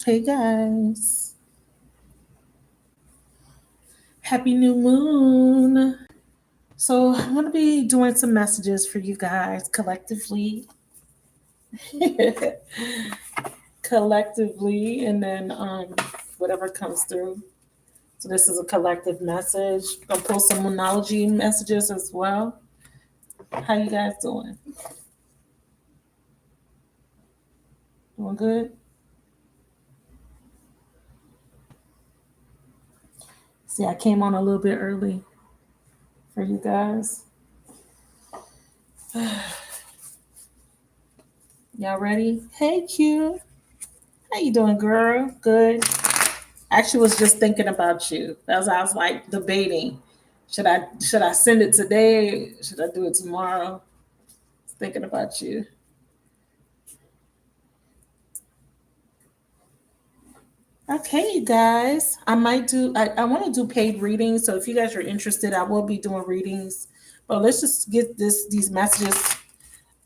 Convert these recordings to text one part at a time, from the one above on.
Hey guys, happy new moon. So, I'm going to be doing some messages for you guys collectively. collectively, and then whatever comes through. So, this is a collective message. I'm going to pull some monology messages as well. How you guys doing? Doing good? See, I came on a little bit early for you guys. Y'all ready? Hey, Q. How you doing, girl? Good. Actually was just thinking about you. As I was like debating. Should I send it today? Should I do it tomorrow? Thinking about you. Okay, you guys. I want to do paid readings. So if you guys are interested, I will be doing readings. But let's just get these messages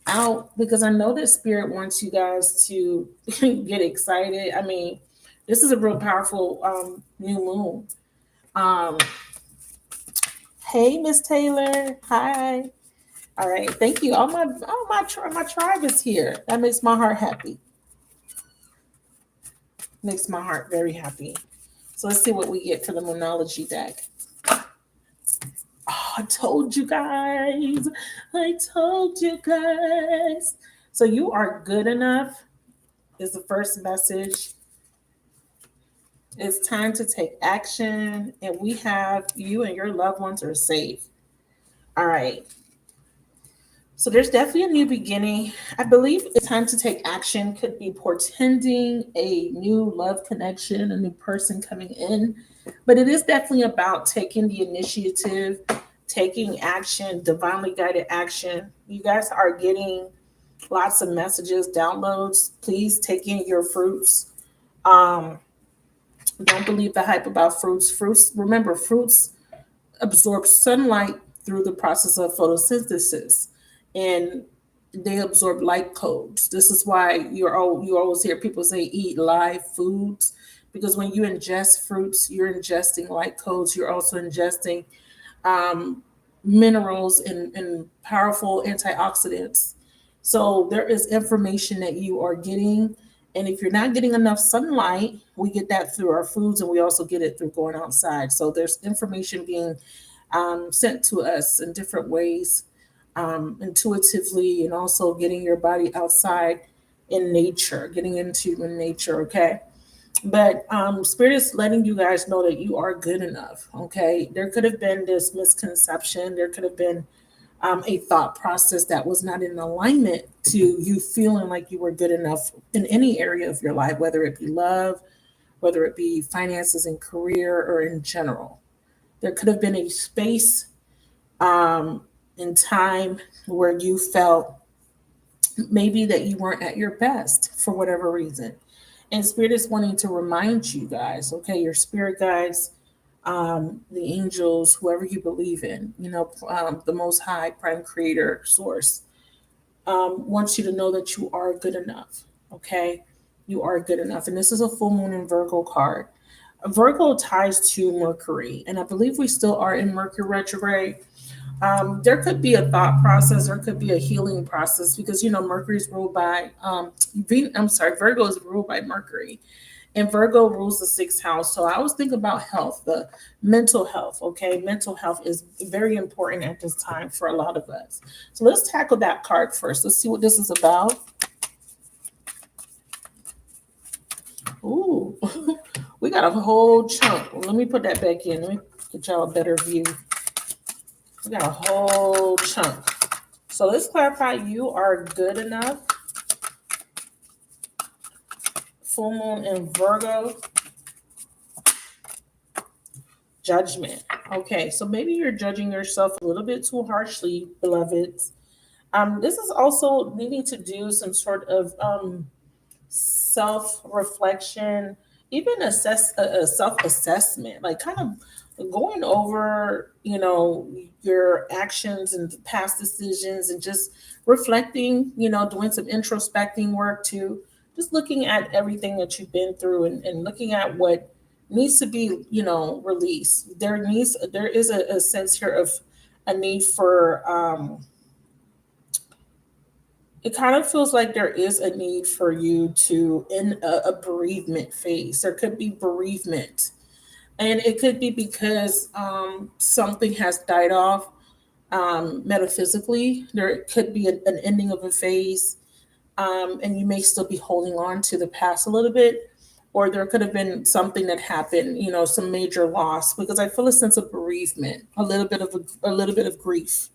out because I know that spirit wants you guys to get excited. I mean, this is a real powerful new moon. Um, hey, Miss Taylor. Hi. All right, thank you. My tribe is here. That makes my heart happy. Makes my heart very happy. So let's see what we get for the Moonology deck. Oh, I told you guys. I told you guys. So you are good enough is the first message. It's time to take action, and we have you and your loved ones are safe. All right. So there's definitely a new beginning. I believe it's time to take action could be portending a new love connection, a new person coming in. But it is definitely about taking the initiative, taking action, divinely guided action. You guys are getting lots of messages, downloads. Please take in your fruits. Um, don't believe the hype about fruits. Remember, fruits absorb sunlight through the process of photosynthesis, and they absorb light codes. This is why you always hear people say eat live foods, because when you ingest fruits, you're ingesting light codes. You're also ingesting um, minerals and powerful antioxidants. So there is information that you are getting. And if you're not getting enough sunlight, we get that through our foods, and we also get it through going outside. So there's information being sent to us in different ways, intuitively, and also getting your body outside in nature, getting into in nature. Okay. But Spirit is letting you guys know that you are good enough. Okay. There could have been this misconception. There could have been a thought process that was not in alignment to you feeling like you were good enough in any area of your life, whether it be love, whether it be finances and career, or in general. There could have been a space um, in time where you felt maybe that you weren't at your best for whatever reason. And Spirit is wanting to remind you guys, okay, your spirit guides, the angels, whoever you believe in, the Most High, Prime Creator, Source, wants you to know that you are good enough. Okay, you are good enough. And this is a full moon in Virgo card. Virgo ties to Mercury, and I believe we still are in Mercury retrograde. There could be a thought process, there could be a healing process because Mercury is ruled by Virgo is ruled by Mercury, and Virgo rules the sixth house. So I was thinking about health, the mental health. Okay, mental health is very important at this time for a lot of us. So let's tackle that card first. Let's see what this is about. Ooh, we got a whole chunk. Let me put that back in. Let me get y'all a better view. We got a whole chunk. So let's clarify you are good enough. Full moon in Virgo. Judgment. Okay, so maybe you're judging yourself a little bit too harshly, beloveds. This is also needing to do some sort of self-reflection, even a self-assessment, like kind of going over, your actions and past decisions and just reflecting, doing some introspecting work just looking at everything that you've been through, and looking at what needs to be, released. There is a sense here of a need for, it kind of feels like there is a need for you to, in a bereavement phase. There could be bereavement, and it could be because something has died off, metaphysically. There could be an ending of a phase, and you may still be holding on to the past a little bit, or there could have been something that happened, some major loss. Because I feel a sense of bereavement, a little bit of grief.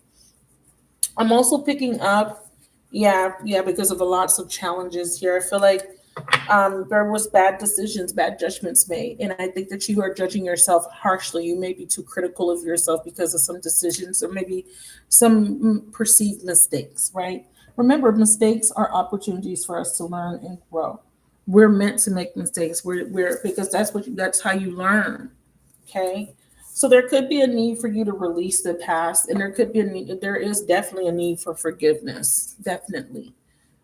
I'm also picking up, yeah, because of the lots of challenges here. I feel like there was bad decisions, bad judgments made, and I think that you are judging yourself harshly. You may be too critical of yourself because of some decisions, or maybe some perceived mistakes. Right? Remember, mistakes are opportunities for us to learn and grow. We're meant to make mistakes. We're because that's how you learn. Okay. So there could be a need for you to release the past, and there is definitely a need for forgiveness. Definitely,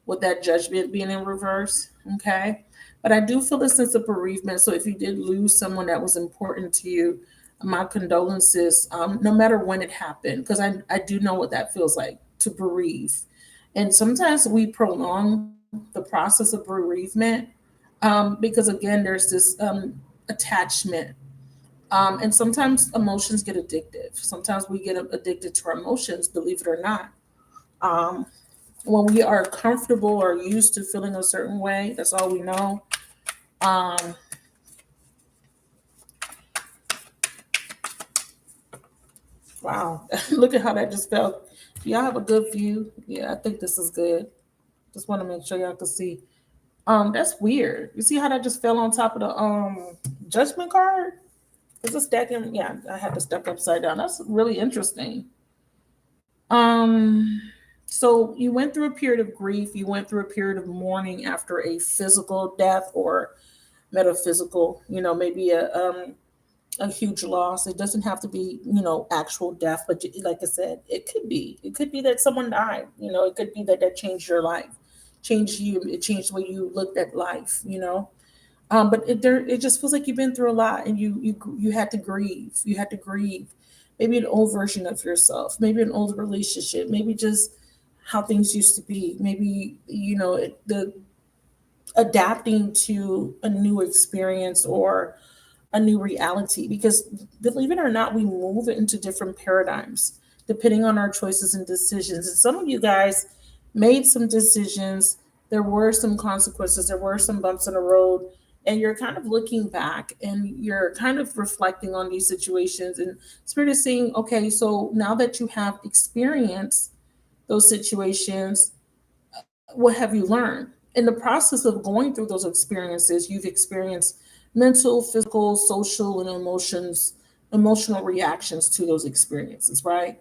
with that judgment being in reverse. Okay. But I do feel a sense of bereavement. So if you did lose someone that was important to you, my condolences, no matter when it happened, because I do know what that feels like to bereave. And sometimes we prolong the process of bereavement, because, again, there's this attachment. And sometimes emotions get addictive. Sometimes we get addicted to our emotions, believe it or not. Um, when we are comfortable or used to feeling a certain way, that's all we know. Um, wow, look at how that just felt. Do y'all have a good view? Yeah, I think this is good. Just want to make sure y'all can see. That's weird. You see how that just fell on top of the judgment card? Is it stacking? Yeah, I had to step upside down. That's really interesting. Um, so you went through a period of grief. You went through a period of mourning after a physical death or metaphysical. Maybe a huge loss. It doesn't have to be, actual death, but like I said, it could be. It could be that someone died. It could be that changed your life, changed you. It changed the way you looked at life. But it just feels like you've been through a lot, and you had to grieve. You had to grieve. Maybe an old version of yourself. Maybe an old relationship. Maybe just how things used to be. Maybe the adapting to a new experience or a new reality. Because, believe it or not, we move into different paradigms depending on our choices and decisions. And some of you guys made some decisions. There were some consequences. There were some bumps in the road. And you're kind of looking back, and you're kind of reflecting on these situations. And Spirit is saying, okay, so now that you have experienced those situations, what have you learned? In the process of going through those experiences, you've experienced mental, physical, social, and emotional reactions to those experiences, right?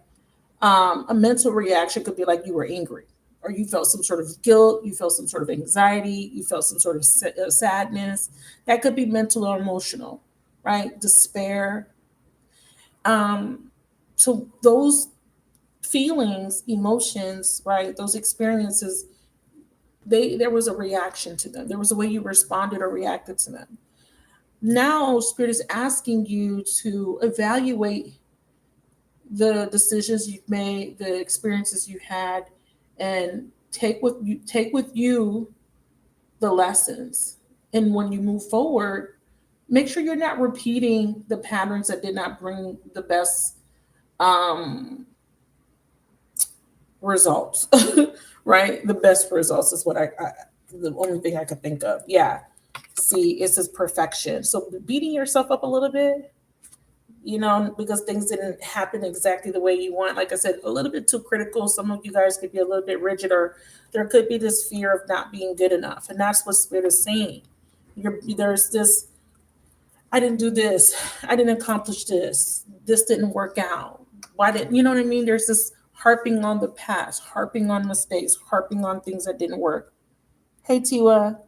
A mental reaction could be like you were angry, or you felt some sort of guilt, you felt some sort of anxiety, you felt some sort of sadness. That could be mental or emotional, right? Despair. Um, so those feelings, emotions, right? Those experiences, there was a reaction to them. There was a way you responded or reacted to them. Now, Spirit is asking you to evaluate the decisions you've made, the experiences you had, and take with you the lessons. And when you move forward, make sure you're not repeating the patterns that did not bring the best um, results. Right? The best results is what the only thing I could think of. Yeah. See, it says perfection. So beating yourself up a little bit, because things didn't happen exactly the way you want. Like I said, a little bit too critical. Some of you guys could be a little bit rigid, or there could be this fear of not being good enough. And that's what Spirit is saying. There's this, I didn't do this. I didn't accomplish this. This didn't work out. Why didn't, you know what I mean? There's this harping on the past, harping on mistakes, harping on things that didn't work. Hey, Tiwa,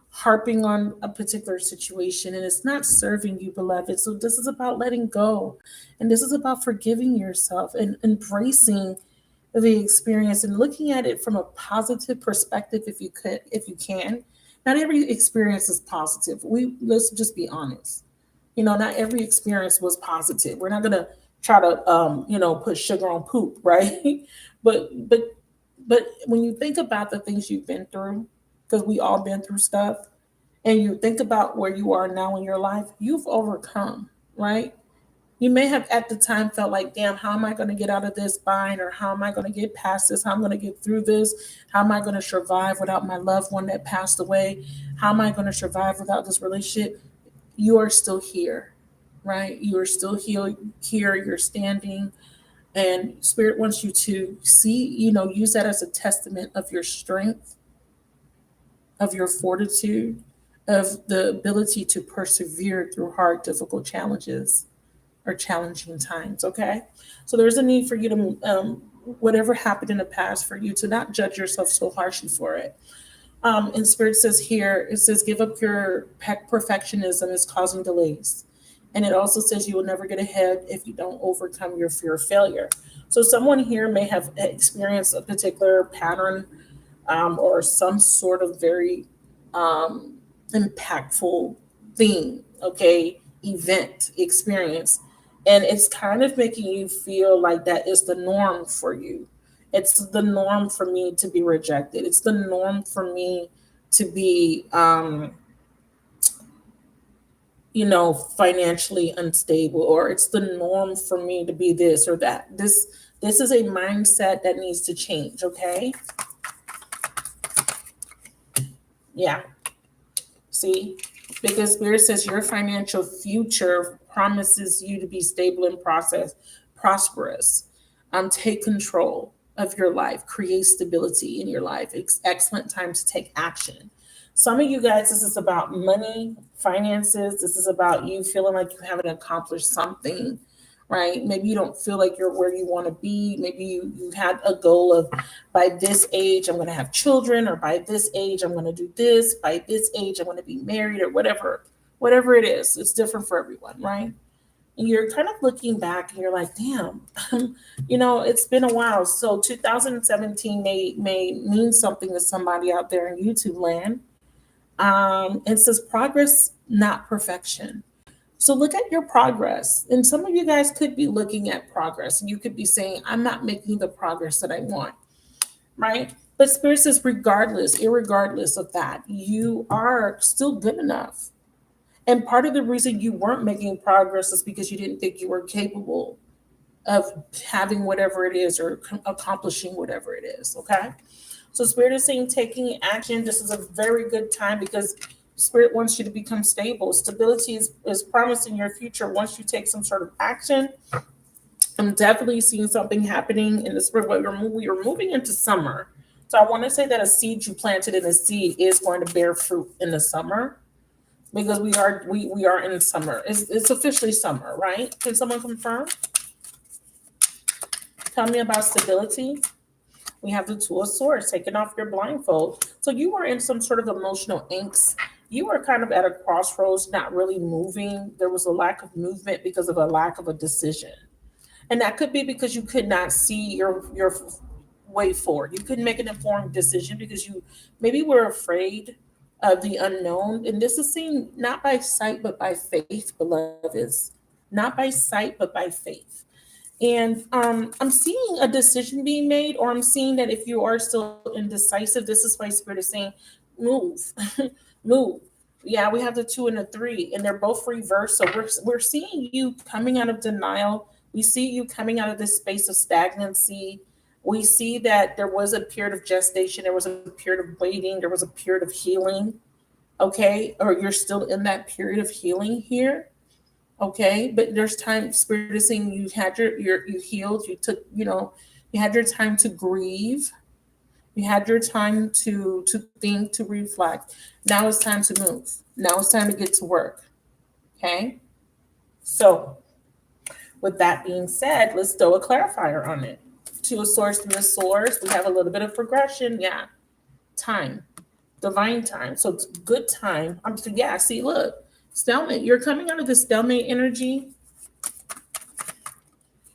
harping on a particular situation, and it's not serving you, beloved. So this is about letting go, and this is about forgiving yourself and embracing the experience and looking at it from a positive perspective, if you can. Not every experience is positive. Let's just be honest. Not every experience was positive. We're not gonna try to put sugar on poop, right? But but when you think about the things you've been through, because we all been through stuff, and you think about where you are now in your life, you've overcome, right? You may have at the time felt like, damn, how am I going to get out of this bind? Or how am I going to get past this? How am I going to get through this? How am I going to survive without my loved one that passed away? How am I going to survive without this relationship? You are still here, right? You are still here. You're standing. And Spirit wants you to see, use that as a testament of your strength, of your fortitude, of the ability to persevere through hard, difficult challenges or challenging times. Okay. So there's a need for you to, whatever happened in the past, for you to not judge yourself so harshly for it. And Spirit says here, it says, give up your perfectionism is causing delays. And it also says you will never get ahead if you don't overcome your fear of failure. So someone here may have experienced a particular pattern, or some sort of very impactful thing, okay, event, experience. And it's kind of making you feel like that is the norm for you. It's the norm for me to be rejected. It's the norm for me to be, financially unstable, or it's the norm for me to be this or that. This is a mindset that needs to change, okay? Yeah. See? Because Spirit says your financial future promises you to be stable and prosperous. Take control of your life, create stability in your life. It's excellent time to take action. Some of you guys, this is about money, finances. This is about you feeling like you haven't accomplished something, right? Maybe you don't feel like you're where you want to be. Maybe you had a goal of, by this age, I'm going to have children, or by this age, I'm going to do this. By this age, I'm going to be married, or whatever it is. It's different for everyone, right? And you're kind of looking back and you're like, damn, it's been a while. So 2017 may mean something to somebody out there in YouTube land. It says progress, not perfection. So look at your progress. And some of you guys could be looking at progress, and you could be saying, I'm not making the progress that I want, right? But Spirit says, irregardless of that, you are still good enough. And part of the reason you weren't making progress is because you didn't think you were capable of having whatever it is, or accomplishing whatever it is, okay? So Spirit is saying taking action. This is a very good time because Spirit wants you to become stable. Stability is promising your future once you take some sort of action. I'm definitely seeing something happening in the Spirit. We are moving into summer. So I want to say that a seed you planted in a seed is going to bear fruit in the summer, because we are in summer. It's officially summer, right? Can someone confirm? Tell me about stability. We have the Two of Swords, taking off your blindfold. So you were in some sort of emotional angst. You were kind of at a crossroads, not really moving. There was a lack of movement because of a lack of a decision. And that could be because you could not see your way forward. You couldn't make an informed decision because you maybe were afraid of the unknown. And this is seen not by sight, but by faith, beloveds. Not by sight, but by faith. And I'm seeing a decision being made, or I'm seeing that if you are still indecisive, this is why Spirit is saying, move, move. Yeah, we have the 2 and the 3, and they're both reversed. So we're seeing you coming out of denial. We see you coming out of this space of stagnancy. We see that there was a period of gestation. There was a period of waiting. There was a period of healing. Okay, or you're still in that period of healing here. Okay, but there's time. Spirit is saying you had you healed. You took, you had your time to grieve. You had your time to think, to reflect. Now it's time to move. Now it's time to get to work. Okay, so with that being said, let's throw a clarifier on it. 2 of Swords, 3 of Swords. We have a little bit of progression. Yeah, time, divine time. So it's good time. See, look. Stalemate. You're coming out of the stalemate energy.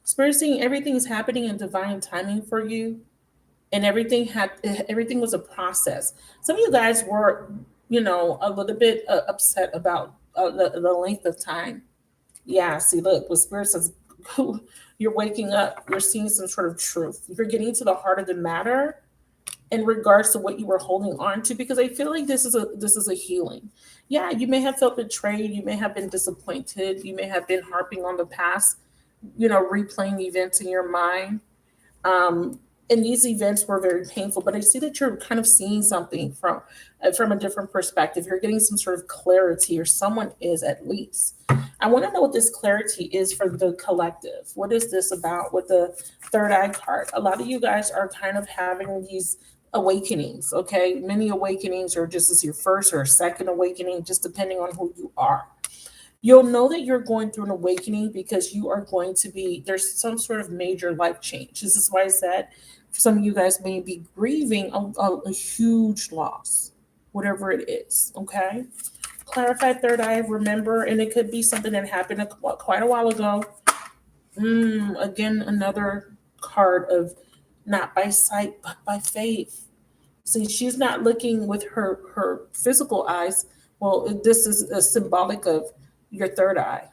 Spirit saying everything is happening in divine timing for you, and everything was a process. Some of you guys were a little bit upset about the length of time. Yeah, see, look, what Spirit says, you're waking up, you're seeing some sort of truth. You're getting to the heart of the matter in regards to what you were holding on to, because I feel like this is a healing. Yeah, you may have felt betrayed, you may have been disappointed, you may have been harping on the past, replaying events in your mind. um, and these events were very painful, but I see that you're kind of seeing something from a different perspective. You're getting some sort of clarity, or someone is, at least. I want to know what this clarity is for the collective. What is this about with the third eye card? A lot of you guys are kind of having these awakenings, okay? Many awakenings, or just as your first or second awakening, just depending on who you are. You'll know that you're going through an awakening because you are going to be, there's some sort of major life change. This is why I said some of you guys may be grieving a huge loss, whatever it is. Okay. Clarified third eye, remember, and it could be something that happened quite a while ago. Again, another card of not by sight, but by faith. See, she's not looking with her physical eyes. Well, this is a symbolic of your third eye,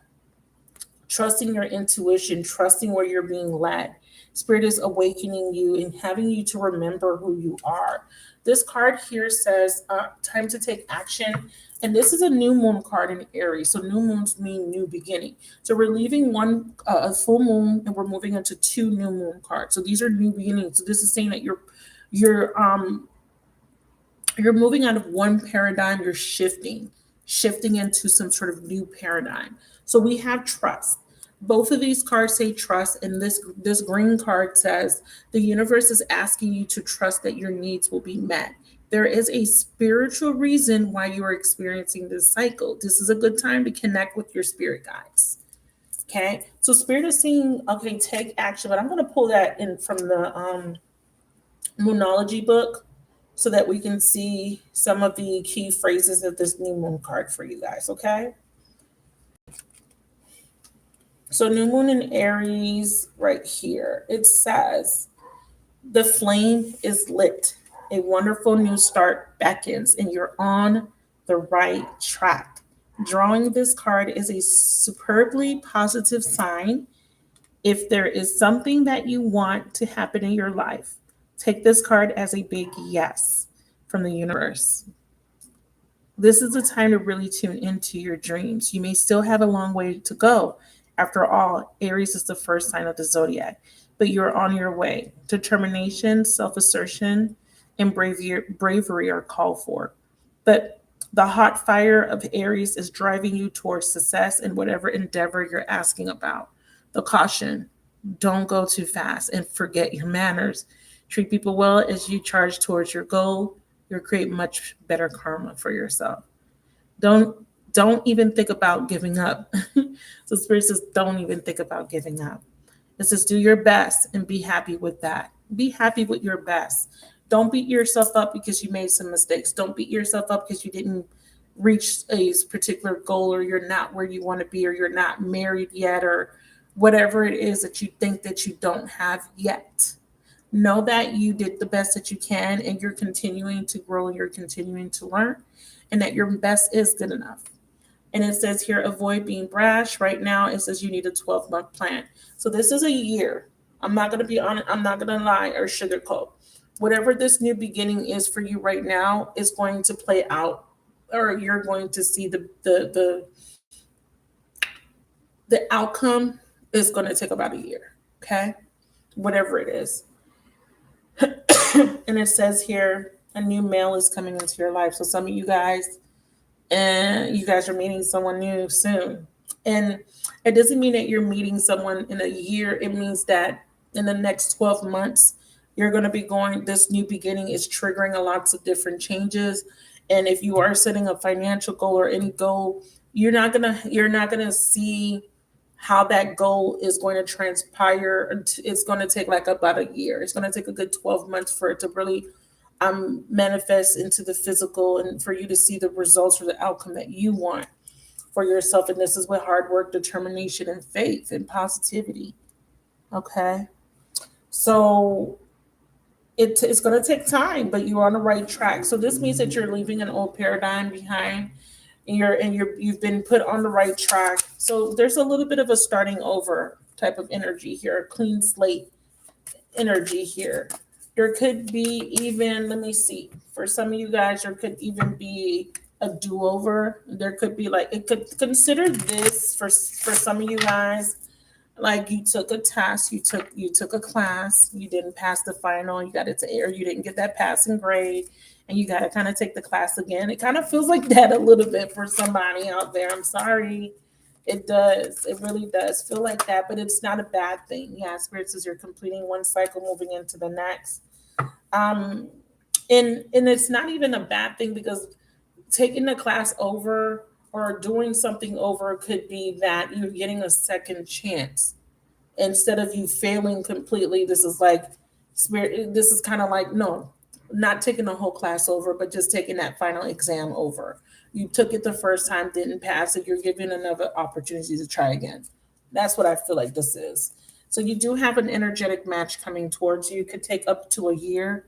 trusting your intuition, trusting where you're being led. Spirit is awakening you and having you to remember who you are. This card here says, time to take action. And this is a new moon card in Aries. So new moons mean new beginning. So we're leaving a full moon, and we're moving into two new moon cards. So these are new beginnings. So this is saying that you're moving out of one paradigm, you're shifting into some sort of new paradigm. So we have trust. Both of these cards say trust, and this green card says the universe is asking you to trust that your needs will be met. There is a spiritual reason why you are experiencing this cycle. This is a good time to connect with your spirit guides. Okay, so Spirit is saying, okay, take action, but I'm going to pull that in from the Moonology book so that we can see some of the key phrases of this new moon card for you guys, okay? So new moon in Aries right here, it says, the flame is lit. A wonderful new start beckons, and you're on the right track. Drawing this card is a superbly positive sign. If there is something that you want to happen in your life, take this card as a big yes from the universe. This is the time to really tune into your dreams. You may still have a long way to go. After all, Aries is the first sign of the zodiac, but you're on your way. Determination, self assertion, and bravery are called for. But the hot fire of Aries is driving you towards success in whatever endeavor you're asking about. The caution, don't go too fast and forget your manners. Treat people well as you charge towards your goal. You'll create much better karma for yourself. Don't don't even think about giving up. So Spirit says, don't even think about giving up. It says, do your best and be happy with that. Be happy with your best. Don't beat yourself up because you made some mistakes. Don't beat yourself up because you didn't reach a particular goal, or you're not where you want to be, or you're not married yet, or whatever it is that you think that you don't have yet. Know that you did the best that you can, and you're continuing to grow, and you're continuing to learn, and that your best is good enough. And it says here, avoid being brash. Right now, it says you need a 12-month plan. So this is a year. I'm not going to be on it. I'm not going to lie or sugarcoat. Whatever this new beginning is for you right now is going to play out, or you're going to see the outcome is going to take about a year. Okay, whatever it is. And it says here, a new male is coming into your life. So some of you guys, and you guys are meeting someone new soon. And it doesn't mean that you're meeting someone in a year. It means that in the next 12 months, you're going to be going, this new beginning is triggering a lots of different changes. And if you are setting a financial goal or any goal, you're not gonna see how that goal is going to transpire. It's going to take like about a year. It's going to take a good 12 months for it to really manifest into the physical, and for you to see the results or the outcome that you want for yourself. And this is with hard work, determination, and faith and positivity. Okay. So It's going to take time, but you're on the right track. So this means that you're leaving an old paradigm behind, and you've been put on the right track. So there's a little bit of a starting over type of energy here, a clean slate energy here. There could be even, let me see, for some of you guys, there could even be a do-over. There could be like, it could consider this for some of you guys, like you took a test, you took a class, you didn't pass the final, you got it to air, you didn't get that passing grade, and you got to kind of take the class again. It kind of feels like that a little bit for somebody out there. I'm sorry. It does. It really does feel like that, but it's not a bad thing. Yeah, Spirit says you're completing one cycle, moving into the next. Um, and it's not even a bad thing, because taking the class over or doing something over could be that you're getting a second chance instead of you failing completely. This is like Spirit. This is kind of like, no, not taking the whole class over, but just taking that final exam over. You took it the first time, didn't pass it. You're given another opportunity to try again. That's what I feel like this is. So you do have an energetic match coming towards you. It could take up to a year,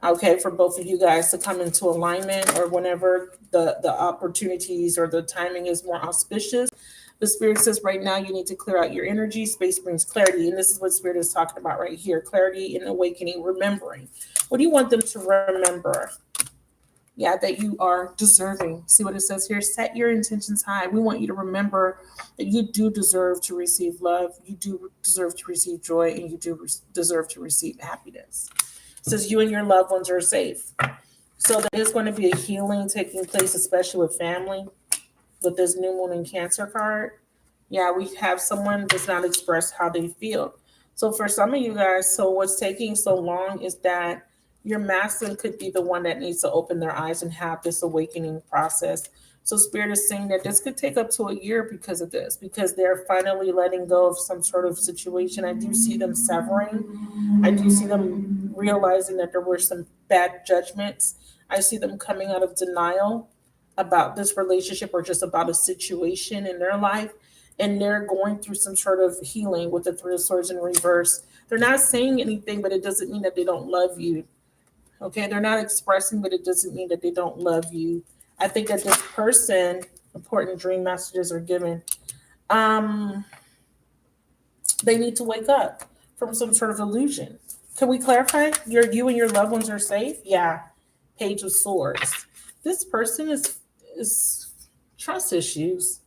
okay, for both of you guys to come into alignment, or whenever the opportunities or the timing is more auspicious. The Spirit says right now you need to clear out your energy. Space brings clarity. And this is what Spirit is talking about right here. Clarity and awakening, remembering. What do you want them to remember? Yeah, that you are deserving. See what it says here? Set your intentions high. We want you to remember that you do deserve to receive love. You do deserve to receive joy, and you do deserve to receive happiness. It says you and your loved ones are safe. So there is going to be a healing taking place, especially with family, with this new moon and Cancer card. Yeah, we have someone does not express how they feel. So for some of you guys, so what's taking so long is that your masculine could be the one that needs to open their eyes and have this awakening process. So Spirit is saying that this could take up to a year because of this, because they're finally letting go of some sort of situation. I do see them severing. I do see them realizing that there were some bad judgments. I see them coming out of denial about this relationship or just about a situation in their life. And they're going through some sort of healing with the Three of Swords in reverse. They're not saying anything, but it doesn't mean that they don't love you. Okay, they're not expressing, but it doesn't mean that they don't love you. I think that this person, important dream messages are given. They need to wake up from some sort of illusion. Can we clarify? You and your loved ones are safe? Yeah. Page of Swords. This person is trust issues.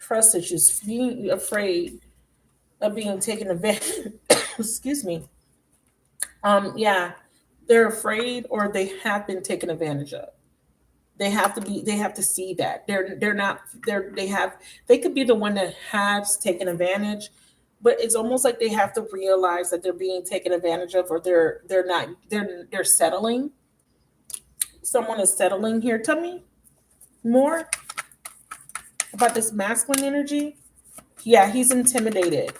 Trust issues, being afraid of being taken advantage. Excuse me. Yeah, they're afraid, or they have been taken advantage of. They have to see that. They could be the one that has taken advantage, but it's almost like they have to realize that they're being taken advantage of, or they're settling. Someone is settling here. Tell me more about this masculine energy. Yeah, he's intimidated.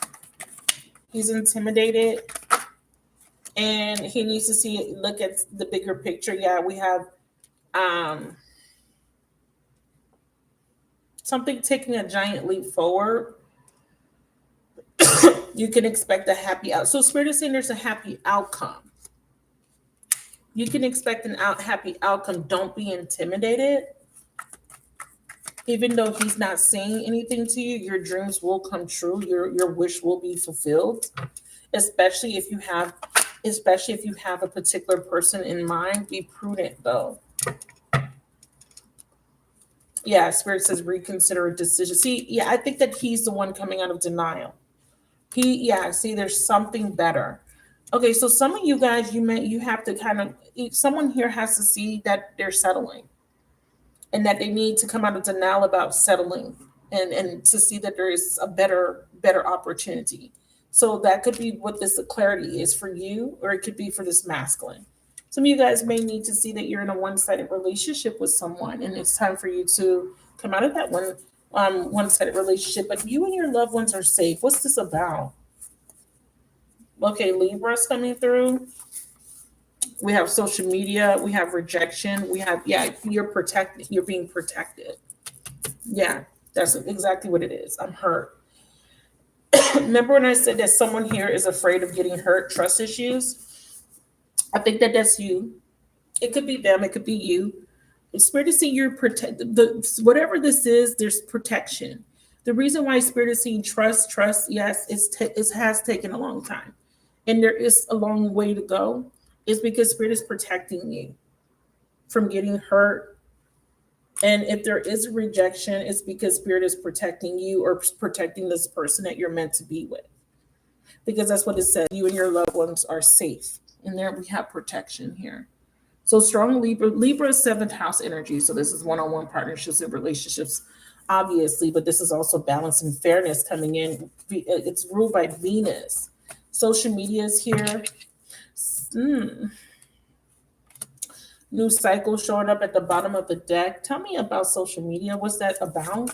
He's intimidated, and he needs to look at the bigger picture. Yeah, we have something taking a giant leap forward. You can expect a happy out. So Spirit is saying there's a happy outcome. You can expect happy outcome. Don't be intimidated. Even though he's not saying anything to you, your dreams will come true. Your wish will be fulfilled. Especially if you have a particular person in mind. Be prudent though. Yeah, Spirit says reconsider a decision. See, yeah, I think that he's the one coming out of denial. There's something better. Okay, so some of you guys, you have to someone here has to see that they're settling, and that they need to come out of denial about settling, and to see that there is a better opportunity. So that could be what this clarity is for you, or it could be for this masculine. Some of you guys may need to see that you're in a one-sided relationship with someone, and it's time for you to come out of that one-sided relationship. But you and your loved ones are safe. What's this about? Okay, Libra's coming through. We have social media. We have rejection. We have, you're protected. You're being protected. Yeah, that's exactly what it is. I'm hurt. Remember when I said that someone here is afraid of getting hurt? Trust issues. I think that that's you. It could be them. It could be you. Spirit is seeing you're protect the whatever this is. There's protection. The reason why Spirit is seeing trust. Yes, it has taken a long time, and there is a long way to go. Is because Spirit is protecting you from getting hurt. And if there is a rejection, it's because Spirit is protecting you or protecting this person that you're meant to be with. Because that's what it says. You and your loved ones are safe. And there we have protection here. So strong Libra is seventh house energy. So this is one-on-one partnerships and relationships, obviously, but this is also balance and fairness coming in. It's ruled by Venus. Social media is here. New cycle showing up at the bottom of the deck. Tell me about social media. What's that about?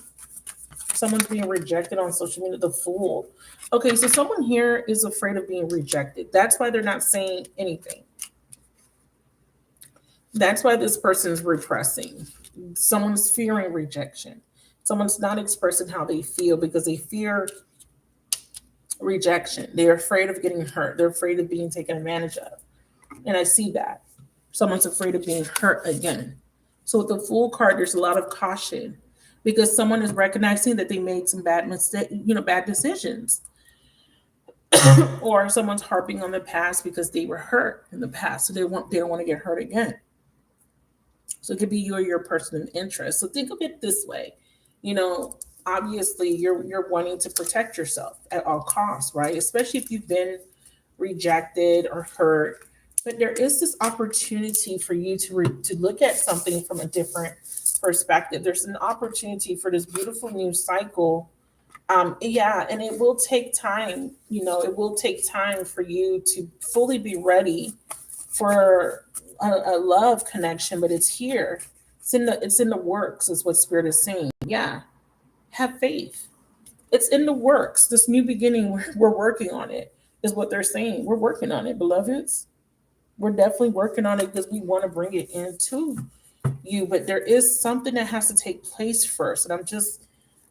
Someone's being rejected on social media. The Fool. Okay, so someone here is afraid of being rejected. That's why they're not saying anything. That's why this person's repressing. Someone's fearing rejection. Someone's not expressing how they feel because they fear rejection. They're afraid of getting hurt. They're afraid of being taken advantage of. And I see that. Someone's afraid of being hurt again. So with the Fool card, there's a lot of caution because someone is recognizing that they made some bad bad decisions. Or someone's harping on the past because they were hurt in the past. So they don't want to get hurt again. So it could be you or your person of interest. So think of it this way. Obviously you're wanting to protect yourself at all costs, right? Especially if you've been rejected or hurt. But there is this opportunity for you to look at something from a different perspective. There's an opportunity for this beautiful new cycle. And it will take time. It will take time for you to fully be ready for a love connection, but it's here. It's in the works, is what Spirit is saying. Yeah, have faith. It's in the works. This new beginning, we're working on it, is what they're saying. We're working on it, beloveds. We're definitely working on it because we want to bring it into you. But there is something that has to take place first. And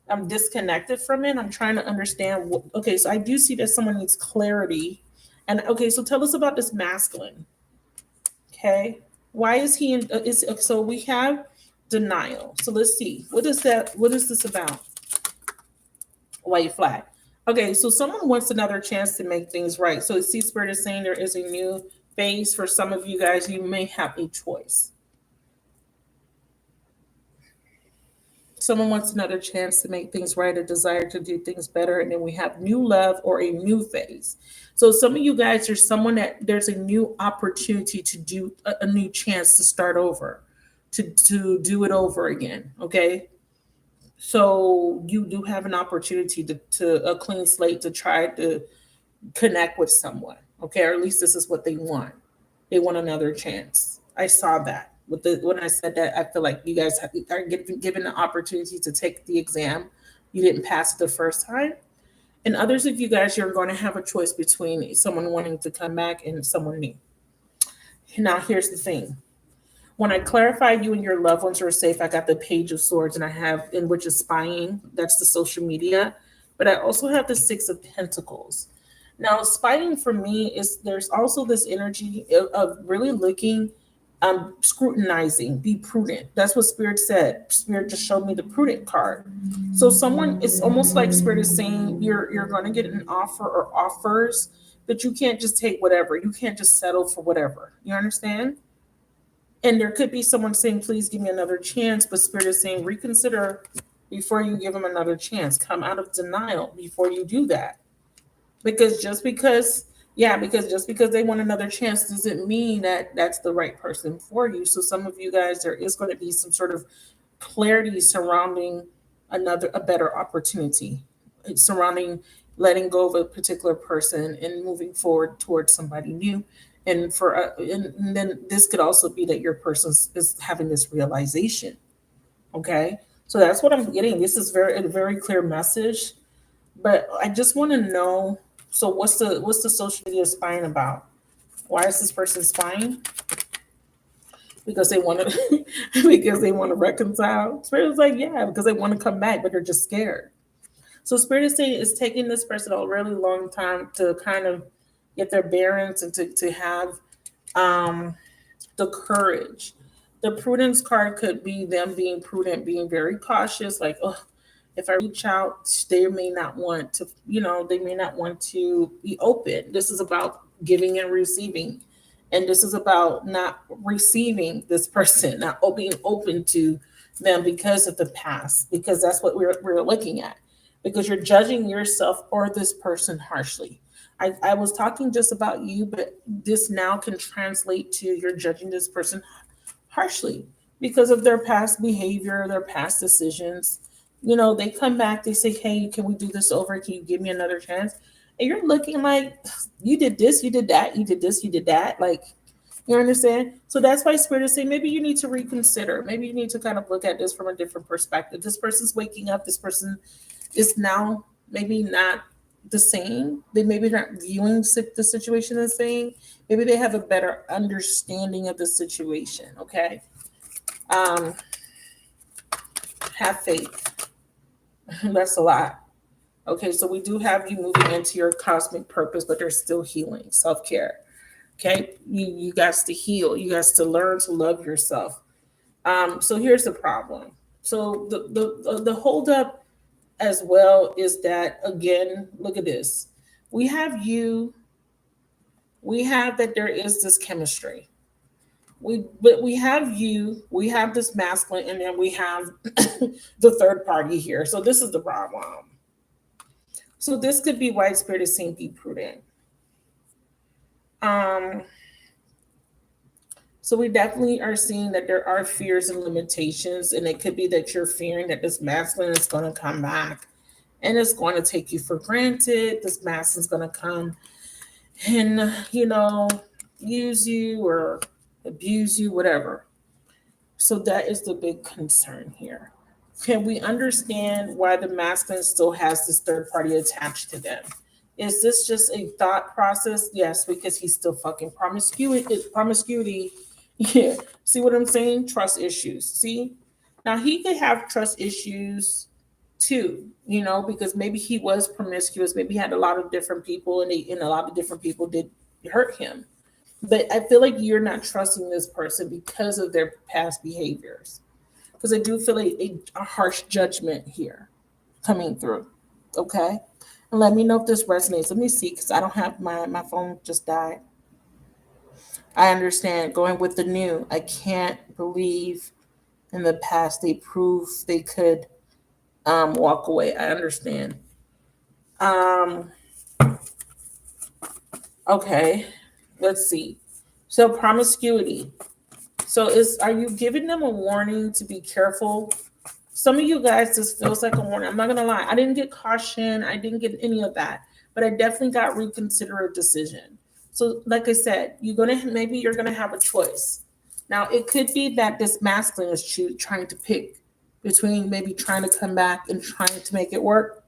I'm disconnected from it. I'm trying to understand. Okay, so I do see that someone needs clarity. And okay, so tell us about this masculine. Okay, why is he in? So we have denial. So let's see. What is that? What is this about? White flag. Okay, so someone wants another chance to make things right. So see, Spirit is saying there is a new phase for some of you guys. You may have a choice. Someone wants another chance to make things right, a desire to do things better, and then we have new love or a new phase. So some of you guys, there's someone that there's a new opportunity to do a new chance to start over, to do it over again. Okay, so you do have an opportunity to a clean slate to try to connect with someone. Okay, or at least this is what they want. They want another chance. I saw that. When I said that, I feel like you guys are given the opportunity to take the exam. You didn't pass it the first time. And others of you guys, you're going to have a choice between someone wanting to come back and someone new. Now, here's the thing. When I clarify you and your loved ones are safe, I got the Page of Swords, and I have, in which is spying. That's the social media. But I also have the Six of Pentacles. Now, spying for me is there's also this energy of really looking, scrutinizing, be prudent. That's what Spirit said. Spirit just showed me the prudent card. So someone, it's almost like Spirit is saying you're going to get an offer or offers, but you can't just take whatever. You can't just settle for whatever. You understand? And there could be someone saying, please give me another chance. But Spirit is saying, reconsider before you give them another chance. Come out of denial before you do that. Because just because they want another chance doesn't mean that that's the right person for you. So some of you guys, there is going to be some sort of clarity surrounding a better opportunity. It's surrounding letting go of a particular person and moving forward towards somebody new. And and then this could also be that your person is having this realization. Okay, so that's what I'm getting. This is a very clear message, but I just want to know. So what's the social media spying about? Why is this person spying? Because they want to because they want to reconcile. Spirit is like, yeah, because they want to come back, but they're just scared. So Spirit is saying it's taking this person a really long time to kind of get their bearings and to have Um, the courage. The prudence card could be them being prudent, being very cautious, like, oh, if I reach out, they may not want to, they may not want to be open. This is about giving and receiving. And this is about not receiving this person, not being open to them because of the past, because that's what we're looking at. Because you're judging yourself or this person harshly. I was talking just about you, but this now can translate to you're judging this person harshly because of their past behavior, their past decisions. They come back, they say, hey, can we do this over? Can you give me another chance? And you're looking like, you did this, you did that, you did this, you did that. Like, you understand? So that's why Spirit is saying maybe you need to reconsider. Maybe you need to kind of look at this from a different perspective. This person's waking up. This person is now maybe not the same. They maybe not viewing the situation the same. Maybe they have a better understanding of the situation. Okay. Um, have faith. That's a lot. Okay, so we do have you moving into your cosmic purpose, but there's still healing, self-care. Okay, you guys to heal. You guys to learn to love yourself. So here's the problem. So the hold up as well is that, again, look at this. We have that there is this chemistry. We have we have this masculine, and then we have the third party here. So this is the problem. So this could be why Spirit is saying be prudent. So we definitely are seeing that there are fears and limitations, and it could be that you're fearing that this masculine is going to come back and it's going to take you for granted. This masculine is going to come and, use you or abuse you, whatever. So that is the big concern here. Can we understand why the masculine still has this third party attached to them? Is this just a thought process? Yes, because he's still fucking promiscuity. Yeah. See what I'm saying? Trust issues. See? Now he could have trust issues too, because maybe he was promiscuous. Maybe he had a lot of different people, and a lot of different people did hurt him. But I feel like you're not trusting this person because of their past behaviors. Because I do feel like a harsh judgment here coming through. Okay? And let me know if this resonates. Let me see, because I don't have my phone just died. I understand. Going with the new. I can't believe in the past they proved they could walk away. I understand. Okay. Let's see. So promiscuity. So are you giving them a warning to be careful? Some of you guys, this feels like a warning. I'm not gonna lie. I didn't get caution. I didn't get any of that, but I definitely got reconsider a decision. So, like I said, maybe you're gonna have a choice. Now, it could be that this masculine is trying to pick between maybe trying to come back and trying to make it work,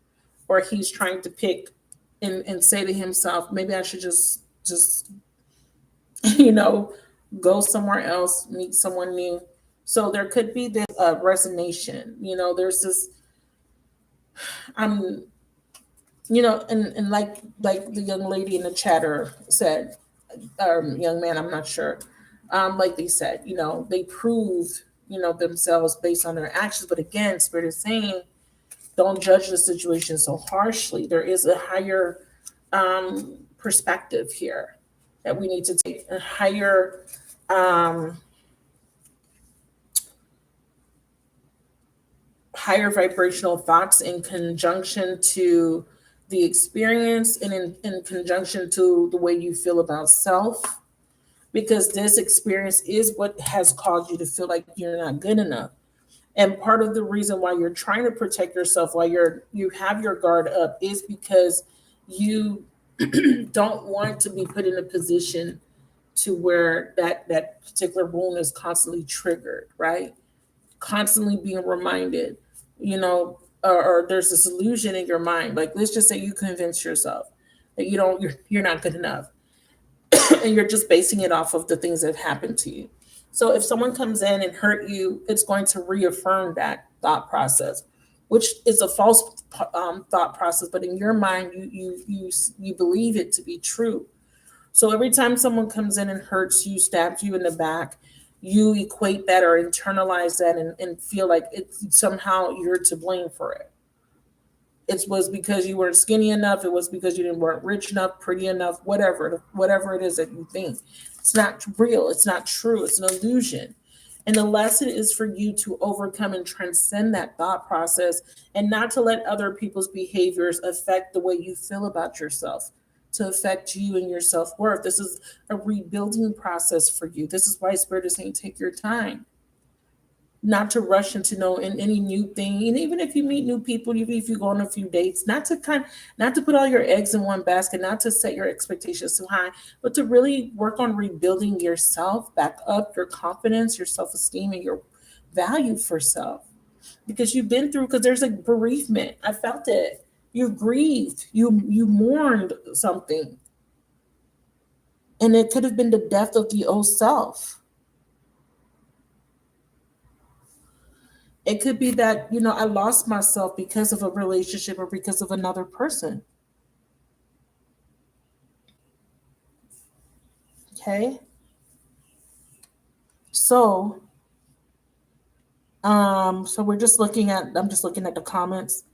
or he's trying to pick and say to himself, maybe I should just you know go somewhere else, meet someone new. So there could be this resignation. There's this um and like the young lady in the chatter said, young man, I'm not sure. Like they said, they prove themselves based on their actions. But again, Spirit is saying, don't judge the situation so harshly. There is a higher perspective here that we need to take, a higher higher vibrational thoughts in conjunction to the experience, and in conjunction to the way you feel about self, because this experience is what has caused you to feel like you're not good enough. And part of the reason why you're trying to protect yourself, why you have your guard up, is because you don't want to be put in a position to where that particular wound is constantly triggered, right? Constantly being reminded, or there's this illusion in your mind. Like, let's just say you convince yourself that you're not good enough, and you're just basing it off of the things that have happened to you. So if someone comes in and hurt you, it's going to reaffirm that thought process, which is a false thought process. But in your mind, you believe it to be true. So every time someone comes in and hurts you, stabs you in the back, you equate that or internalize that and feel like it's somehow you're to blame for it. It was because you weren't skinny enough. It was because you didn't weren't rich enough, pretty enough, whatever it is that you think. It's not real. It's not true. It's an illusion. And the lesson is for you to overcome and transcend that thought process and not to let other people's behaviors affect the way you feel about yourself, to affect you and your self worth. This is a rebuilding process for you. This is why Spirit is saying take your time, not to rush into know in any new thing. And even if you meet new people, even if you go on a few dates, not to put all your eggs in one basket, not to set your expectations too high, but to really work on rebuilding yourself back up, your confidence, your self-esteem, and your value for self. Because you've been through, because there's a bereavement. I felt it. You grieved, you mourned something. And it could have been the death of the old self. It could be that, I lost myself because of a relationship or because of another person. Okay. So, so I'm just looking at the comments.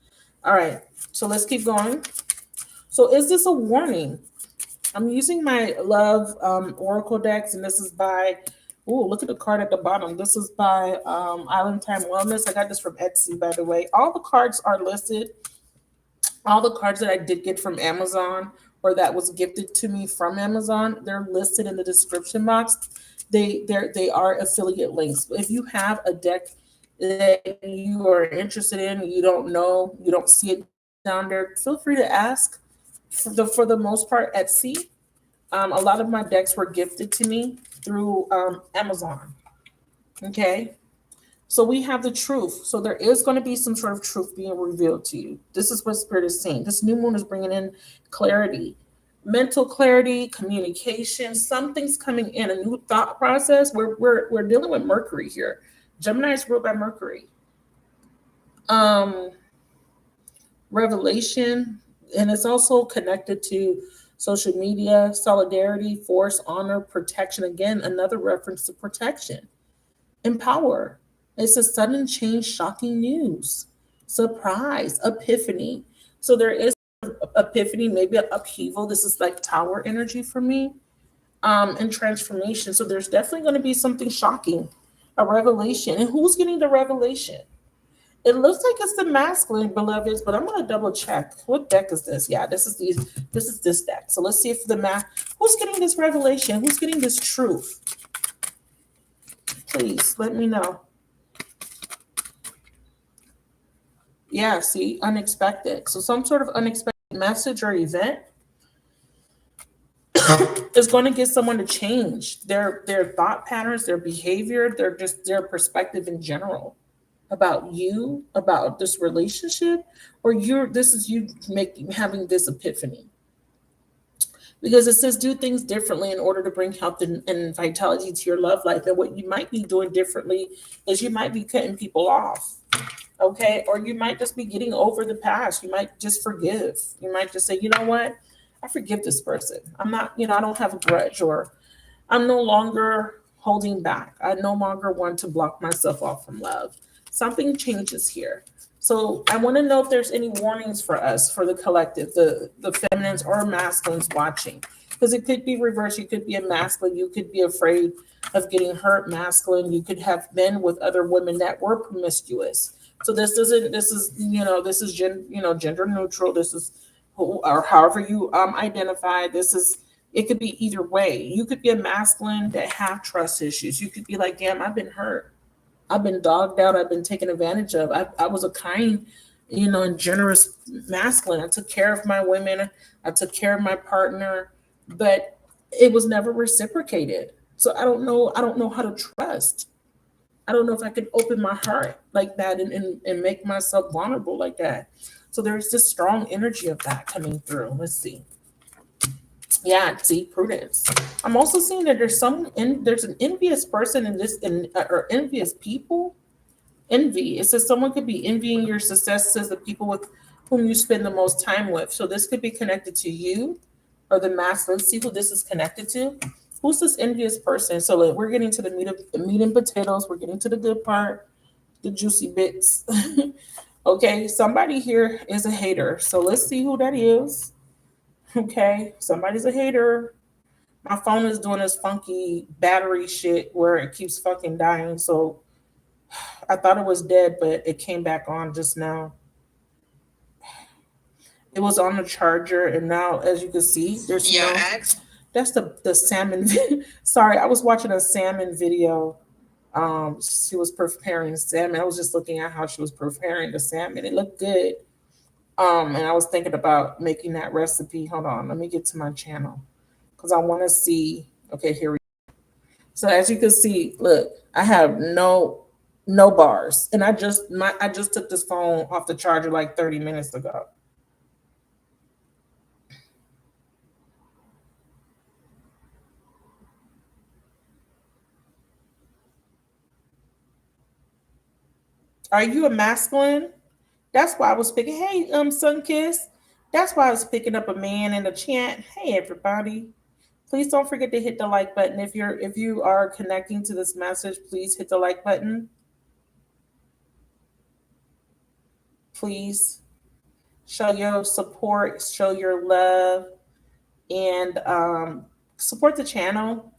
All right. So let's keep going. So is this a warning? I'm using my love Oracle decks, and this is by, oh, look at the card at the bottom. This is by Island Time Wellness. I got this from Etsy, by the way. All the cards are listed. All the cards that I did get from Amazon or that was gifted to me from Amazon, they're listed in the description box. They are affiliate links. But if you have a deck that you are interested in, you don't know, you don't see it down there, feel free to ask. For the most part, Etsy. A lot of my decks were gifted to me through Amazon. Okay. So we have the truth. So there is going to be some sort of truth being revealed to you. This is what Spirit is saying. This new moon is bringing in clarity, mental clarity, communication. Something's coming in, a new thought process. We're dealing with Mercury here. Gemini is ruled by Mercury. Revelation, and it's also connected to social media, solidarity, force, honor, protection. Again, another reference to protection. Empower. It's a sudden change, shocking news, surprise, epiphany. So there is epiphany, maybe an upheaval. This is like tower energy for me, and transformation. So there's definitely going to be something shocking, a revelation. And who's getting the revelation? It looks like it's the masculine, beloveds, but I'm going to double check. What deck is this? Yeah, this is this deck. So let's see if who's getting this revelation? Who's getting this truth? Please let me know. Yeah, see, unexpected. So some sort of unexpected message or event is going to get someone to change their thought patterns, their behavior, their perspective in general about you, about this relationship, or this is you having this epiphany. Because it says do things differently in order to bring health and vitality to your love life. And what you might be doing differently is you might be cutting people off. Okay. Or you might just be getting over the past. You might just forgive. You might just say, you know what? I forgive this person. I'm not, I don't have a grudge, or I'm no longer holding back. I no longer want to block myself off from love. Something changes here. So I want to know if there's any warnings for us, for the collective, the feminines or masculines watching, because it could be reversed. You could be a masculine. You could be afraid of getting hurt, masculine. You could have men with other women that were promiscuous. So this is gender neutral. This is or however you identify. It could be either way. You could be a masculine that have trust issues. You could be like, damn, I've been hurt. I've been dogged out. I've been taken advantage of. I was a kind, and generous masculine. I took care of my women. I took care of my partner, but it was never reciprocated. So I don't know how to trust. I don't know if I could open my heart like that and make myself vulnerable like that. So there's this strong energy of that coming through. Let's see. Yeah, see, prudence. I'm also seeing that there's an envious person or envious people. Envy. It says someone could be envying your successes, the people with whom you spend the most time with. So this could be connected to you, or the mask. Let's see who this is connected to. Who's this envious person? So like, we're getting to the meat and potatoes. We're getting to the good part, the juicy bits. Okay, somebody here is a hater. So let's see who that is. Okay, somebody's a hater. My phone is doing this funky battery shit where it keeps fucking dying. So I thought it was dead, but it came back on just now. It was on the charger, and now, as you can see, there's no. That's the salmon. Sorry, I was watching a salmon video. She was preparing salmon. I was just looking at how she was preparing the salmon. It looked good. And I was thinking about making that recipe. Hold on, let me get to my channel because I want to see. Okay, here we go. So as you can see, look, I have no bars, and I just took this phone off the charger like 30 minutes ago. Are you a masculine? That's why I was picking. Hey, Sunkiss. That's why I was picking up a man in the chant. Hey, everybody. Please don't forget to hit the like button. If you are connecting to this message, please hit the like button. Please show your support, show your love, and support the channel.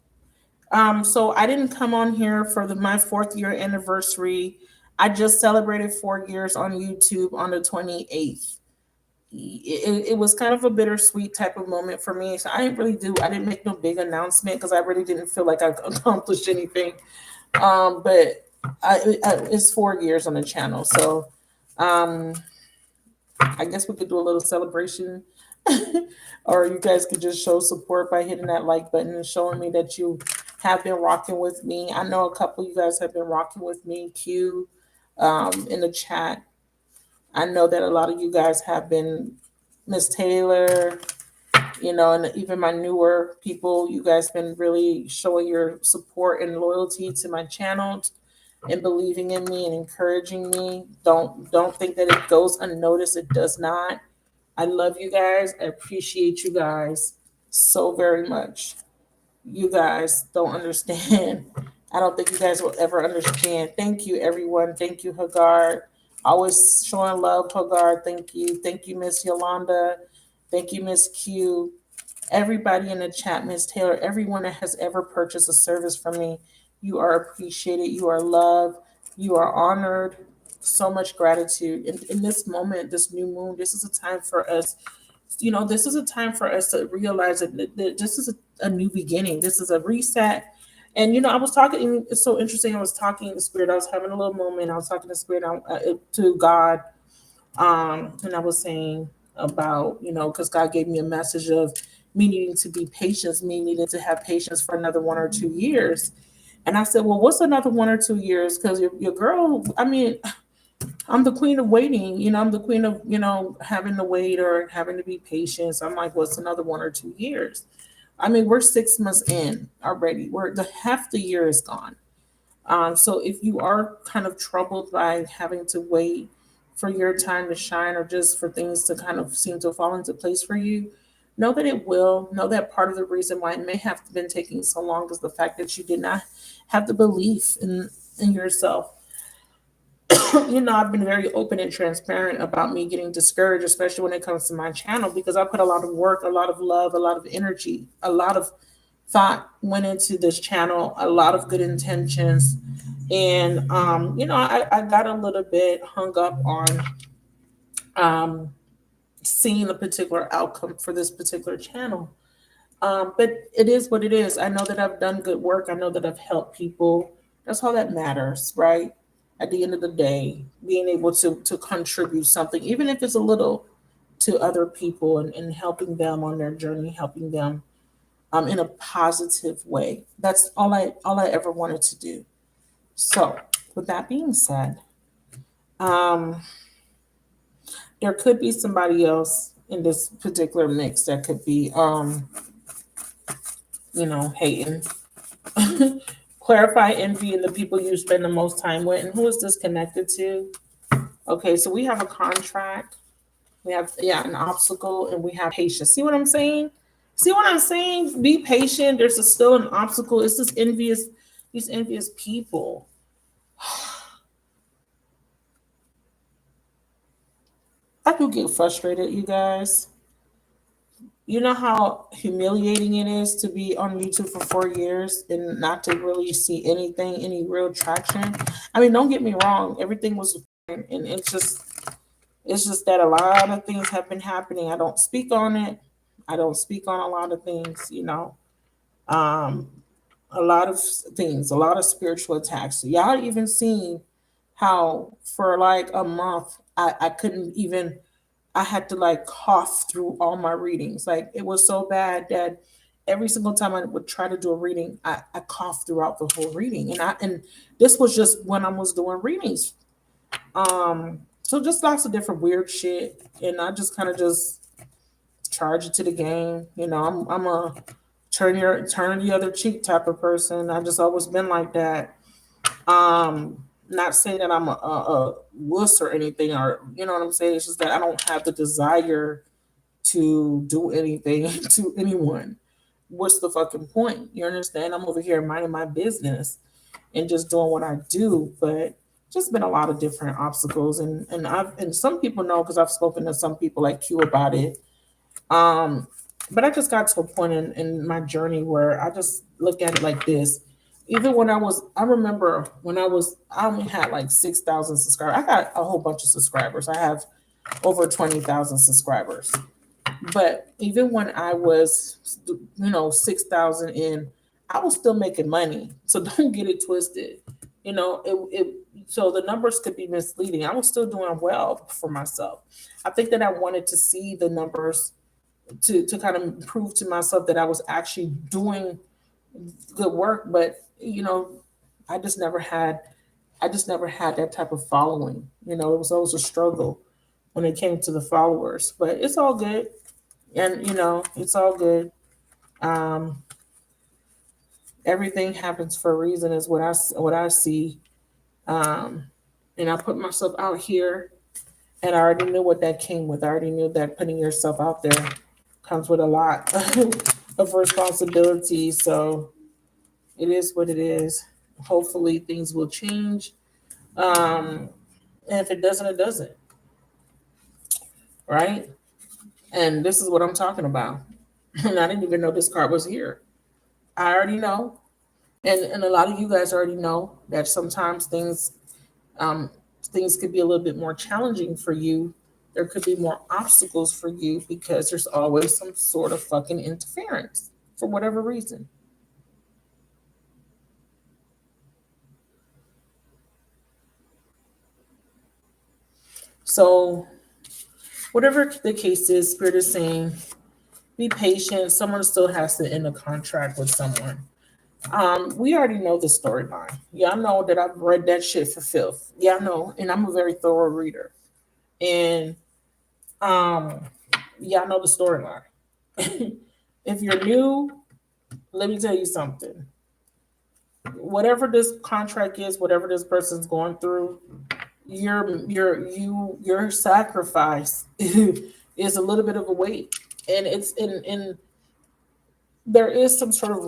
So I didn't come on here for my 4th-year anniversary. I just celebrated 4 years on YouTube on the 28th. It was kind of a bittersweet type of moment for me. So I didn't make no big announcement because I really didn't feel like I accomplished anything. But it's 4 years on the channel. So I guess we could do a little celebration. Or you guys could just show support by hitting that like button and showing me that you have been rocking with me. I know a couple of you guys have been rocking with me. Q in the chat. I know that a lot of you guys have been. Miss Taylor, and even my newer people, you guys been really showing your support and loyalty to my channel and believing in me and encouraging me. Don't think that it goes unnoticed. It does not. I love you guys. I appreciate you guys so very much. You guys don't understand. I don't think you guys will ever understand. Thank you, everyone. Thank you, Hagar. Always showing love, Hagar. Thank you. Thank you, Miss Yolanda. Thank you, Miss Q. Everybody in the chat, Miss Taylor, everyone that has ever purchased a service from me, you are appreciated. You are loved. You are honored. So much gratitude. In this moment, this new moon, this is a time for us. This is a time for us to realize that this is a new beginning. This is a reset. And I was talking. It's so interesting. I was talking to Spirit. I was having a little moment. I was talking to Spirit, to God, and I was saying about because God gave me a message of me needing to be patient, me needing to have patience for another 1 or 2 years. And I said, well, what's another 1 or 2 years? Because your girl, I mean, I'm the queen of waiting. I'm the queen of having to wait or having to be patient. So I'm like, what's another 1 or 2 years? I mean, we're 6 months in already. Half the year is gone. So if you are kind of troubled by having to wait for your time to shine or just for things to kind of seem to fall into place for you, know that it will. Know that part of the reason why it may have been taking so long is the fact that you did not have the belief in yourself. I've been very open and transparent about me getting discouraged, especially when it comes to my channel, because I put a lot of work, a lot of love, a lot of energy, a lot of thought went into this channel, a lot of good intentions. And, I got a little bit hung up on seeing a particular outcome for this particular channel. But it is what it is. I know that I've done good work. I know that I've helped people. That's all that matters, right? At the end of the day, being able to contribute something, even if it's a little, to other people and helping them on their journey, helping them in a positive way. That's all I ever wanted to do. So, with that being said, there could be somebody else in this particular mix that could be, hating. Clarify envy in the people you spend the most time with. And who is this connected to? Okay, so we have a contract. We have, an obstacle, and we have patience. See what I'm saying? See what I'm saying? Be patient. There's still an obstacle. It's this envious, these envious people. I do get frustrated, you guys. You know how humiliating it is to be on YouTube for 4 years and not to really see anything, any real traction. I mean, don't get me wrong, everything was fine, and it's just that a lot of things have been happening. I don't speak on it. I don't speak on a lot of things, you know. Um, a lot of things, a lot of spiritual attacks. Y'all even seen how for like a month I couldn't even, I had to like cough through all my readings. Like it was so bad that every single time I would try to do a reading, I coughed throughout the whole reading. And this was just when I was doing readings. So just lots of different weird shit. And I just kind of just charge it to the game. You know, I'm a turn the other cheek type of person. I've just always been like that. Not saying that I'm a wuss or anything, or you know what I'm saying. It's just that I don't have the desire to do anything to anyone. What's the fucking point? You understand? I'm over here minding my business and just doing what I do, but just been a lot of different obstacles, and some people know because I've spoken to some people like Q about it. Um, but I just got to a point in my journey where I just look at it like this. Even when I remember when I only had like 6,000 subscribers. I got a whole bunch of subscribers. I have over 20,000 subscribers. But even when I was, 6,000 in, I was still making money. So don't get it twisted. So the numbers could be misleading. I was still doing well for myself. I think that I wanted to see the numbers to kind of prove to myself that I was actually doing good work, but I just never had that type of following. It was always a struggle when it came to the followers, but it's all good. And it's all good. Um, Everything happens for a reason is what I see. Um, and I put myself out here, and I already knew what that came with. I already knew that putting yourself out there comes with a lot of responsibility. So it is what it is. Hopefully things will change. Um, and if it doesn't, it doesn't. Right? And this is what I'm talking about. And I didn't even know this card was here. I already know. And a lot of you guys already know that sometimes things could be a little bit more challenging for you. There could be more obstacles for you because there's always some sort of fucking interference for whatever reason. So, whatever the case is, Spirit is saying, be patient. Someone still has to end a contract with someone. We already know the storyline. Y'all know that I've read that shit for filth. Y'all know, and I'm a very thorough reader. And um, y'all know the storyline. If you're new, let me tell you something. Whatever this contract is, whatever this person's going through, your sacrifice is a little bit of a weight, and it's in there is some sort of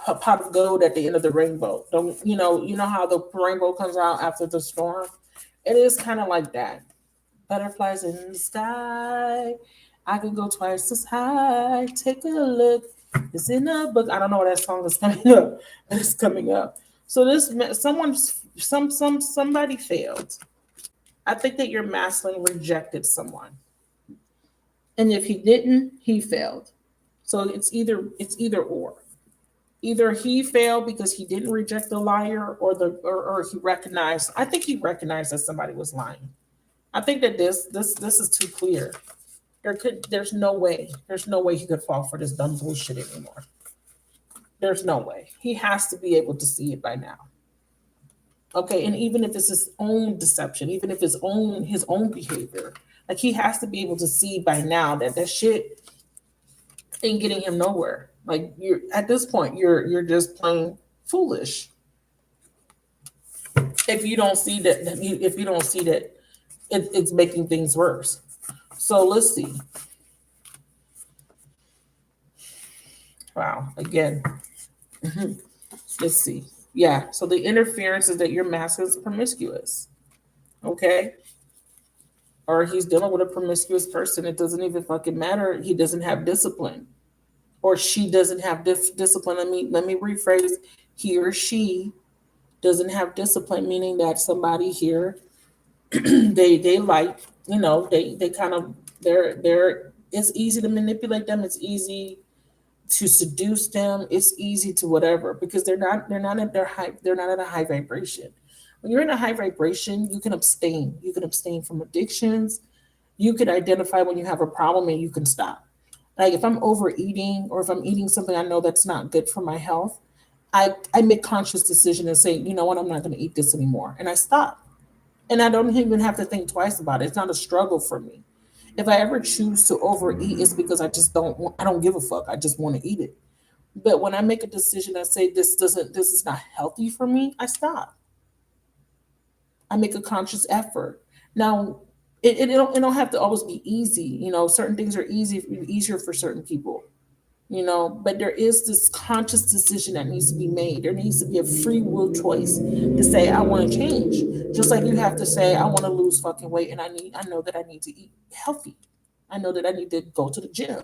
a pot of gold at the end of the rainbow. Don't you know how the rainbow comes out after the storm? It is kind of like that. Butterflies in the sky. I can go twice as high. Take a look. It's in a book. I don't know what that song is coming up. It's coming up. So somebody failed. I think that your masculine rejected someone. And if he didn't, he failed. So it's either or. Either he failed because he didn't reject the liar, or he recognized. I think he recognized that somebody was lying. I think that this is too clear. There's no way. There's no way he could fall for this dumb bullshit anymore. There's no way. He has to be able to see it by now. Okay, and even if it's his own deception, even if it's his own behavior, like he has to be able to see by now that shit ain't getting him nowhere. Like you're at this point, you're just plain foolish. If you don't see that it's making things worse. So let's see. Wow. Again, let's see. Yeah. So the interference is that your masculine is promiscuous. Okay. Or he's dealing with a promiscuous person. It doesn't even fucking matter. He doesn't have discipline, or she doesn't have discipline. Let me rephrase. He or she doesn't have discipline, meaning that somebody here, they like, they kind of, they're it's easy to manipulate them. It's easy to seduce them. It's easy to whatever, because they're not at their high, they're not at a high vibration. When you're in a high vibration, you can abstain. You can abstain from addictions. You can identify when you have a problem and you can stop. Like if I'm overeating, or if I'm eating something I know that's not good for my health, I make conscious decision and say, you know what, I'm not going to eat this anymore, and I stop. And I don't even have to think twice about it. It's not a struggle for me. If I ever choose to overeat, it's because I don't give a fuck. I just want to eat it. But when I make a decision, I say this is not healthy for me, I stop. I make a conscious effort. Now, it don't have to always be easy. Certain things are easier for certain people. But there is this conscious decision that needs to be made. There needs to be a free will choice to say I want to change. Just like you have to say I want to lose fucking weight, and I know that I need to eat healthy. I know that I need to go to the gym.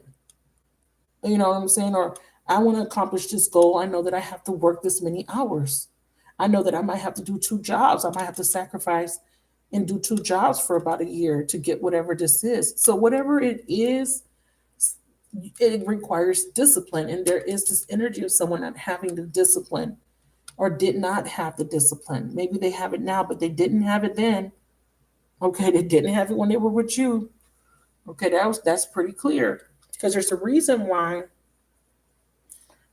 You know what I'm saying? Or I want to accomplish this goal. I know that I have to work this many hours. I know that I might have to do two jobs. I might have to sacrifice and do two jobs for about a year to get whatever this is. So whatever it is, it requires discipline. And there is this energy of someone not having the discipline, or did not have the discipline. Maybe they have it now, but they didn't have it then. Okay, they didn't have it when they were with you. Okay, that's pretty clear. Because there's a reason why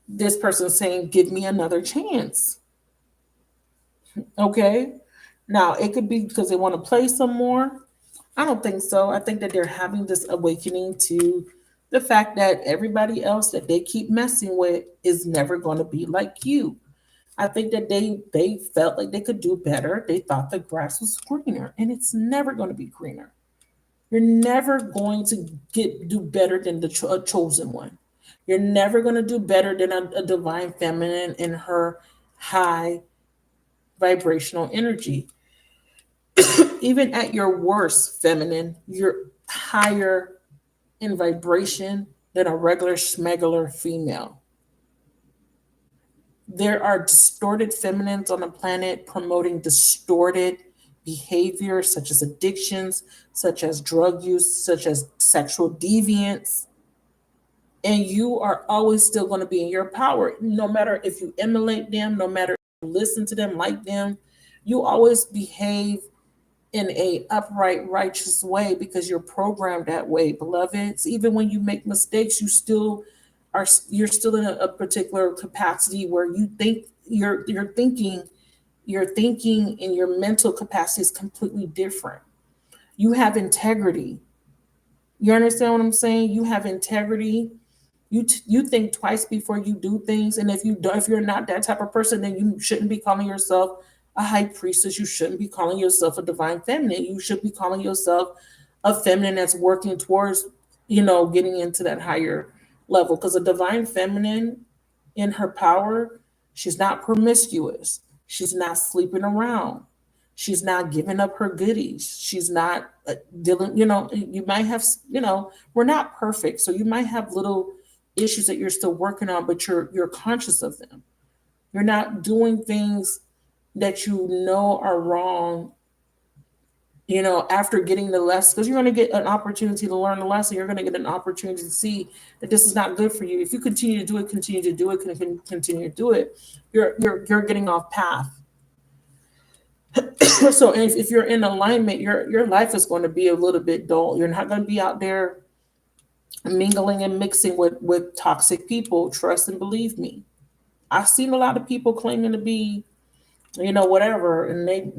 this person's saying, give me another chance. Okay. Now it could be because they want to play some more. I don't think so. I think that they're having this awakening to the fact that everybody else that they keep messing with is never going to be like you. I think that they felt like they could do better. They thought the grass was greener, and it's never going to be greener. You're never going to do better than a chosen one. You're never going to do better than a divine feminine in her high vibrational energy. Even at your worst feminine, you're higher in vibration than a regular schmegular female. There are distorted feminines on the planet promoting distorted behavior, such as addictions, such as drug use, such as sexual deviance. And you are always still going to be in your power, no matter if you emulate them, no matter if you listen to them, like them. You always behave in a upright, righteous way because you're programmed that way, beloveds. Even when you make mistakes, you're still in a particular capacity where you think your thinking and your mental capacity is completely different. You have integrity. You understand what I'm saying? You have integrity. You think twice before you do things, and if you're not that type of person, then you shouldn't be calling yourself a high priestess. You shouldn't be calling yourself a divine feminine. You should be calling yourself a feminine that's working towards, getting into that higher level. Because a divine feminine, in her power, she's not promiscuous. She's not sleeping around. She's not giving up her goodies. She's not dealing, you might have, we're not perfect. So you might have little issues that you're still working on, but you're conscious of them. You're not doing things that you know are wrong, after getting the lesson, because you're going to get an opportunity to learn the lesson. You're going to get an opportunity to see that this is not good for you. If you continue to do it, continue to do it, you're getting off path. So if you're in alignment, your life is going to be a little bit dull. You're not going to be out there mingling and mixing with toxic people. Trust and believe me. I've seen a lot of people claiming to be, whatever, and they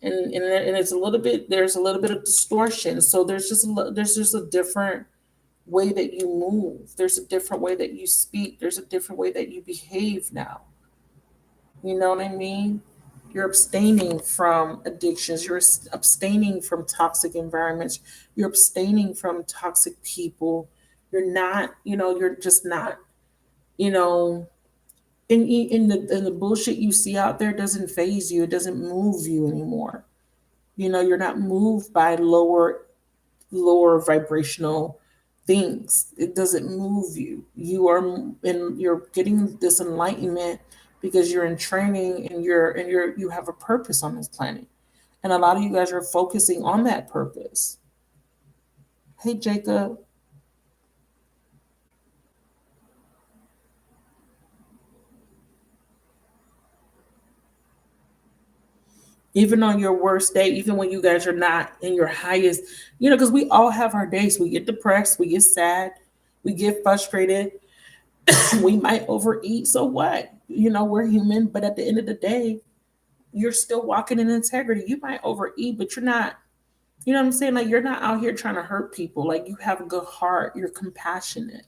and it's a little bit, there's a little bit of distortion. So there's just a different way that you move. There's a different way that you speak. There's a different way that you behave now. You know what I mean? You're abstaining from addictions. You're abstaining from toxic environments. You're abstaining from toxic people. You're not, you're just not. You know, in the bullshit you see out there doesn't phase you. It doesn't move you anymore. You're not moved by lower vibrational things. It doesn't move you. You're getting this enlightenment because you're in training, and you have a purpose on this planet. And a lot of you guys are focusing on that purpose. Hey, Jacob. Even on your worst day, even when you guys are not in your highest, because we all have our days. We get depressed, we get sad, we get frustrated, we might overeat. So what? We're human, but at the end of the day, you're still walking in integrity. You might overeat, but you're not, what I'm saying? Like, you're not out here trying to hurt people. Like, you have a good heart, you're compassionate.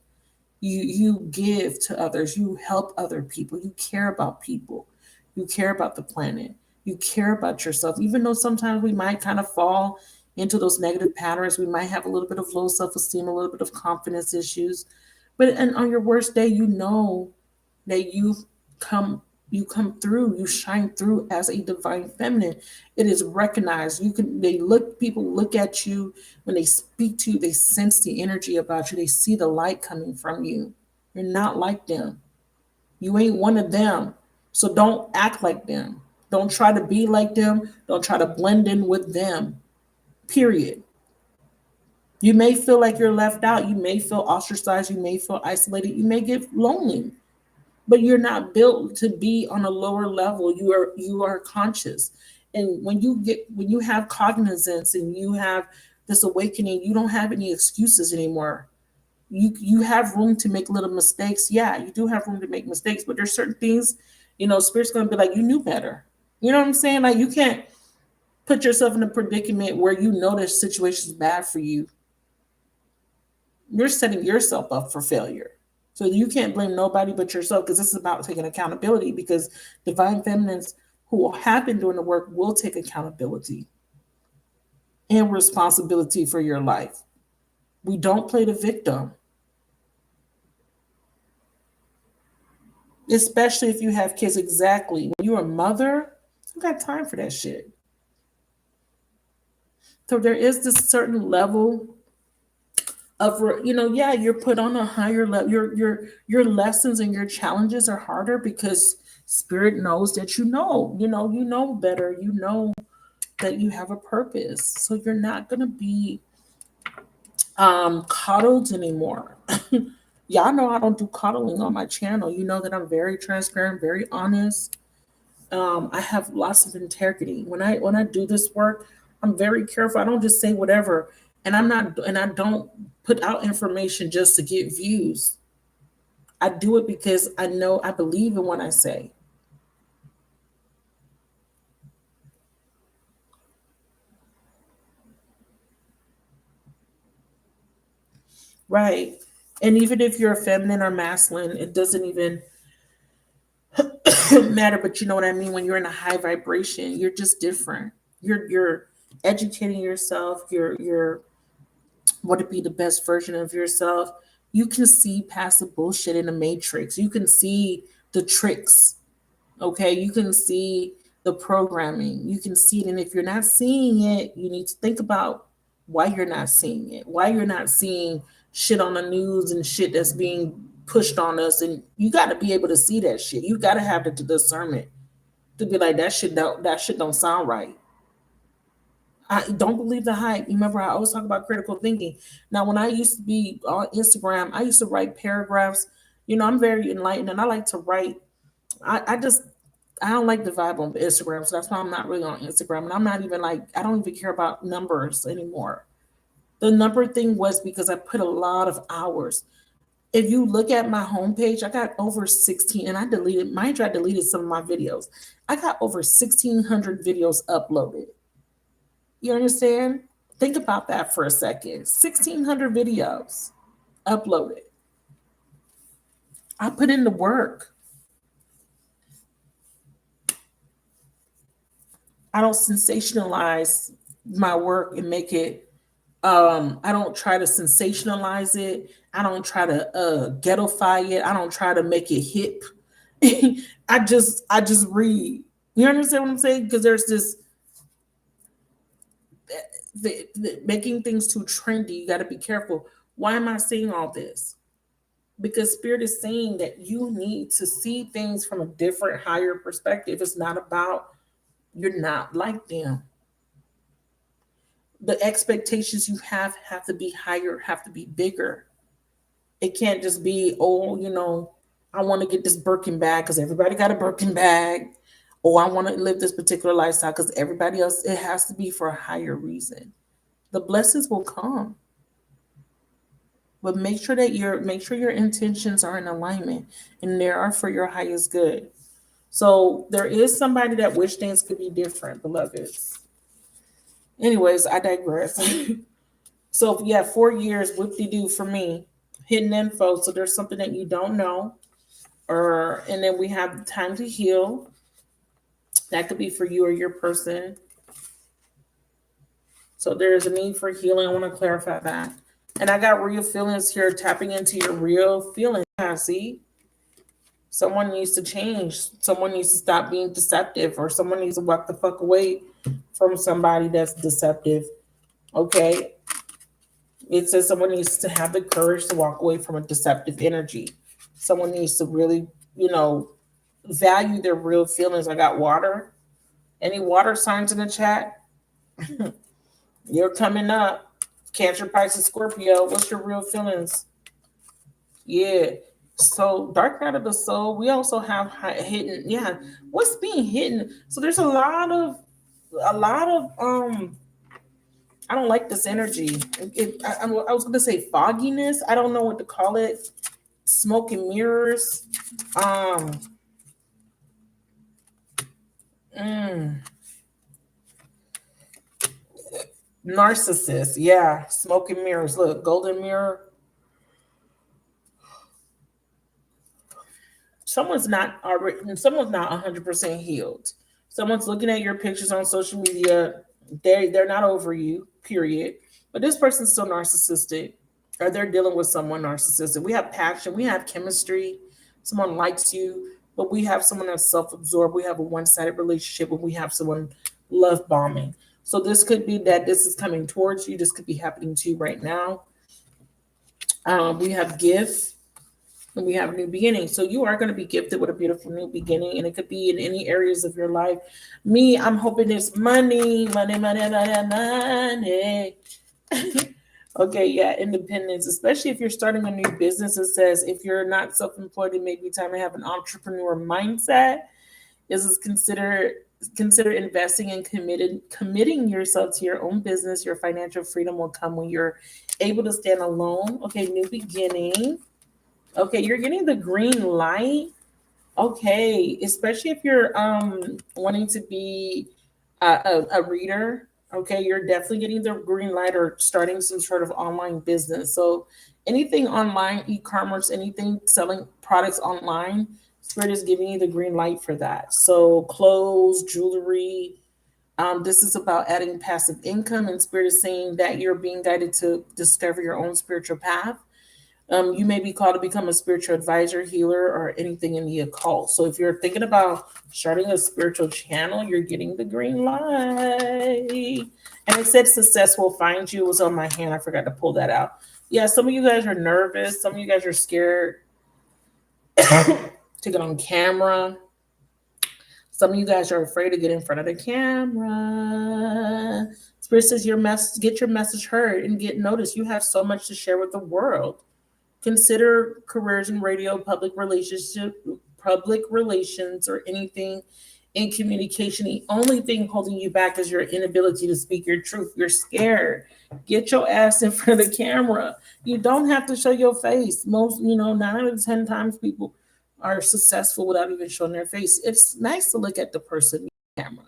You give to others, you help other people, you care about people, you care about the planet, you care about yourself. Even though sometimes we might kind of fall into those negative patterns, we might have a little bit of low self-esteem, a little bit of confidence issues, but and on your worst day, that come you come through, you shine through as a divine feminine. It is recognized. People look at you when they speak to you, they sense the energy about you, they see the light coming from you. You're not like them. You ain't one of them. So don't act like them. Don't try to be like them. Don't try to blend in with them. Period. You may feel like you're left out. You may feel ostracized. You may feel isolated. You may get lonely, but you're not built to be on a lower level. You are conscious. And when you have cognizance and you have this awakening, you don't have any excuses anymore. You have room to make little mistakes. Yeah, you do have room to make mistakes, but there's certain things, spirit's gonna be like, you knew better. You know what I'm saying? Like, you can't put yourself in a predicament where this situation is bad for you. You're setting yourself up for failure. So you can't blame nobody but yourself, because this is about taking accountability, because divine feminines who have been doing the work will take accountability and responsibility for your life. We don't play the victim, especially if you have kids. Exactly. When you're a mother, you got time for that shit. So there is this certain level of, yeah, you're put on a higher level. Your lessons and your challenges are harder because spirit knows that you know better. You know that you have a purpose, so you're not going to be coddled anymore. Y'all know I don't do coddling on my channel. You know that I'm very transparent, very honest. I have lots of integrity. When I do this work, I'm very careful. I don't just say whatever, and I don't put out information just to get views. I do it because I believe in what I say. Right. And even if you're feminine or masculine, it doesn't even matter. But you know what I mean? When you're in a high vibration, you're just different. You're educating yourself. You're want to be the best version of yourself. You can see past the bullshit in the matrix. You can see the tricks. Okay. You can see the programming. You can see it. And if you're not seeing it, you need to think about why you're not seeing it, why you're not seeing shit on the news and shit that's being pushed on us. And you got to be able to see that shit. You got to have the discernment to be like, that shit don't sound right. I don't believe the hype. Remember, I always talk about critical thinking. Now, when I used to be on Instagram, I used to write paragraphs. I'm very enlightened, and I like to write. I don't like the vibe on Instagram, so that's why I'm not really on Instagram. And I'm not even I don't even care about numbers anymore. The number thing was because I put a lot of hours. If you look at my homepage, I got over 16, and I deleted some of my videos. I got over 1,600 videos uploaded. You understand? Think about that for a second. 1,600 videos uploaded. I put in the work. I don't sensationalize my work and make it, I don't try to sensationalize it. I don't try to ghettoify it. I don't try to make it hip. I just read. You understand what I'm saying? Because there's this making things too trendy. You got to be careful. Why am I saying all this? Because spirit is saying that you need to see things from a different, higher perspective. It's not about you're not like them. The expectations you have to be higher, have to be bigger. It can't just be, oh, I want to get this Birkin bag because everybody got a Birkin bag. Or I want to live this particular lifestyle because everybody else. It has to be for a higher reason. The blessings will come, but make sure your intentions are in alignment and they are for your highest good. So there is somebody that wish things could be different, beloveds. Anyways, I digress. So yeah, 4 years, whoop-de-doo for me. Hidden info. So there's something that you don't know. And then we have time to heal. That could be for you or your person. So there's a need for healing. I want to clarify that. And I got real feelings here, tapping into your real feelings. Yeah, see? Someone needs to change. Someone needs to stop being deceptive, or someone needs to walk the fuck away from somebody that's deceptive. Okay? It says someone needs to have the courage to walk away from a deceptive energy. Someone needs to really, value their real feelings. I got water. Any water signs in the chat? You're coming up. Cancer, Pisces, Scorpio. What's your real feelings? Yeah. So dark night of the soul. We also have hidden. Yeah. What's being hidden? So there's a lot of. I don't like this energy. I was going to say fogginess. I don't know what to call it. Smoke and mirrors. Narcissist. Yeah. Smoke and mirrors. Look, golden mirror. Someone's not 100% healed. Someone's looking at your pictures on social media. They're not over you, period. But this person's still narcissistic, or they're dealing with someone narcissistic. We have passion, we have chemistry. Someone likes you, but we have someone that's self-absorbed. We have a one-sided relationship, and we have someone love bombing. So this could be that this is coming towards you. This could be happening to you right now. We have gift. And we have a new beginning. So you are going to be gifted with a beautiful new beginning, and it could be in any areas of your life. Me, I'm hoping it's money, money, money, money, money. Okay, yeah, independence, especially if you're starting a new business. It says if you're not self-employed, it may be time to have an entrepreneur mindset. This is consider investing and committing yourself to your own business. Your financial freedom will come when you're able to stand alone. Okay, new beginning. Okay, you're getting the green light. Okay, especially if you're wanting to be a reader. Okay, you're definitely getting the green light, or starting some sort of online business. So anything online, e-commerce, anything selling products online, Spirit is giving you the green light for that. So clothes, jewelry. This is about adding passive income, and Spirit is saying that you're being guided to discover your own spiritual path. You may be called to become a spiritual advisor, healer, or anything in the occult. So if you're thinking about starting a spiritual channel, you're getting the green light. And it said success will find you. It was on my hand. I forgot to pull that out. Yeah, some of you guys are nervous. Some of you guys are scared to get on camera. Some of you guys are afraid to get in front of the camera. Spirit says get your message heard and get noticed. You have so much to share with the world. Consider careers in radio, public relations, or anything in communication. The only thing holding you back is your inability to speak your truth. You're scared. Get your ass in front of the camera. You don't have to show your face. Most, 9 out of 10 times people are successful without even showing their face. It's nice to look at the person in the camera.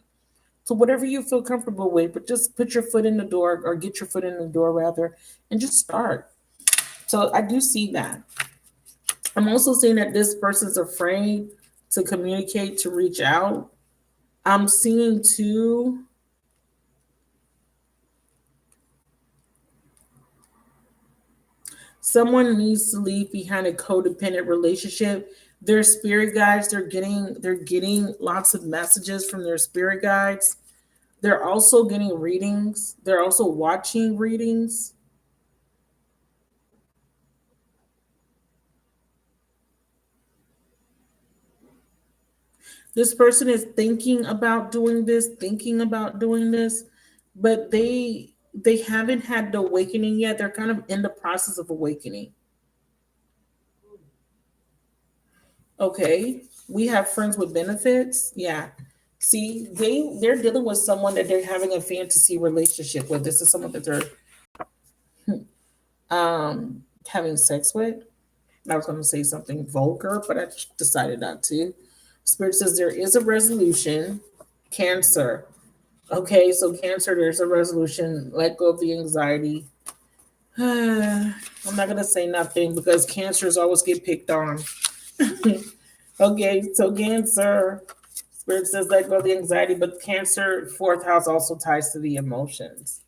So whatever you feel comfortable with, but just put your foot in the door, or get your foot in the door rather, and just start. So I do see that. I'm also seeing that this person's afraid to communicate, to reach out. I'm seeing too. Someone needs to leave behind a codependent relationship. Their spirit guides, they're getting lots of messages from their spirit guides. They're also getting readings. They're also watching readings. This person is thinking about doing this, but they haven't had the awakening yet. They're kind of in the process of awakening. Okay. We have friends with benefits. Yeah. See, they're dealing with someone that they're having a fantasy relationship with. This is someone that they're having sex with. I was going to say something vulgar, but I decided not to. Spirit says there is a resolution. Cancer. Okay, so Cancer, there's a resolution. Let go of the anxiety. I'm not going to say nothing because Cancers always get picked on. Okay, so Cancer. Spirit says let go of the anxiety, but Cancer, fourth house also ties to the emotions.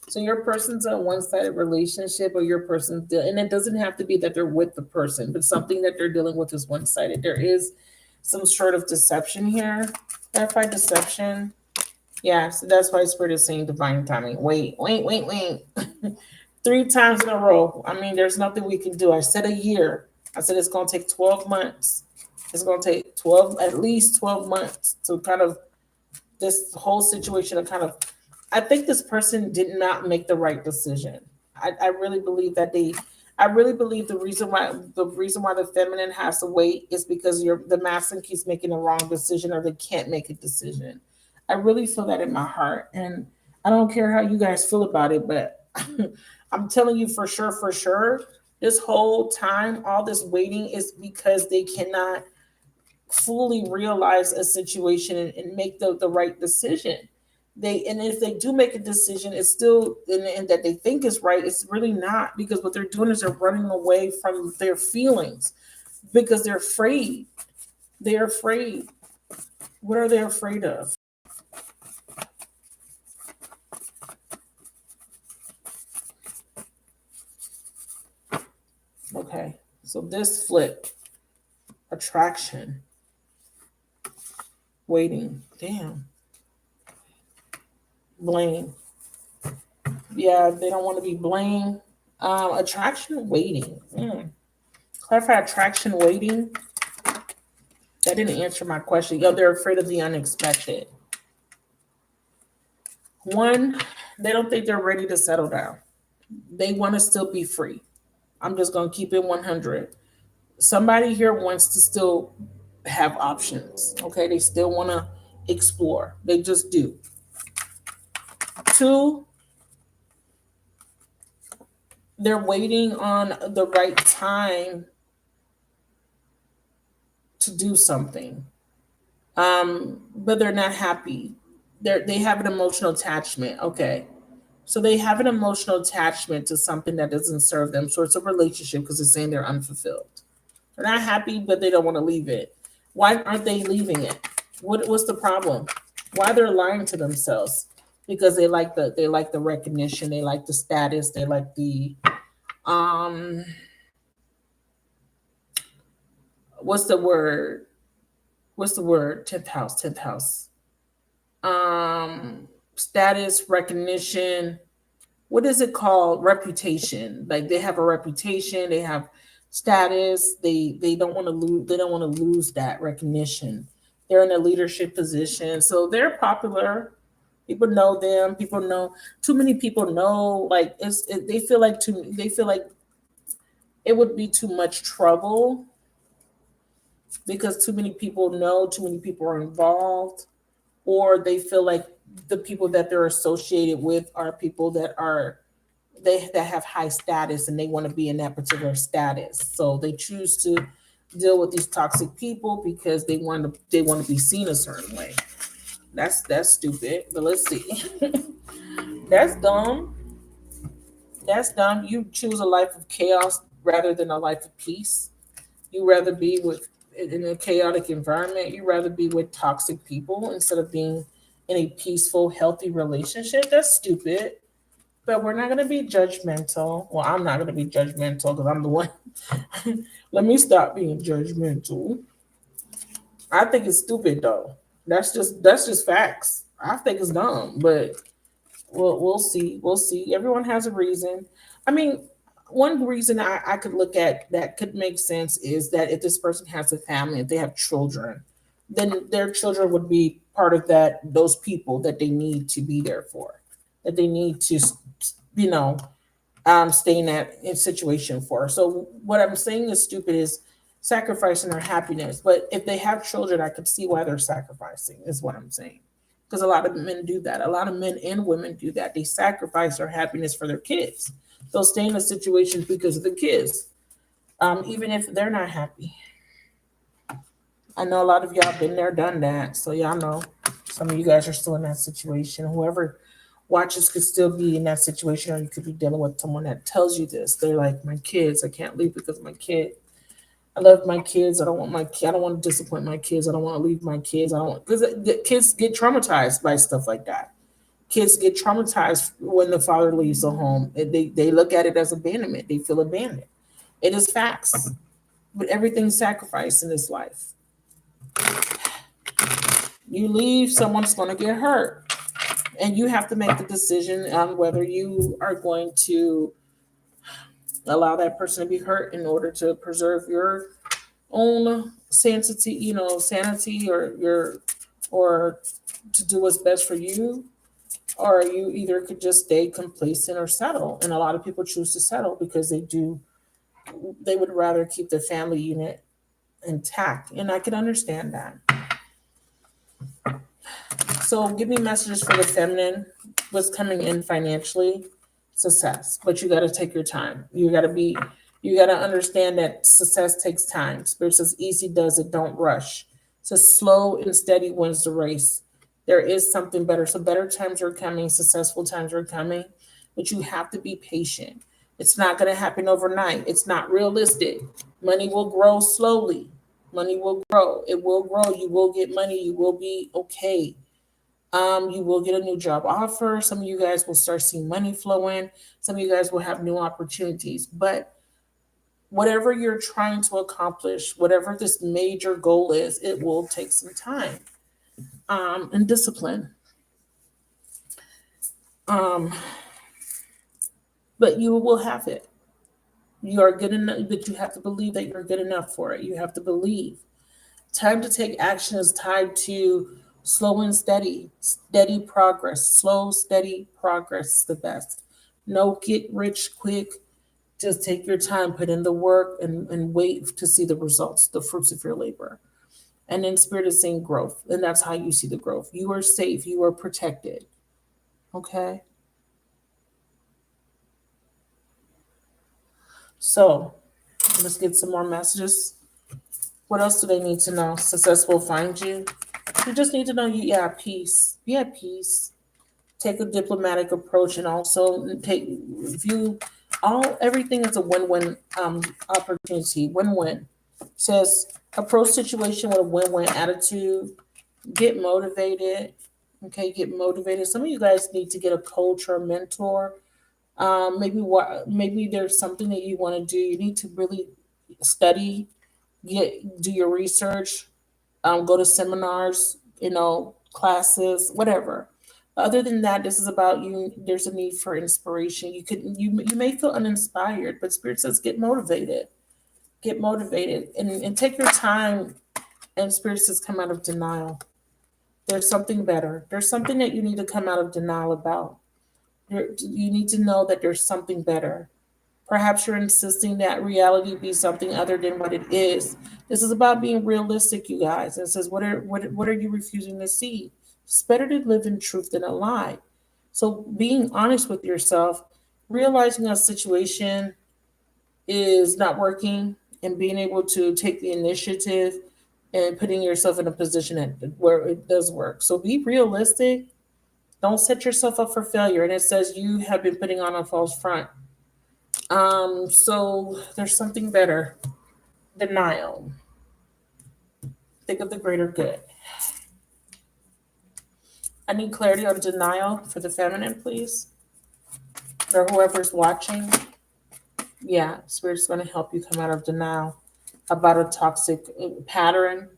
So your person's a one-sided relationship, or your person's, and it doesn't have to be that they're with the person, but something that they're dealing with is one-sided. There is some sort of deception here. Clarify deception. Yeah, so that's why Spirit is saying divine timing. Wait. 3 times in a row. I mean, there's nothing we can do. I said a year. I said it's going to take 12 months. It's going to take at least 12 months to kind of this whole situation to kind of. I think this person did not make the right decision. I really believe that I really believe the reason why the feminine has to wait is because the masculine keeps making the wrong decision, or they can't make a decision. I really feel that in my heart, and I don't care how you guys feel about it, but I'm telling you for sure, this whole time, all this waiting is because they cannot fully realize a situation and make the right decision. And if they do make a decision, it's still and that they think is right, it's really not, because what they're doing is they're running away from their feelings because they're afraid. They're afraid. What are they afraid of? Okay, so this flip, attraction, waiting, damn, blame. Yeah, they don't want to be blamed. Attraction, waiting. Clarify attraction, waiting. That didn't answer my question. Yo, they're afraid of the unexpected. One, they don't think they're ready to settle down. They want to still be free. I'm just going to keep it 100. Somebody here wants to still have options. Okay, they still want to explore. They just do. Two, they're waiting on the right time to do something. But they're not happy. They have an emotional attachment. Okay. So they have an emotional attachment to something that doesn't serve them. So it's a relationship because it's saying they're unfulfilled. They're not happy, but they don't want to leave it. Why aren't they leaving it? What's the problem? Why they're lying to themselves? Because they like the recognition, they like the status, they like the what's the word? What's the word? 10th house, 10th house. Status, recognition. What is it called? Reputation. Like they have a reputation, they have status, they don't want to lose that recognition. They're in a leadership position, so they're popular. People know them. People know too many people know. Like they feel like it would be too much trouble because too many people know, too many people are involved, or they feel like the people that they're associated with are people that have high status and they want to be in that particular status. So they choose to deal with these toxic people because they want to be seen a certain way. That's stupid. But let's see. That's dumb. That's dumb. You choose a life of chaos rather than a life of peace. You rather be in a chaotic environment. You rather be with toxic people instead of being in a peaceful, healthy relationship. That's stupid. But we're not going to be judgmental. Well, I'm not going to be judgmental because I'm the one. Let me stop being judgmental. I think it's stupid though. That's just facts. I think it's dumb, but we'll see. We'll see. Everyone has a reason. I mean, one reason I could look at that could make sense is that if this person has a family, if they have children, then their children would be part of those people that they need to be there for, that they need to, you know, stay in that situation for. So what I'm saying is stupid is sacrificing their happiness. But if they have children, I could see why they're sacrificing, is what I'm saying. Because a lot of men do that. A lot of men and women do that. They sacrifice their happiness for their kids. They'll stay in a situation because of the kids, even if they're not happy. I know a lot of y'all been there, done that. So y'all know some of you guys are still in that situation. Whoever watches could still be in that situation, or you could be dealing with someone that tells you this. They're like, my kids, I can't leave because of my kid. I love my kids. I don't want my I don't want to disappoint my kids. I don't want to leave my kids. I don't want, because the kids get traumatized by stuff like that. Kids get traumatized when the father leaves the home. They look at it as abandonment. They feel abandoned. It is facts. But everything's sacrificed in this life. You leave, someone's going to get hurt. And you have to make the decision on whether you are going to allow that person to be hurt in order to preserve your own sanity, sanity, or to do what's best for you, or you either could just stay complacent or settle. And a lot of people choose to settle because they would rather keep the family unit intact. And I can understand that. So give me messages for the feminine. What's coming in financially? Success. But you got to take your time. You got to understand that success takes time. Spirit says easy does it, don't rush. So slow and steady wins the race. There is something better. So better times are coming, successful times are coming, but you have to be patient. It's not going to happen overnight. It's not realistic. Money will grow slowly. Money will grow. It will grow. You will get money. You will be okay. You will get a new job offer. Some of you guys will start seeing money flow in. Some of you guys will have new opportunities. But whatever you're trying to accomplish, whatever this major goal is, it will take some time and discipline. Um, but you will have it. You are good enough, but you have to believe that you're good enough for it. You have to believe. Time to take action is tied to slow and steady progress. Slow, steady progress is the best. No get rich quick. Just take your time, put in the work, and wait to see the results, the fruits of your labor. And then Spirit is saying growth. And that's how you see the growth. You are safe. You are protected. Okay? So let's get some more messages. What else do they need to know? Success will find you. You just need to know you at peace. Be at peace. Take a diplomatic approach, and also view everything as a win-win opportunity. Win-win. Says approach situation with a win-win attitude. Get motivated. Okay, get motivated. Some of you guys need to get a coach or a mentor. Maybe there's something that you want to do. You need to really study, do your research, go to seminars, classes, whatever. Other than that, this is about you. There's a need for inspiration. You may feel uninspired, but Spirit says get motivated. Get motivated and take your time. And Spirit says come out of denial. There's something better. There's something that you need to come out of denial about. You need to know that there's something better. Perhaps you're insisting that reality be something other than what it is. This is about being realistic, you guys. It says, what are you refusing to see? It's better to live in truth than a lie. So being honest with yourself, realizing a situation is not working, and being able to take the initiative and putting yourself in a position where it does work. So be realistic. Don't set yourself up for failure. And it says you have been putting on a false front. So there's something better. Denial. Think of the greater good. I need clarity on denial for the feminine, please. or whoever's watching, yeah, Spirit's going to help you come out of denial about a toxic pattern,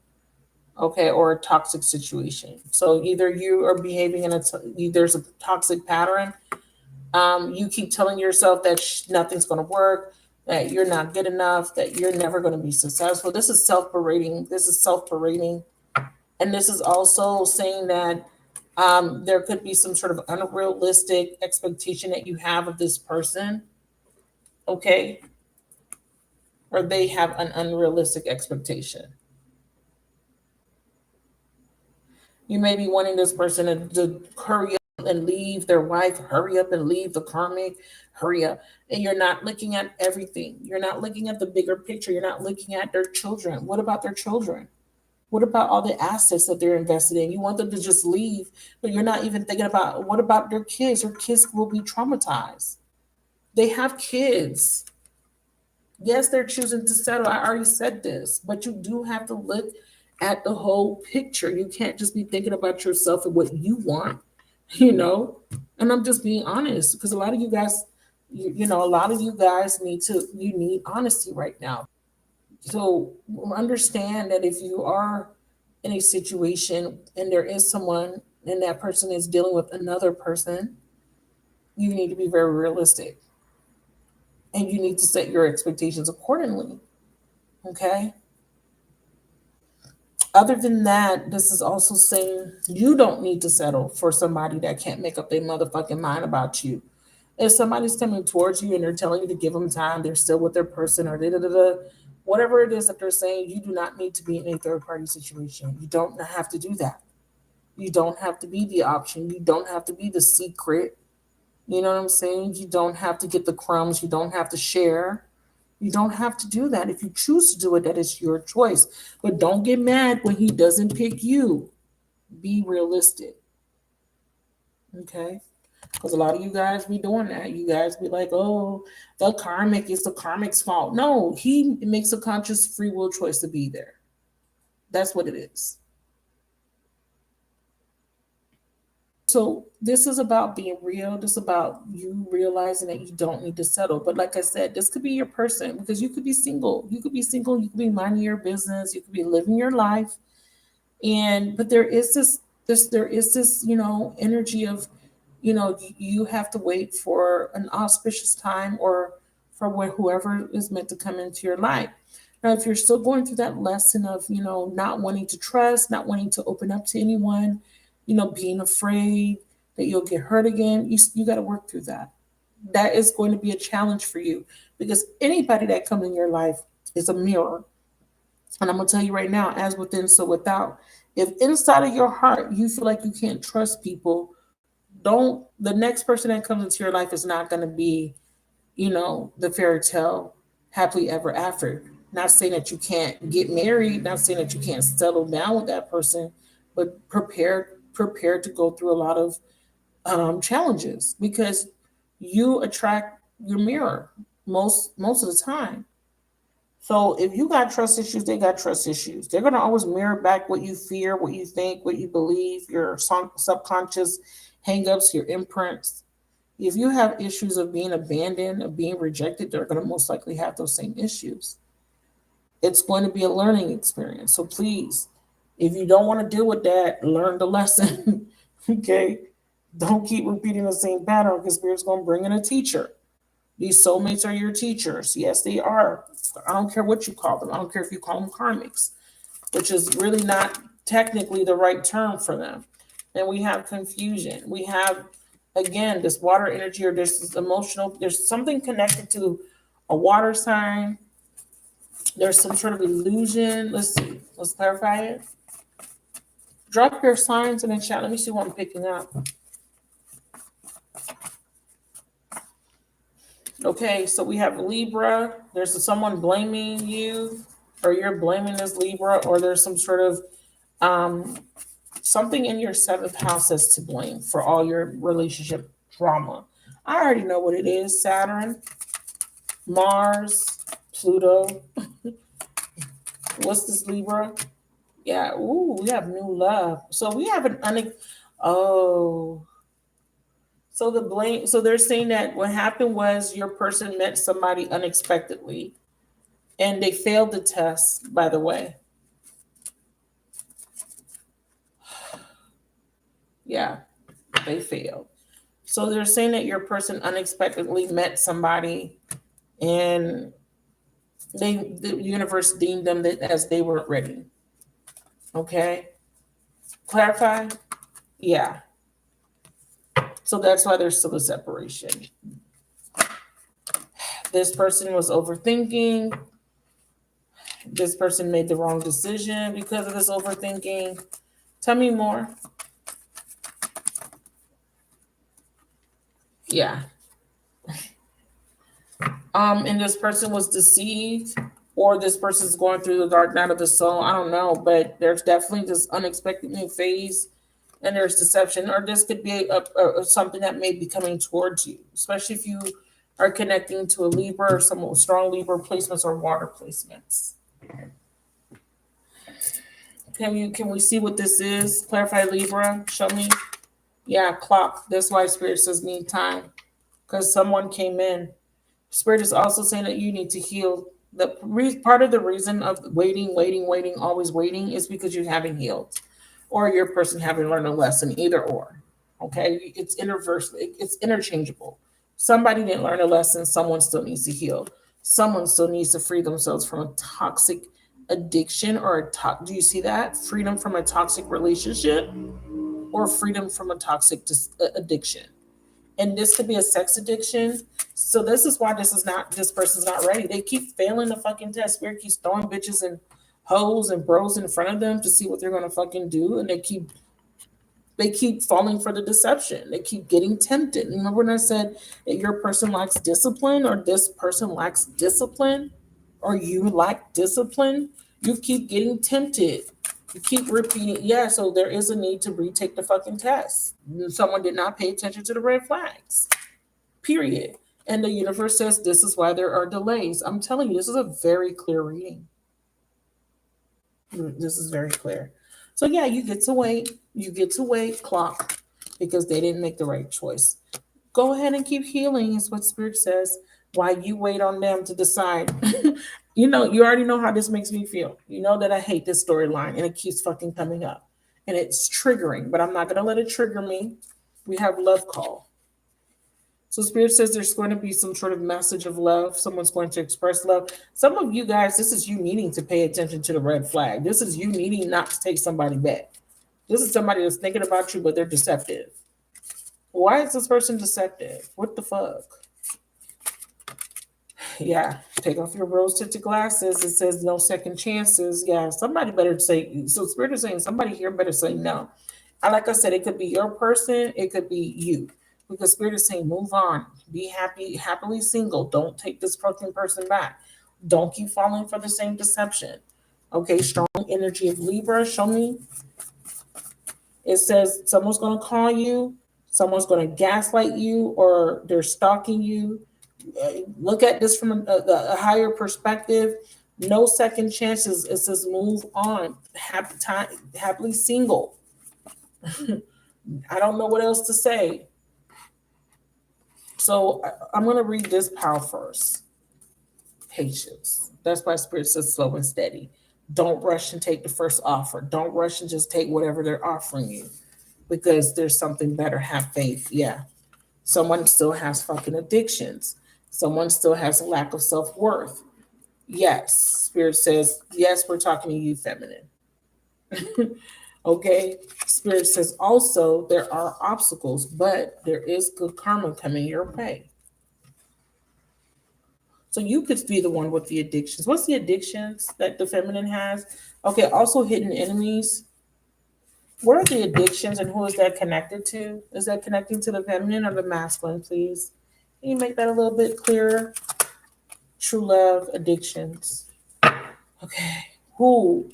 okay, or a toxic situation. So either you are behaving in there's a toxic pattern. You keep telling yourself that nothing's going to work, that you're not good enough, that you're never going to be successful. This is self-berating. This is self-berating. And this is also saying that there could be some sort of unrealistic expectation that you have of this person, okay? Or they have an unrealistic expectation. You may be wanting this person to hurry up and leave their wife, hurry up and leave the karmic, hurry up. And you're not looking at everything. You're not looking at the bigger picture. You're not looking at their children. What about their children? What about all the assets that they're invested in? You want them to just leave, but you're not even thinking about what about their kids? Their kids will be traumatized. They have kids. Yes, they're choosing to settle. I already said this, but you do have to look at the whole picture. You can't just be thinking about yourself and what you want, you know? And I'm just being honest because a lot of you guys, a lot of you guys you need honesty right now. So understand that if you are in a situation and there is someone and that person is dealing with another person, you need to be very realistic and you need to set your expectations accordingly. Okay. Other than that, this is also saying you don't need to settle for somebody that can't make up their motherfucking mind about you. If somebody's coming towards you and they're telling you to give them time, they're still with their person or whatever it is that they're saying, you do not need to be in a third party situation. You don't have to do that. You don't have to be the option. You don't have to be the secret. You know what I'm saying? You don't have to get the crumbs. You don't have to share. You don't have to do that. If you choose to do it, that is your choice. But don't get mad when he doesn't pick you. Be realistic. Okay? Because a lot of you guys be doing that. You guys be like, oh, the karmic is the karmic's fault. No, he makes a conscious free will choice to be there. That's what it is. So this is about being real. This is about you realizing that you don't need to settle. But like I said, this could be your person because you could be single. You could be single. You could be minding your business. You could be living your life. But there is this energy of, you have to wait for an auspicious time or for whoever is meant to come into your life. Now, if you're still going through that lesson of, not wanting to trust, not wanting to open up to anyone, being afraid that you'll get hurt again, you got to work through that. That is going to be a challenge for you because anybody that comes in your life is a mirror. And I'm going to tell you right now, as within, so without. If inside of your heart you feel like you can't trust people, the next person that comes into your life is not going to be, the fairy tale happily ever after. Not saying that you can't get married, not saying that you can't settle down with that person, but prepare to go through a lot of challenges because you attract your mirror most of the time. So if you got trust issues, they got trust issues. They're going to always mirror back what you fear, what you think, what you believe, your subconscious hangups, your imprints. If you have issues of being abandoned, of being rejected, they're going to most likely have those same issues. It's going to be a learning experience. So please, if you don't want to deal with that, learn the lesson. Okay? Don't keep repeating the same pattern because Spirit's going to bring in a teacher. These soulmates are your teachers. Yes, they are. I don't care what you call them. I don't care if you call them karmics, which is really not technically the right term for them. And we have confusion. We have, again, this water energy or this emotional, there's something connected to a water sign. There's some sort of illusion. Let's see. Let's clarify it. Drop your signs in the chat. Let me see what I'm picking up. Okay, so we have Libra. There's someone blaming you, or you're blaming this Libra, or there's some sort of something in your seventh house that's to blame for all your relationship drama. I already know what it is. Saturn, Mars, Pluto. What's this, Libra? Yeah, ooh, we have new love. So we have oh. So the blame, so they're saying that what happened was your person met somebody unexpectedly and they failed the test, by the way. Yeah, they failed. So they're saying that your person unexpectedly met somebody and the universe deemed them that as they weren't ready. Okay? Clarify? Yeah. So that's why there's still a separation. This person was overthinking. This person made the wrong decision because of this overthinking. Tell me more. Yeah. And this person was deceived, or this person's going through the dark night of the soul. I don't know, but there's definitely this unexpected new phase, and there's deception, or this could be something that may be coming towards you, especially if you are connecting to a Libra or some strong Libra placements or water placements. Can we see what this is? Clarify Libra. Show me. Yeah, clock. That's why Spirit says need time, because someone came in. Spirit is also saying that you need to heal. Part of the reason of waiting, always waiting is because you haven't healed, or your person haven't learned a lesson. Either or. Okay, it's it's interchangeable. Somebody didn't learn a lesson. Someone still needs to heal. Someone still needs to free themselves from a toxic addiction do you see that? Freedom from a toxic relationship or freedom from a toxic addiction. And this could be a sex addiction. So this is why this person's not ready. They keep failing the fucking test. Spirit keeps throwing bitches and hoes and bros in front of them to see what they're gonna fucking do. And they keep falling for the deception. They keep getting tempted. Remember when I said that your person lacks discipline, or this person lacks discipline, or you lack discipline? You keep getting tempted. You keep repeating. Yeah, so there is a need to retake the fucking test. Someone did not pay attention to the red flags. Period. And the universe says this is why there are delays. I'm telling you, this is a very clear reading. This is very clear. So yeah, you get to wait. You get to wait, clock, because they didn't make the right choice. Go ahead and keep healing, is what Spirit says, while you wait on them to decide. You already know how this makes me feel. You know that I hate this storyline and it keeps fucking coming up. And it's triggering, but I'm not going to let it trigger me. We have love call. So Spirit says there's going to be some sort of message of love. Someone's going to express love. Some of you guys, this is you needing to pay attention to the red flag. This is you needing not to take somebody back. This is somebody that's thinking about you, but they're deceptive. Why is this person deceptive? What the fuck? Yeah, take off your rose-tinted glasses. It says no second chances. Yeah, somebody better say, so Spirit is saying somebody here better say no. And like I said, it could be your person, it could be you. Because Spirit is saying move on. Be happily single. Don't take this fucking person back. Don't keep falling for the same deception. Okay, strong energy of Libra, show me. It says someone's going to call you, someone's going to gaslight you, or they're stalking you. Look at this from a higher perspective. No second chances. It says move on. Happily single. I don't know what else to say. So I'm going to read this power first. Patience. That's why Spirit says slow and steady. Don't rush and take the first offer. Don't rush and just take whatever they're offering you, because there's something better. Have faith. Yeah. Someone still has fucking addictions. Someone still has a lack of self-worth. Yes. Spirit says, yes, we're talking to you, feminine. Okay. Spirit says also there are obstacles, but there is good karma coming your way. So you could be the one with the addictions. What's the addictions that the feminine has? Okay. Also hidden enemies. What are the addictions and who is that connected to? Is that connecting to the feminine or the masculine, please? Can you make that a little bit clearer? True love, addictions. Okay. Who?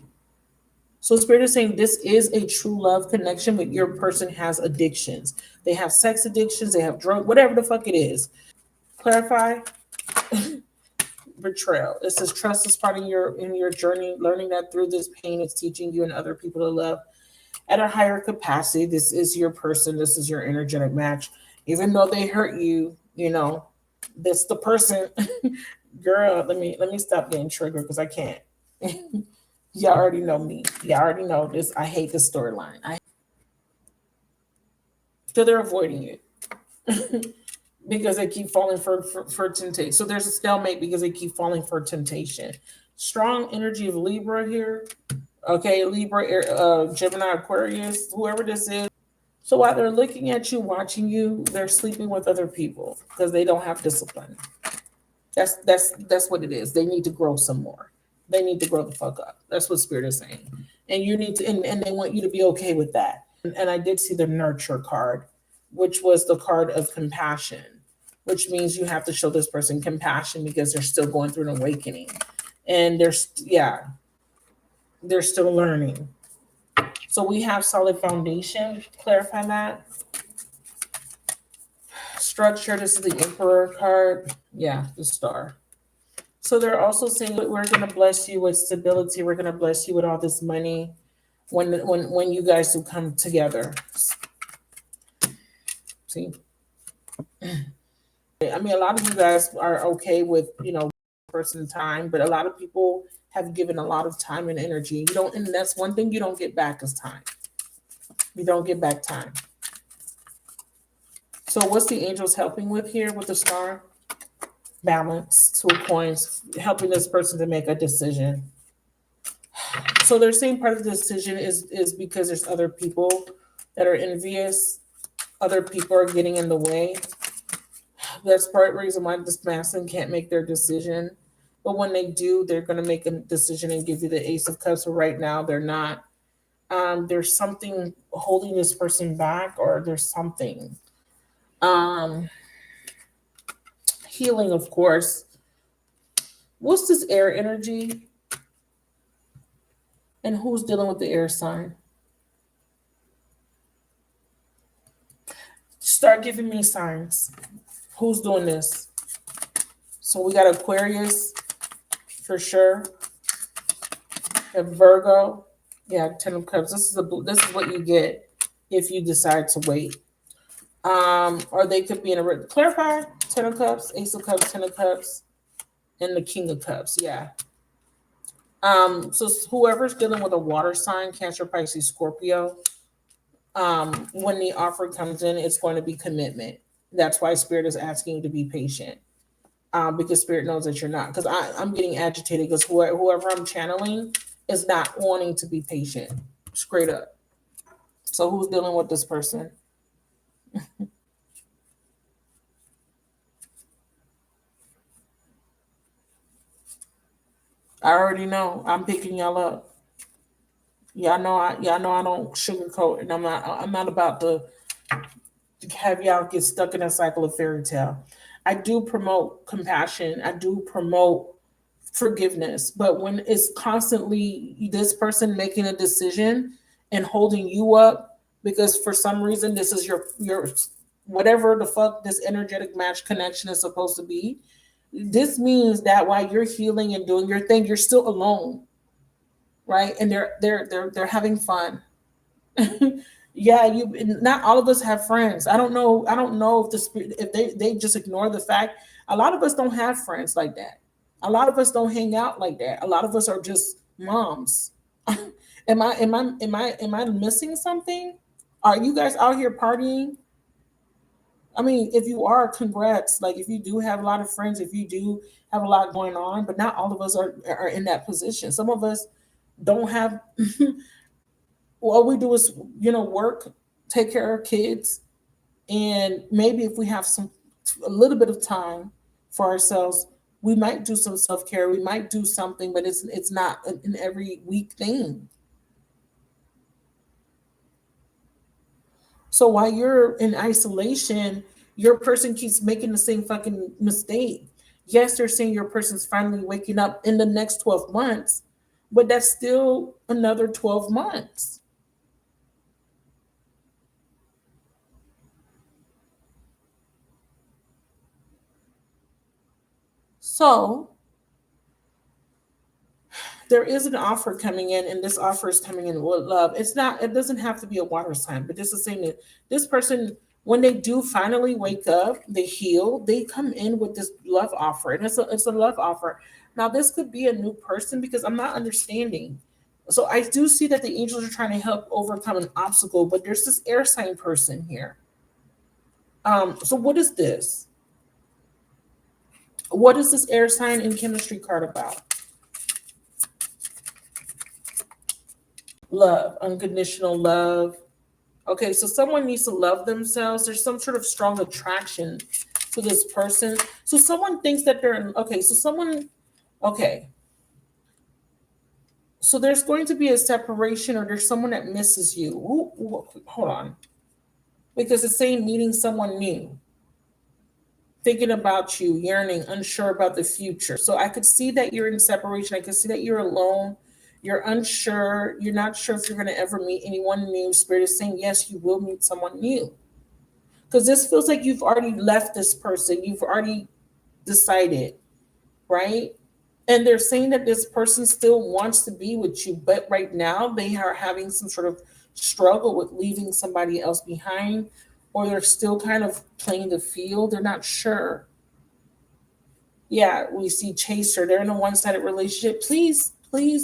So Spirit is saying this is a true love connection, but your person has addictions. They have sex addictions, they have drug, whatever the fuck it is. Clarify. Betrayal. It says trust is part of your journey, learning that through this pain, it's teaching you and other people to love at a higher capacity. This is your person. This is your energetic match. even though they hurt you, you know, this the person. Girl, let me stop getting triggered because I can't. Y'all already know me. Y'all already know this. I hate this storyline. So they're avoiding it because they keep falling for temptation. So there's a stalemate because they keep falling for temptation. Strong energy of Libra here. Okay, Libra, Gemini, Aquarius, whoever this is. So while they're looking at you, watching you, they're sleeping with other people because they don't have discipline. That's what it is. They need to grow some more. They need to grow the fuck up. That's what Spirit is saying. And you need to, and they want you to be okay with that. And I did see the nurture card, which was the card of compassion, which means you have to show this person compassion because they're still going through an awakening. And they're still learning. So we have solid foundation. Clarify that. Structure. This is the Emperor card. Yeah, the star. So they're also saying that we're going to bless you with stability. We're going to bless you with all this money when you guys do come together. See, I mean, a lot of you guys are okay with, you know, person time, but a lot of people have given a lot of time and energy. You don't, and that's one thing you don't get back is time. You don't get back time. So what's the angels helping with here with the star? Balance, 2 of coins, helping this person to make a decision. So they're saying part of the decision is because there's other people that are envious. Other people are getting in the way. That's part of the reason why this masculine can't make their decision. But when they do, they're going to make a decision and give you the Ace of Cups. So right now, they're not. There's something holding this person back, or there's something. Healing, of course. What's this air energy? And who's dealing with the air sign? Start giving me signs. Who's doing this? So we got Aquarius, for sure. A Virgo. Yeah, 10 of Cups. This is what you get if you decide to wait. Or they could be in a clarify. 10 of Cups, Ace of Cups, 10 of Cups, and the King of Cups. Yeah. So whoever's dealing with a water sign, Cancer, Pisces, Scorpio, when the offer comes in, it's going to be commitment. That's why Spirit is asking you to be patient. Because Spirit knows that you're not. Because I'm getting agitated because whoever I'm channeling is not wanting to be patient. Straight up. So who's dealing with this person? I already know. I'm picking y'all up. Y'all know I don't sugarcoat, and I'm not about to have y'all get stuck in a cycle of fairy tale. I do promote compassion. I do promote forgiveness. But when it's constantly this person making a decision and holding you up because for some reason this is your whatever the fuck this energetic match connection is supposed to be, this means that while you're healing and doing your thing, you're still alone, right? And they're having fun. Yeah, you not all of us have friends. I don't know if they just ignore the fact a lot of us don't have friends like that. A lot of us don't hang out like that. A lot of us are just moms. Am I missing something? Are you guys out here partying? I mean, if you are, congrats. Like if you do have a lot of friends, if you do have a lot going on, but not all of us are in that position. Some of us don't have all we do is, work, take care of kids, and maybe if we have a little bit of time for ourselves, we might do some self-care, we might do something, but it's not an every week thing. So while you're in isolation, your person keeps making the same fucking mistake. Yes, they're saying your person's finally waking up in the next 12 months, but that's still another 12 months. So there is an offer coming in, and this offer is coming in with love. It doesn't have to be a water sign, but this is saying that this person When they do finally wake up, they heal, they come in with this love offer. And it's a love offer. Now, this could be a new person because I'm not understanding. So I do see that the angels are trying to help overcome an obstacle, but there's this air sign person here. So what is this? What is this air sign and chemistry card about? Love, unconditional love. Okay, so someone needs to love themselves. There's some sort of strong attraction to this person. So someone thinks that they're in, okay, so someone, okay. So there's going to be a separation, or there's someone that misses you. Hold on. Because it's saying meeting someone new, thinking about you, yearning, unsure about the future. So I could see that you're in separation. I could see that you're alone. You're unsure. You're not sure if you're going to ever meet anyone new. Spirit is saying, yes, you will meet someone new. Because this feels like you've already left this person. You've already decided, right? And they're saying that this person still wants to be with you, but right now they are having some sort of struggle with leaving somebody else behind, or they're still kind of playing the field. They're not sure. Yeah, we see chaser. They're in a one-sided relationship. Please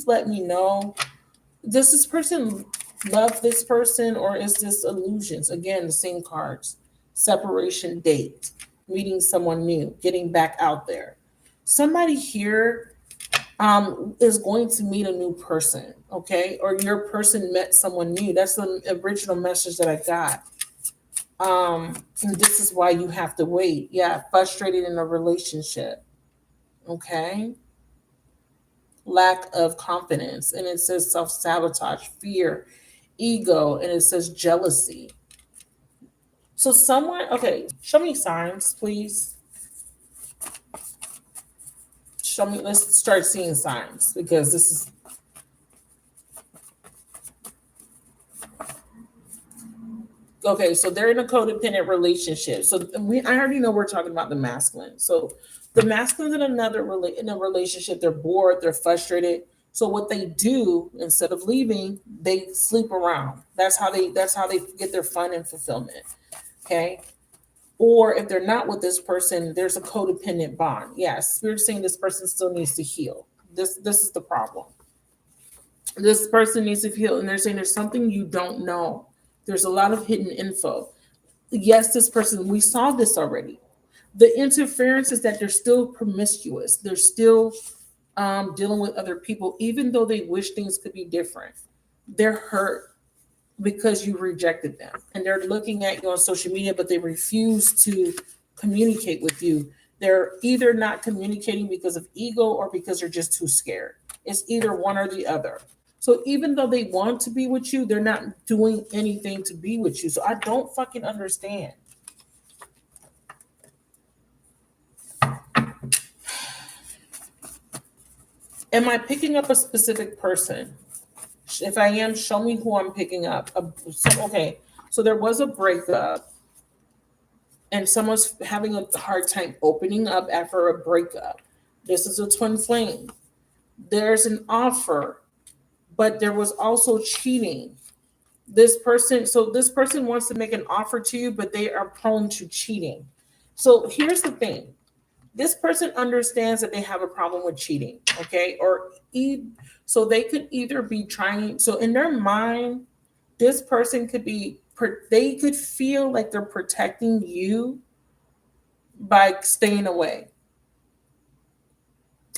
let me know. Does this person love this person, or is this illusions? Again, the same cards. Separation, date, meeting someone new, getting back out there. Somebody here is going to meet a new person, okay? Or your person met someone new. That's the original message that I got. And this is why you have to wait. Yeah, frustrated in a relationship, okay? Lack of confidence, and it says self-sabotage, fear, ego, and it says jealousy. So someone, okay, show me signs, please. Show me, let's start seeing signs, because this is, okay, so they're in a codependent relationship. So I already know we're talking about the masculine. So the masculine's in in a relationship. They're bored, they're frustrated. So what they do, instead of leaving, they sleep around. That's how they get their fun and fulfillment. Okay. Or if they're not with this person, there's a codependent bond. Yes, we're saying this person still needs to heal. This is the problem. This person needs to heal, and they're saying there's something you don't know. There's a lot of hidden info. Yes, this person, we saw this already. The interference is that they're still promiscuous. They're still dealing with other people, even though they wish things could be different. They're hurt because you rejected them, and they're looking at you on social media, but they refuse to communicate with you. They're either not communicating because of ego or because they're just too scared. It's either one or the other. So even though they want to be with you, they're not doing anything to be with you. So I don't fucking understand. Am I picking up a specific person? If I am, show me who I'm picking up. Okay, so there was a breakup, and someone's having a hard time opening up after a breakup. This is a twin flame. There's an offer, but there was also cheating. This person wants to make an offer to you, but they are prone to cheating. So here's the thing. This person understands that they have a problem with cheating, okay? So they could either be trying, so in their mind, this person they could feel like they're protecting you by staying away.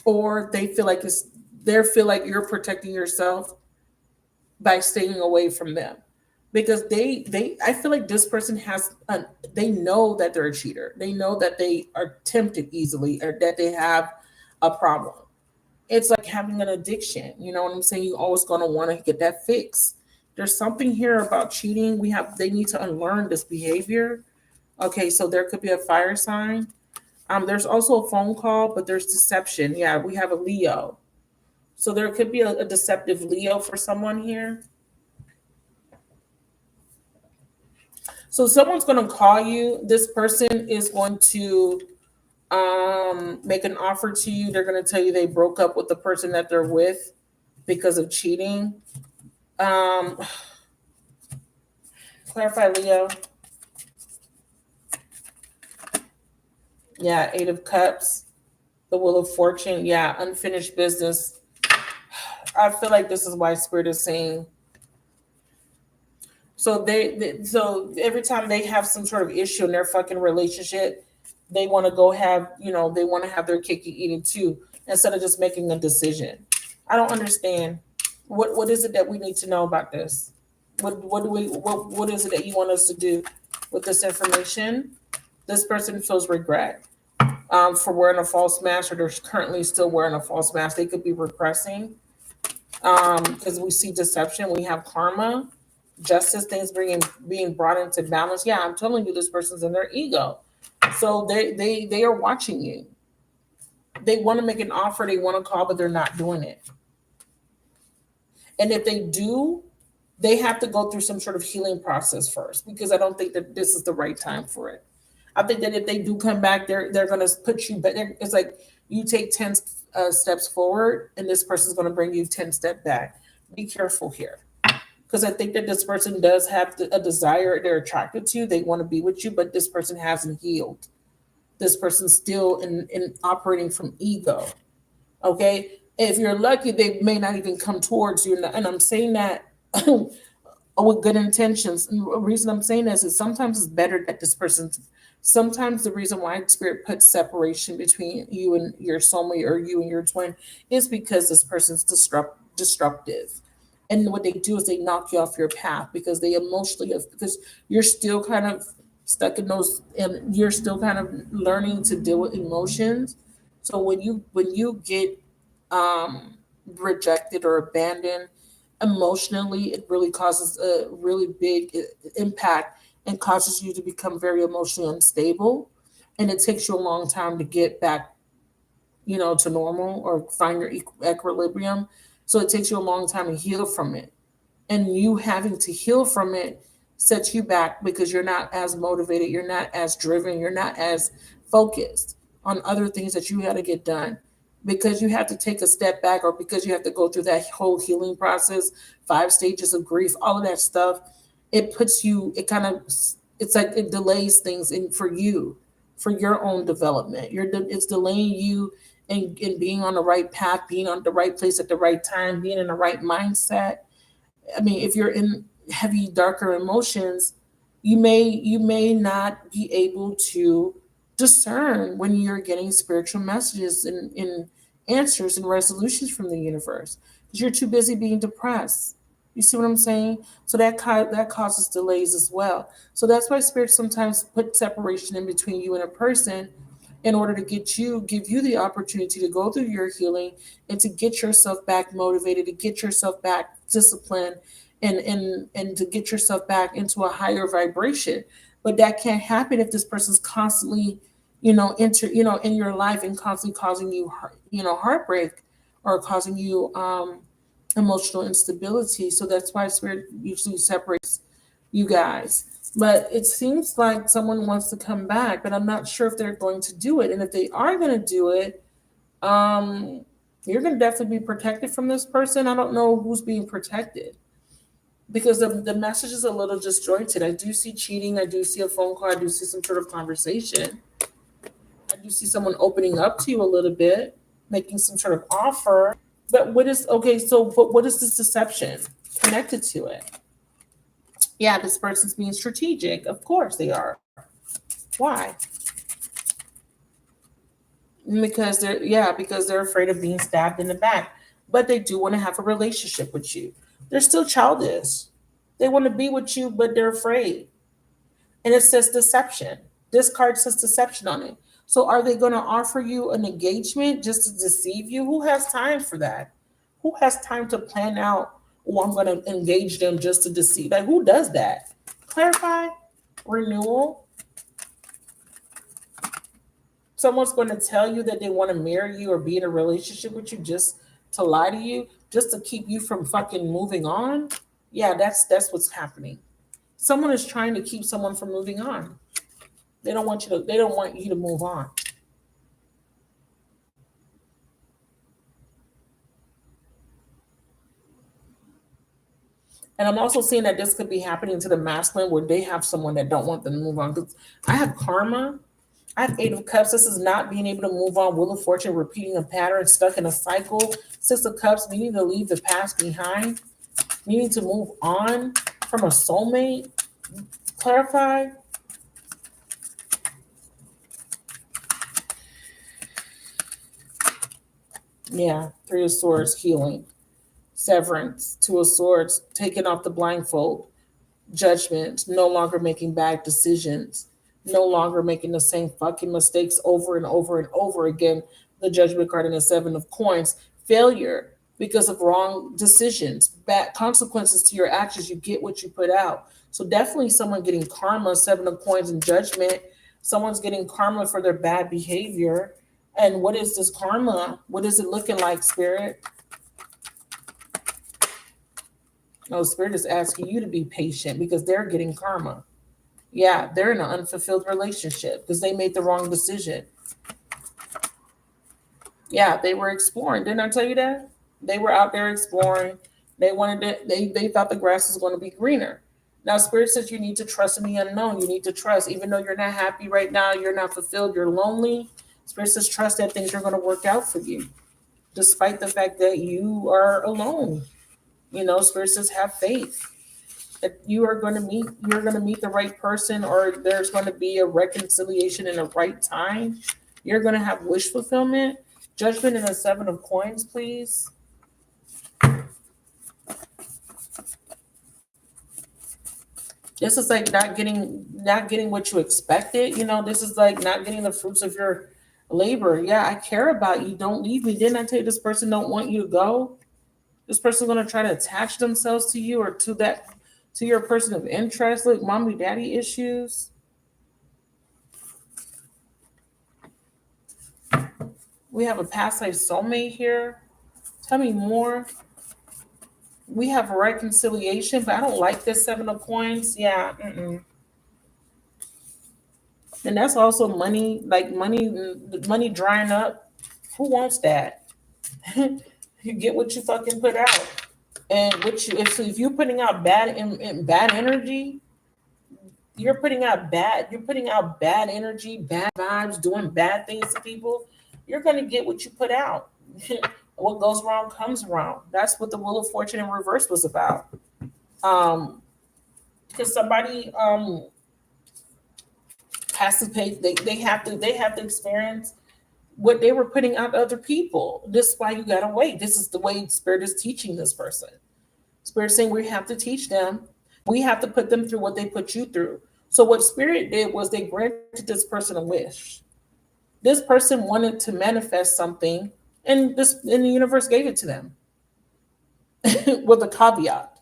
Or they feel like you're protecting yourself by staying away from them. Because I feel like this person they know that they're a cheater. They know that they are tempted easily, or that they have a problem. It's like having an addiction. You know what I'm saying? You're always going to want to get that fix. There's something here about cheating. They need to unlearn this behavior. Okay, so there could be a fire sign. There's also a phone call, but there's deception. Yeah, we have a Leo. So there could be a deceptive Leo for someone here. So someone's going to call you. This person is going to make an offer to you. They're going to tell you they broke up with the person that they're with because of cheating. Clarify, Leo. Yeah, Eight of Cups, the Wheel of Fortune. Yeah, unfinished business. I feel like this is why Spirit is saying. So so every time they have some sort of issue in their fucking relationship, they want to go have, they want to have their cake and eat it too, instead of just making a decision. I don't understand. What is it that we need to know about this? What is it that you want us to do with this information? This person feels regret for wearing a false mask, or they're currently still wearing a false mask. They could be repressing because we see deception. We have karma, justice, things being brought into balance. Yeah, I'm telling you, this person's in their ego, so they are watching you. They want to make an offer, they want to call, but they're not doing it. And if they do, they have to go through some sort of healing process first, because I don't think that this is the right time for it. I think that if they do come back, they're going to put you back. It's like you take 10 steps forward, and this person's going to bring you 10 steps back. Be careful here, because I think that this person does have a desire. They're attracted to you. They want to be with you, but this person hasn't healed. This person's still in operating from ego. Okay, if you're lucky, they may not even come towards you. And I'm saying that with good intentions. And the reason I'm saying this is sometimes it's better that this person. Sometimes the reason why Spirit puts separation between you and your soulmate, or you and your twin, is because this person's disruptive. And what they do is they knock you off your path, because they emotionally, because you're still kind of stuck in those, and you're still kind of learning to deal with emotions. So when you get rejected or abandoned emotionally, it really causes a really big impact, and causes you to become very emotionally unstable. And it takes you a long time to get back, to normal, or find your equilibrium. So it takes you a long time to heal from it. And you having to heal from it sets you back, because you're not as motivated, you're not as driven, you're not as focused on other things that you got to get done, because you have to take a step back, or because you have to go through that whole healing process, 5 stages of grief, all of that stuff. It puts you, it's like it delays things for you, for your own development. It's delaying you in being on the right path, being on the right place at the right time, being in the right mindset. I mean, if you're in heavy, darker emotions, you may not be able to discern when you're getting spiritual messages and answers and resolutions from the universe, because you're too busy being depressed. You see what I'm saying? So that causes delays as well. So that's why Spirit sometimes put separation in between you and a person, in order to give you the opportunity to go through your healing, and to get yourself back motivated, to get yourself back disciplined, and to get yourself back into a higher vibration. But that can't happen if this person's constantly, in your life, and constantly causing you, heartbreak, or causing you emotional instability. So that's why Spirit usually separates you guys. But it seems like someone wants to come back, but I'm not sure if they're going to do it. And if they are going to do it, you're going to definitely be protected from this person. I don't know who's being protected, because the message is a little disjointed. I do see cheating. I do see a phone call. I do see some sort of conversation. I do see someone opening up to you a little bit, making some sort of offer. But what is this deception connected to it? Yeah, this person's being strategic. Of course they are. Why? Because they're afraid of being stabbed in the back. But they do want to have a relationship with you. They're still childish. They want to be with you, but they're afraid. And it says deception. This card says deception on it. So are they going to offer you an engagement just to deceive you? Who has time for that? Who has time to plan out, oh, I'm going to engage them just to deceive? Like, who does that? Clarify. Renewal. Someone's going to tell you that they want to marry you or be in a relationship with you just to lie to you, just to keep you from fucking moving on. Yeah, that's what's happening. Someone is trying to keep someone from moving on. They don't want you to move on. And I'm also seeing that this could be happening to the masculine, where they have someone that don't want them to move on. Because I have karma. I have Eight of Cups. This is not being able to move on. Wheel of Fortune, repeating a pattern, stuck in a cycle. Six of Cups, needing to leave the past behind, needing to move on from a soulmate. Clarify. Yeah, Three of Swords, healing. Severance, Two of Swords, taking off the blindfold. Judgment, no longer making bad decisions, no longer making the same fucking mistakes over and over and over again. The Judgment card in the Seven of Coins, failure because of wrong decisions, bad consequences to your actions. You get what you put out. So definitely someone getting karma, Seven of Coins and Judgment. Someone's getting karma for their bad behavior. And what is this karma? What is it looking like, Spirit? No, Spirit is asking you to be patient because they're getting karma. Yeah, they're in an unfulfilled relationship because they made the wrong decision. Yeah, they were exploring. Didn't I tell you that? They were out there exploring. They wanted to, they thought the grass was going to be greener. Now, Spirit says you need to trust in the unknown. You need to trust, even though you're not happy right now, you're not fulfilled, you're lonely. Spirit says trust that things are going to work out for you, despite the fact that you are alone. You know, Spirit says have faith that you're going to meet the right person, or there's going to be a reconciliation in the right time. You're going to have wish fulfillment. Judgment and a Seven of Coins, please. This is like not getting what you expected. You know, this is like not getting the fruits of your labor. Yeah, I care about you. Don't leave me. Didn't I tell you this person don't want you to go? This person's going to try to attach themselves to you or to your person of interest. Look, mommy, daddy issues. We have a past life soulmate here. Tell me more. We have a reconciliation, but I don't like this Seven of Coins. Yeah. And that's also money, like money drying up. Who wants that? You get what you fucking put out. And what you if you're putting out bad energy, you're putting out bad energy, bad vibes, doing bad things to people, you're gonna get what you put out. What goes wrong comes around. That's what the Wheel of Fortune in reverse was about. Because somebody has to pay, they have to experience what they were putting out to other people. This is why you gotta wait. This is the way Spirit is teaching this person. Spirit saying we have to teach them. We have to put them through what they put you through. So what Spirit did was they granted this person a wish. This person wanted to manifest something, and the universe gave it to them with a caveat.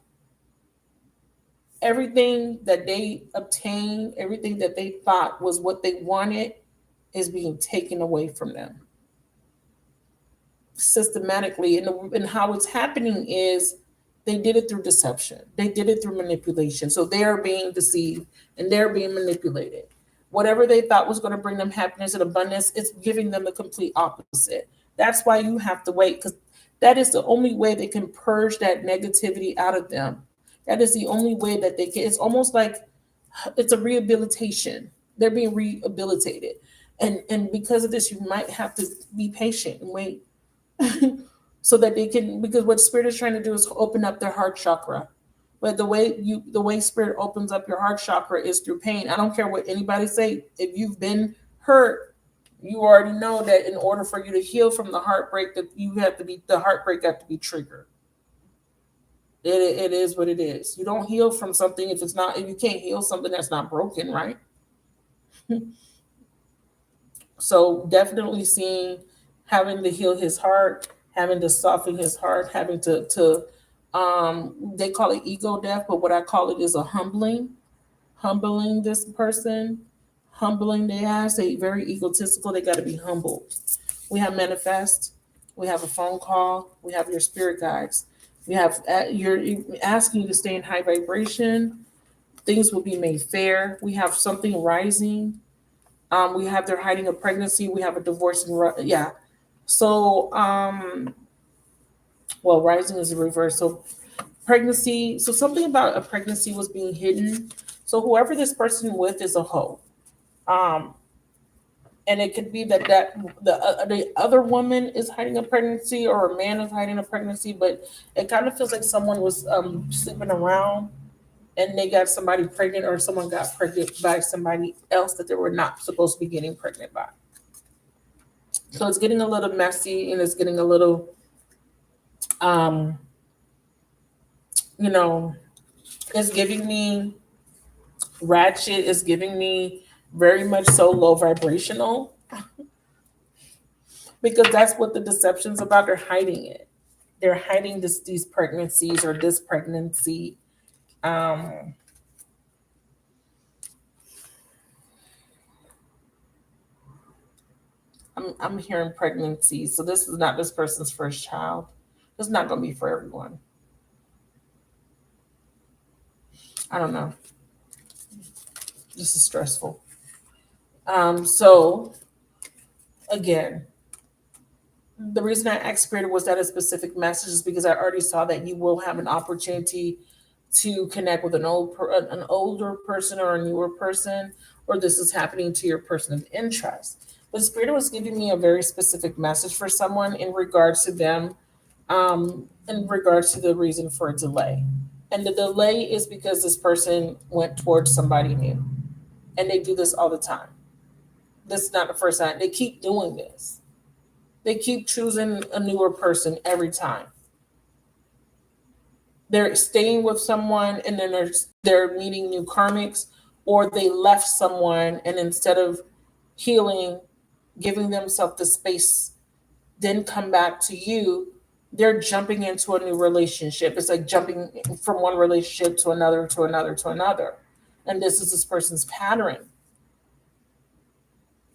Everything that they obtained, everything that they thought was what they wanted, is being taken away from them systematically. And how it's happening is they did it through deception. They did it through manipulation. So they are being deceived and they're being manipulated. Whatever they thought was going to bring them happiness and abundance, it's giving them the complete opposite. That's why you have to wait, because that is the only way they can purge that negativity out of them. That is the only way that they can. It's almost like it's a rehabilitation. They're being rehabilitated. And because of this, you might have to be patient and wait so that they can, because what Spirit is trying to do is open up their heart chakra. But the way Spirit opens up your heart chakra is through pain. I don't care what anybody say. If you've been hurt, you already know that in order for you to heal from the heartbreak, that the heartbreak got to be triggered. It is what it is. You don't heal from something if you can't heal something that's not broken, right? So definitely seeing having to heal his heart, having to soften his heart, having to they call it ego death, but what I call it is a humbling this person, humbling their ass. They very egotistical. They got to be humbled. We have manifest. We have a phone call. We have your spirit guides. We have you're asking you to stay in high vibration. Things will be made fair. We have something rising. We have they're hiding a pregnancy. We have a divorce. Yeah. So, well, rising is a reverse. So pregnancy. So something about a pregnancy was being hidden. So whoever this person with is a hoe. And it could be that the other woman is hiding a pregnancy, or a man is hiding a pregnancy, but it kind of feels like someone was sleeping around and they got somebody pregnant, or someone got pregnant by somebody else that they were not supposed to be getting pregnant by. So it's getting a little messy, and it's getting a little, um, you know, it's giving me ratchet. It's giving me very much so low vibrational, because that's what the deception's about. They're hiding it. They're hiding these pregnancies, or this pregnancy. Um, I'm hearing pregnancy, so this is not this person's first child. It's not going to be for everyone. I don't know. This is stressful. So again, the reason I asked Spirit, was that a specific message, is because I already saw that you will have an opportunity to connect with an older person, or a newer person, or this is happening to your person of interest. But Spirit was giving me a very specific message for someone in regards to them, in regards to the reason for a delay. And the delay is because this person went towards somebody new, and they do this all the time. This is not the first time. They keep doing this. They keep choosing a newer person every time. They're staying with someone, and then they're meeting new karmics, or they left someone, and instead of healing, giving themselves the space, then come back to you, they're jumping into a new relationship. It's like jumping from one relationship to another, to another, to another. And this is this person's pattern.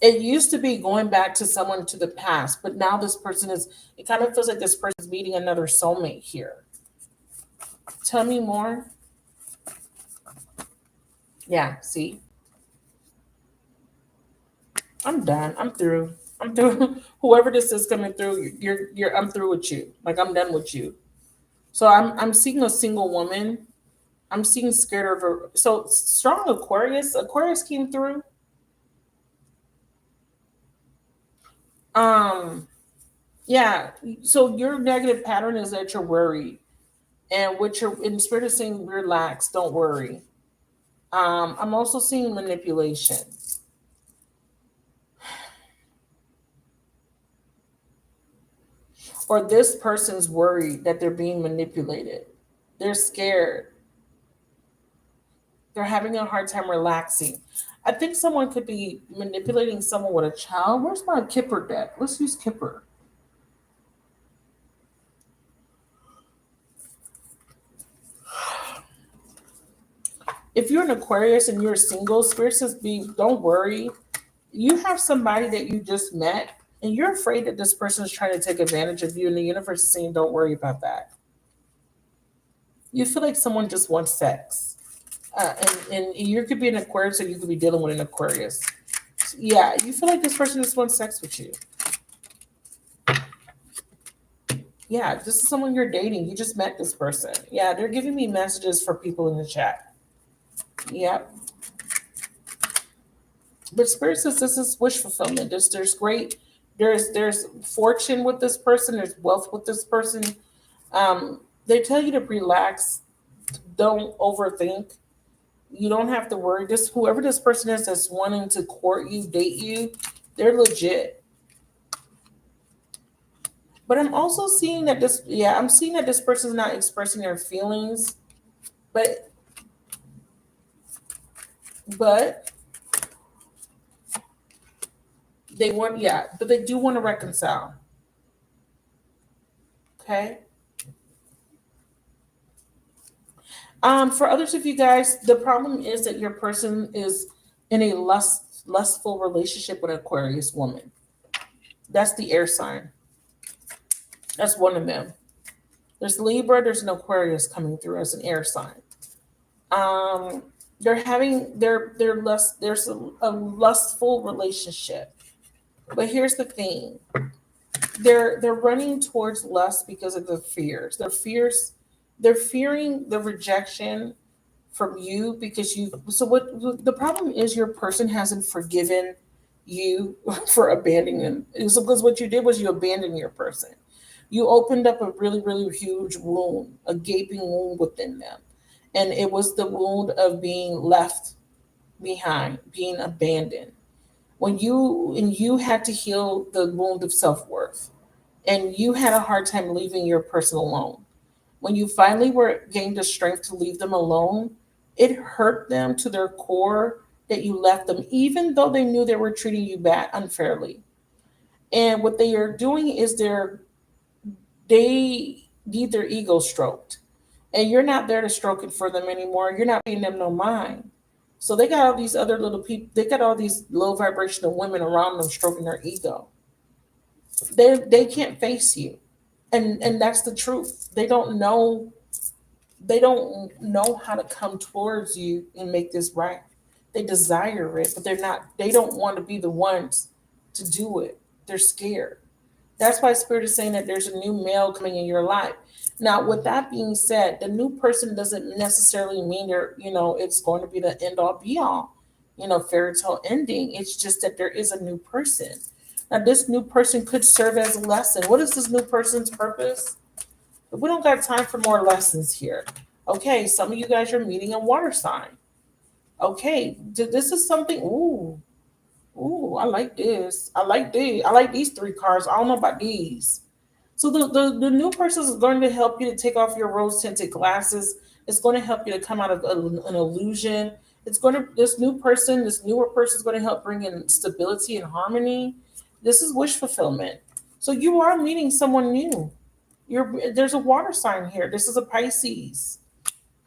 It used to be going back to someone to the past, but now this person is, it kind of feels like this person's meeting another soulmate here. Tell me more. Yeah, see? I'm done. I'm through. I'm through. Whoever this is coming through, I'm through with you. Like, I'm done with you. So I'm seeing a single woman. I'm seeing scared of her. So strong Aquarius. Aquarius came through. Um, yeah. So your negative pattern is that you're worried. And what you're in spirit is saying, relax, don't worry. I'm also seeing manipulation. Or this person's worried that they're being manipulated. They're scared. They're having a hard time relaxing. I think someone could be manipulating someone with a child. Where's my Kipper deck? Let's use Kipper. If you're an Aquarius and you're single, Spirit says, don't worry. You have somebody that you just met, and you're afraid that this person is trying to take advantage of you, and the universe is saying, don't worry about that. You feel like someone just wants sex. And you could be an Aquarius, or you could be dealing with an Aquarius. Yeah, you feel like this person just wants sex with you. Yeah, this is someone you're dating. You just met this person. Yeah, they're giving me messages for people in the chat. Yep. But Spirit says this is wish fulfillment. There's great, there's fortune with this person. There's wealth with this person. They tell you to relax. Don't overthink. You don't have to worry. Whoever this person is that's wanting to court you, date you, they're legit. But I'm also seeing that I'm seeing that this person is not expressing their feelings, but but they do want to reconcile. Okay. For others of you guys, the problem is that your person is in a lustful relationship with an Aquarius woman. That's the air sign. That's one of them. There's Libra, there's an Aquarius coming through as an air sign. They're having there's a lustful relationship. But here's the thing. They're running towards lust because of the fears. They're fearing the rejection from you, because so what the problem is, your person hasn't forgiven you for abandoning them. It was because what you did was you abandoned your person. You opened up a really, really huge wound, a gaping wound within them. And it was the wound of being left behind, being abandoned. When you had to heal the wound of self-worth, and you had a hard time leaving your person alone. When you finally were gained the strength to leave them alone, it hurt them to their core that you left them, even though they knew they were treating you bad unfairly. And what they are doing is they need their ego stroked. And you're not there to stroke it for them anymore. You're not paying them no mind. So they got all these other little people, they got all these low vibrational women around them stroking their ego. They can't face you. And that's the truth. They don't know how to come towards you and make this right. They desire it, but they don't want to be the ones to do it. They're scared. That's why Spirit is saying that there's a new male coming in your life. Now, with that being said, the new person doesn't necessarily mean it's going to be the end all be all, fairy tale ending. It's just that there is a new person. Now, this new person could serve as a lesson. What is this new person's purpose? We don't got time for more lessons here. Okay, some of you guys are meeting a water sign. Okay, this is something. Ooh, I like this. I like these three cards. I don't know about these. So the new person is going to help you to take off your rose tinted glasses. It's going to help you to come out of an illusion. This newer person is going to help bring in stability and harmony. This is wish fulfillment. So you are meeting someone new. There's a water sign here. This is a Pisces.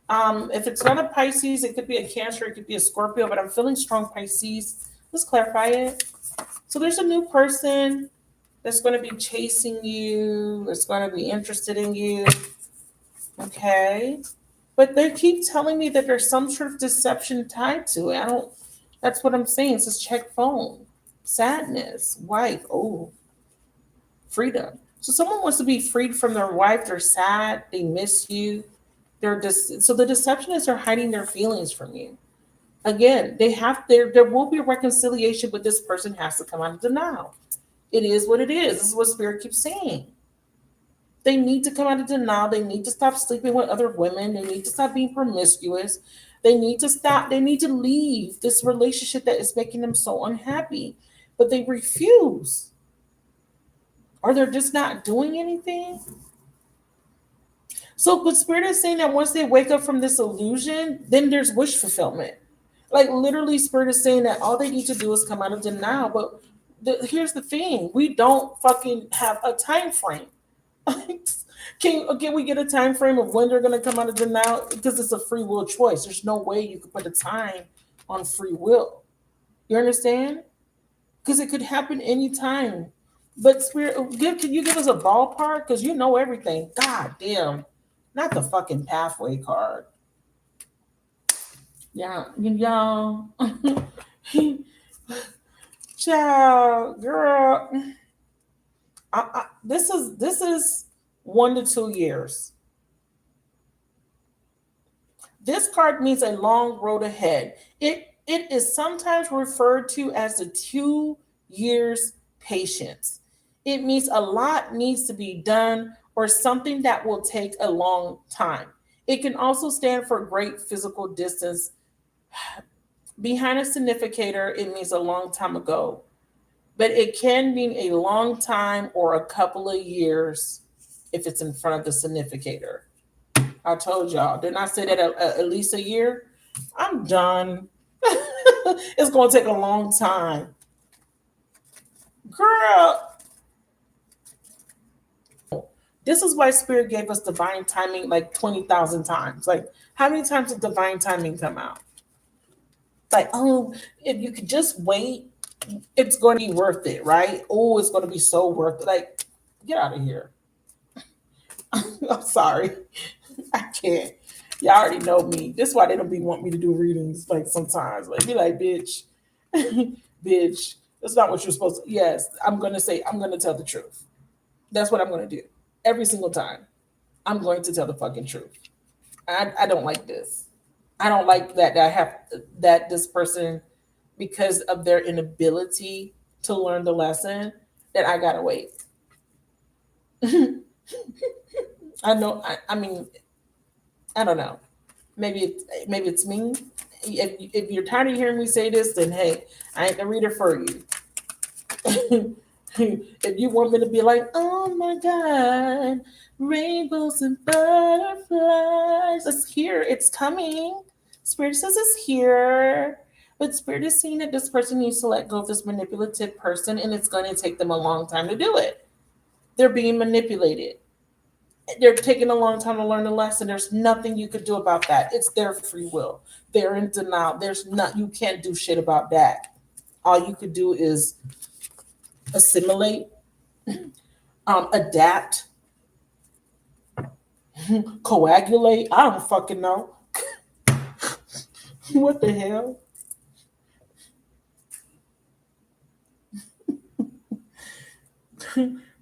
If it's not a Pisces, it could be a Cancer, it could be a Scorpio, but I'm feeling strong Pisces. Let's clarify it. So there's a new person that's going to be chasing you, that's going to be interested in you. Okay. But they keep telling me that there's some sort of deception tied to it. That's what I'm saying. It says check phone. Sadness, wife, freedom. So someone wants to be freed from their wife. They're sad. They miss you. So the deception is they're hiding their feelings from you. Again, there will be a reconciliation, but this person has to come out of denial. It is what it is. This is what Spirit keeps saying. They need to come out of denial. They need to stop sleeping with other women. They need to stop being promiscuous. They need to stop. They need to leave this relationship that is making them so unhappy. But they refuse. Or they're just not doing anything. So, but Spirit is saying that once they wake up from this illusion, then there's wish fulfillment. Like literally, Spirit is saying that all they need to do is come out of denial. But here's the thing: we don't fucking have a time frame. Can we get a time frame of when they're going to come out of denial? Because it's a free will choice. There's no way you could put a time on free will. You understand? Because it could happen anytime. But Spirit, can you give us a ballpark? Because you know everything. God damn. Not the fucking pathway card. Yeah, y'all. Child, girl. This is 1 to 2 years. This card means a long road ahead. It is sometimes referred to as the 2 years patience. It means a lot needs to be done or something that will take a long time. It can also stand for great physical distance. Behind a significator, it means a long time ago. But it can mean a long time or a couple of years if it's in front of the significator. I told y'all, didn't I say that at least a year? I'm done. It's going to take a long time. Girl. This is why Spirit gave us divine timing like 20,000 times. Like, how many times did divine timing come out? Like, if you could just wait, it's going to be worth it, right? Oh, it's going to be so worth it. Like, get out of here. I'm sorry. I can't. Y'all already know me. This is why they don't be want me to do readings like sometimes. Like, be like, bitch, bitch, that's not what you're supposed to. Yes, I'm going to tell the truth. That's what I'm going to do. Every single time. I'm going to tell the fucking truth. I don't like this. I don't like that I have that this person because of their inability to learn the lesson, that I gotta wait. I know. I mean, I don't know. Maybe it's me. If you're tired of hearing me say this, then hey, I ain't the reader for you. If you want me to be like, oh my God, rainbows and butterflies, it's here, it's coming. Spirit says it's here. But Spirit is seeing that this person needs to let go of this manipulative person, and it's going to take them a long time to do it. They're being manipulated. They're taking a long time to learn the lesson. There's nothing you could do about that. It's their free will. They're in denial. You can't do shit about that. All you could do is assimilate, adapt, coagulate. I don't fucking know. What the hell?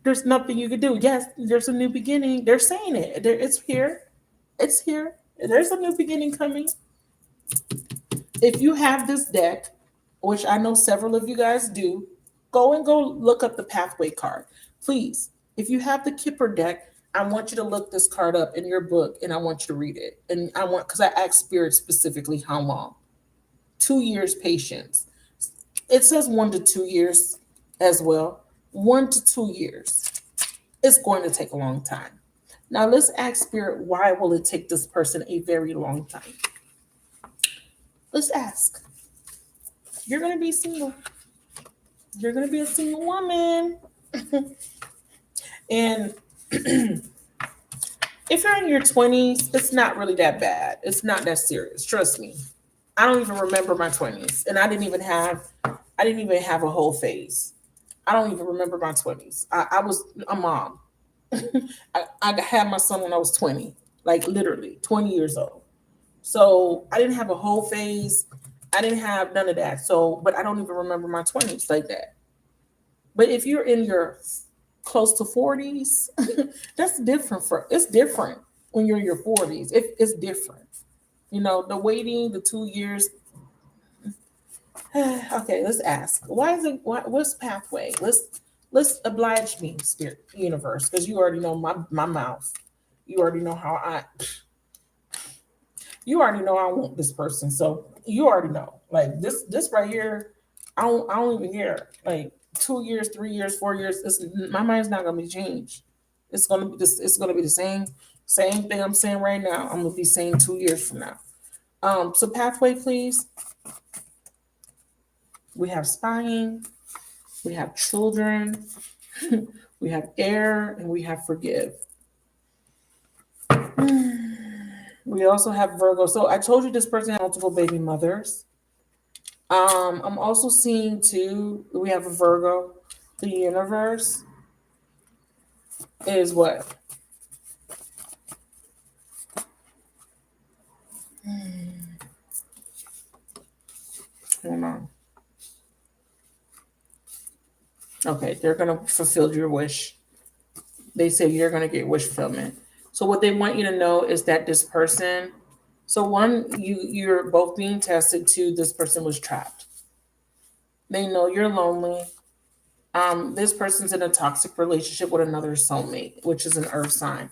There's nothing you can do. Yes, there's a new beginning. They're saying it. It's here. It's here. There's a new beginning coming. If you have this deck, which I know several of you guys do, go look up the pathway card. Please, if you have the Kipper deck, I want you to look this card up in your book and I want you to read it. And because I asked Spirit specifically how long. 2 years patience. It says 1 to 2 years as well. 1 to 2 years. It's going to take a long time. Now let's ask Spirit, why will it take this person a very long time? Let's ask. You're going to be single. You're going to be a single woman. And if you're in your 20s, it's not really that bad. It's not that serious. Trust me. I don't even remember my 20s. And I didn't even have a whole phase. I don't even remember my 20s. I was a mom. I had my son when I was 20, like literally 20 years old. So I didn't have a whole phase. I didn't have none of that. So, but I don't even remember my 20s like that. But if you're in your close to 40s, that's different. It's different when you're in your 40s. It's different. You know, the waiting, the 2 years. Okay, let's ask. What's pathway? Let's oblige me, Spirit Universe, because you already know my mouth. You already know you already know I want this person. So you already know. Like this right here, I don't even care. Like 2 years, 3 years, 4 years, my mind's not gonna be changed. It's gonna be the same thing I'm saying right now. I'm gonna be saying 2 years from now. So pathway, please. We have spying, we have children, we have air, and we have forgive. We also have Virgo. So I told you this person had multiple baby mothers. I'm also seeing too, we have a Virgo. The universe is what? Hold on. Okay, they're going to fulfill your wish. They say you're going to get wish fulfillment. So what they want you to know is that this person, so one, you're both being tested. Two, this person was trapped. They know you're lonely. This person's in a toxic relationship with another soulmate, which is an earth sign.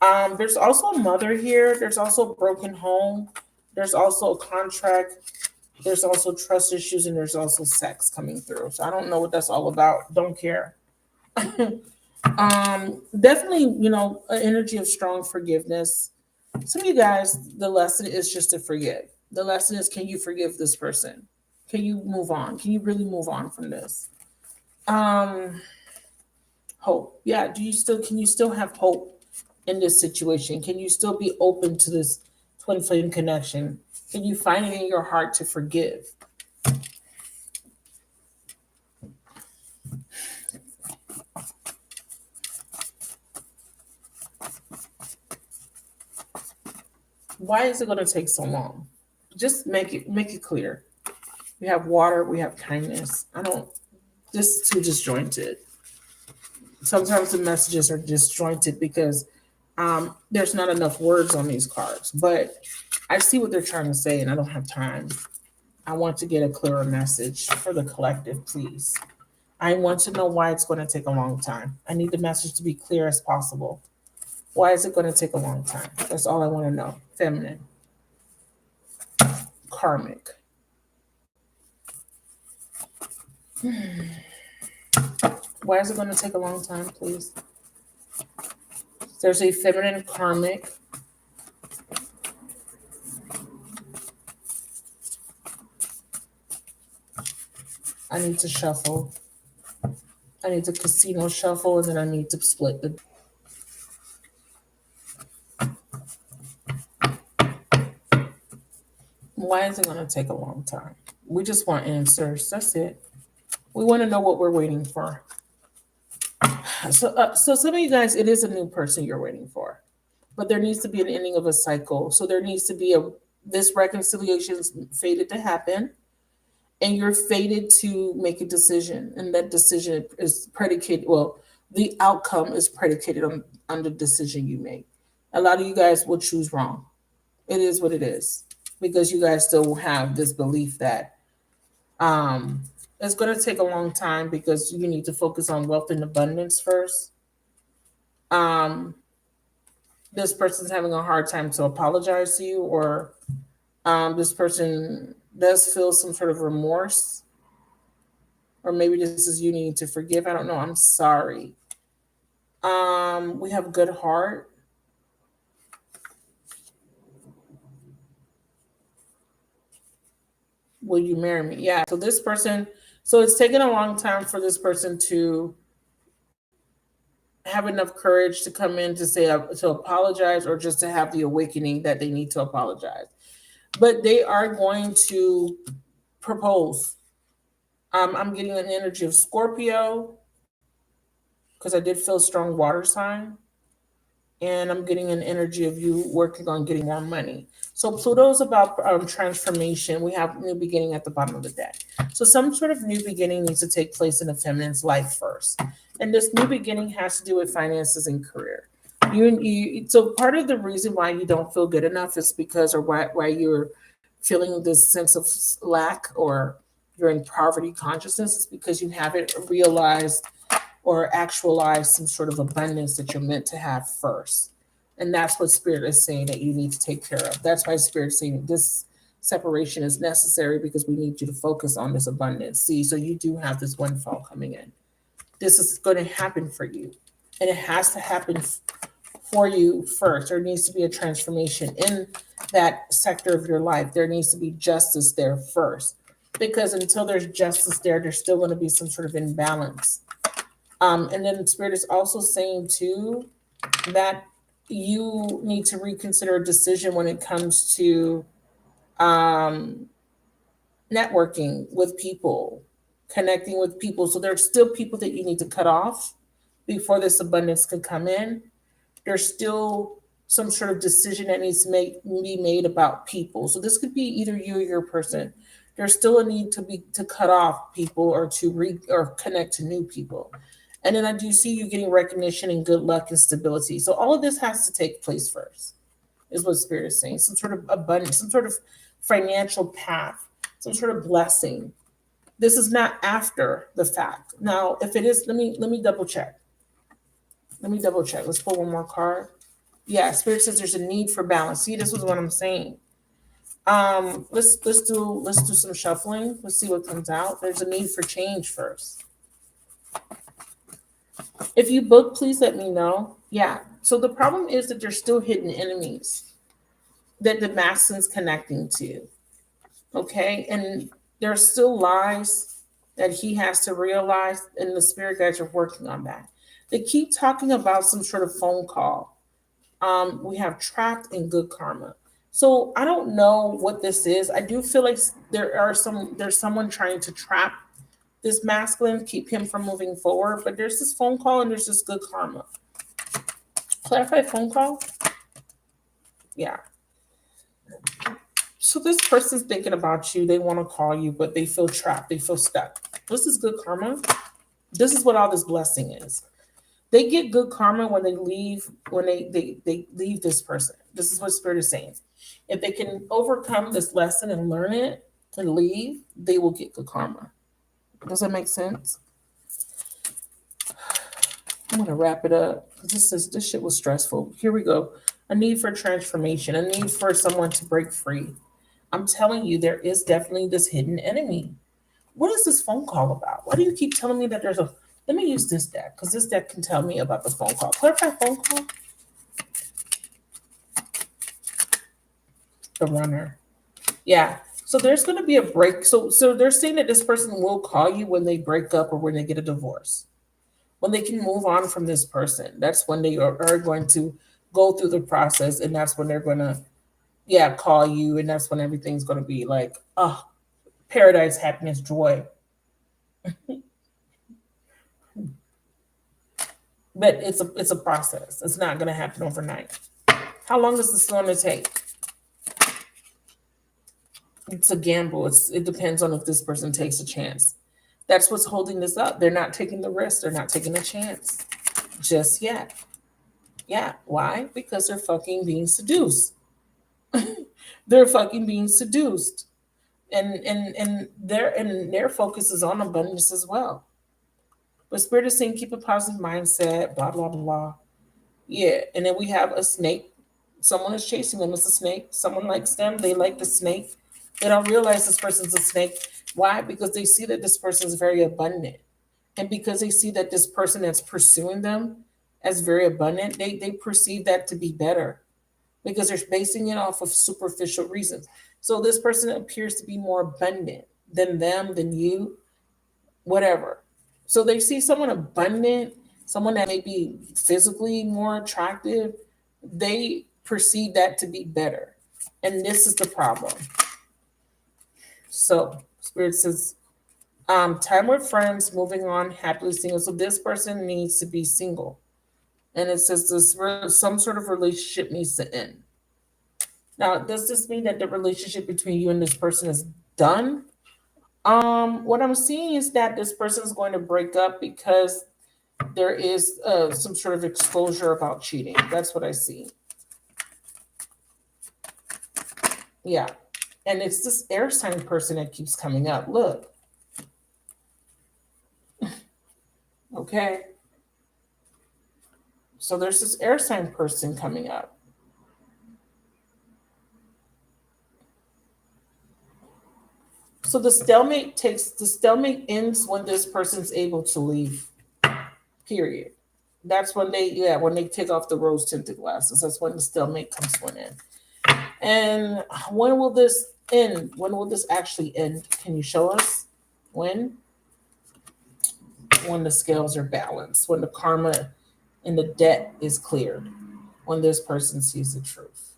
There's also a mother here. There's also a broken home. There's also a contract. There's also trust issues, and there's also sex coming through. So I don't know what that's all about. Don't care. Definitely, an energy of strong forgiveness. Some of you guys, the lesson is just to forgive. The lesson is, can you forgive this person? Can you move on? Can you really move on from this? Hope. Yeah. Can you still have hope in this situation? Can you still be open to this twin flame connection? Can you find it in your heart to forgive? Why is it going to take so long? Just make it clear. We have water, we have kindness. This is too disjointed. Sometimes the messages are disjointed because there's not enough words on these cards. But I see what they're trying to say, and I don't have time. I want to get a clearer message for the collective, please. I want to know why it's going to take a long time. I need the message to be clear as possible. Why is it going to take a long time? That's all I want to know. Feminine. Karmic. Why is it going to take a long time, please? There's a feminine karmic. I need to shuffle. I need to casino shuffle, and then I need to split the. Why is it going to take a long time? We just want answers. That's it. We want to know what we're waiting for. So some of you guys, it is a new person you're waiting for, but there needs to be an ending of a cycle. So there needs to be this reconciliation is fated to happen, and you're fated to make a decision, and that decision is predicated. Well, the outcome is predicated on the decision you make. A lot of you guys will choose wrong. It is what it is, because you guys still have this belief that it's going to take a long time because you need to focus on wealth and abundance first. This person's having a hard time to apologize to you, or this person does feel some sort of remorse, or maybe this is you needing to forgive. I don't know. I'm sorry. We have good heart. Will you marry me? Yeah. So this person, so it's taken a long time for this person to have enough courage to come in to say to apologize, or just to have the awakening that they need to apologize. But they are going to propose. I'm getting an energy of Scorpio, because I did feel strong water sign. And I'm getting an energy of you working on getting more money. So Pluto is about transformation. We have new beginning at the bottom of the deck. So some sort of new beginning needs to take place in a feminine's life first. And this new beginning has to do with finances and career. So part of the reason why you don't feel good enough is because, or why you're feeling this sense of lack, or you're in poverty consciousness, is because you haven't realized or actualize some sort of abundance that you're meant to have first. And that's what Spirit is saying that you need to take care of. That's why Spirit is saying this separation is necessary, because we need you to focus on this abundance. See, so you do have this windfall coming in. This is going to happen for you. And it has to happen for you first. There needs to be a transformation in that sector of your life. There needs to be justice there first. Because until there's justice there, there's still going to be some sort of imbalance. And then Spirit is also saying too that you need to reconsider a decision when it comes to networking with people, connecting with people. So there's still people that you need to cut off before this abundance can come in. There's still some sort of decision that needs to be made about people. So this could be either you or your person. There's still a need to cut off people, or or connect to new people. And then I do see you getting recognition and good luck and stability. So all of this has to take place first, is what Spirit is saying. Some sort of abundance, some sort of financial path, some sort of blessing. This is not after the fact. Now, if it is, let me double check. Let's pull one more card. Yeah, Spirit says there's a need for balance. See, this was what I'm saying. Let's do some shuffling. Let's see what comes out. There's a need for change first. If you book, please let me know. Yeah. So the problem is that there's still hidden enemies that the masculine's connecting to. Okay. And there's still lies that he has to realize, and the Spirit guides are working on that. They keep talking about some sort of phone call. We have trapped in good karma. So I don't know what this is. I do feel like there's someone trying to trap this masculine, keep him from moving forward. But there's this phone call, and there's this good karma. Clarify phone call? Yeah. So this person's thinking about you. They want to call you, but they feel trapped. They feel stuck. This is good karma. This is what all this blessing is. They get good karma when they leave, when they leave this person. This is what Spirit is saying. If they can overcome this lesson and learn it, and leave, they will get good karma. Does that make sense? I'm gonna wrap it up. This shit was stressful. Here we go. A need for transformation, a need for someone to break free. I'm telling you, there is definitely this hidden enemy. What is this phone call about? Why do you keep telling me that there's a? Let me use this deck because this deck can tell me about the phone call. Clarify phone call. The runner. Yeah. So there's going to be a break. So they're saying that this person will call you when they break up or when they get a divorce. When they can move on from this person, that's when they are going to go through the process, and that's when they're going to, yeah, call you, and that's when everything's going to be like, oh, paradise, happiness, joy. But it's a process. It's not going to happen overnight. How long is this going to take? It's a gamble. It depends on if this person takes a chance. That's what's holding this up. They're not taking the risk. They're not taking a chance just yet. Yeah. Why? Because they're fucking being seduced. They're fucking being seduced. And their focus is on abundance as well. But Spirit is saying keep a positive mindset, blah, blah, blah. Yeah. And then we have a snake. Someone is chasing them. It's a snake. Someone likes them. They like the snake. They don't realize this person's a snake. Why? Because they see that this person is very abundant. And because they see that this person that's pursuing them as very abundant, they perceive that to be better because they're basing it off of superficial reasons. So this person appears to be more abundant than them, than you, whatever. So they see someone abundant, someone that may be physically more attractive, they perceive that to be better. And this is the problem. So Spirit says, time with friends, moving on, happily single. So this person needs to be single. And it says some sort of relationship needs to end. Now, does this mean that the relationship between you and this person is done? What I'm seeing is that this person is going to break up because there is some sort of exposure about cheating. That's what I see. Yeah. And it's this air sign person that keeps coming up. Look. Okay. So there's this air sign person coming up. So the stalemate ends when this person's able to leave. Period. That's when they take off the rose tinted glasses. That's when the stalemate comes to an end. And when will this end? When will this actually end? Can you show us when? When the scales are balanced, when the karma and the debt is cleared, when this person sees the truth.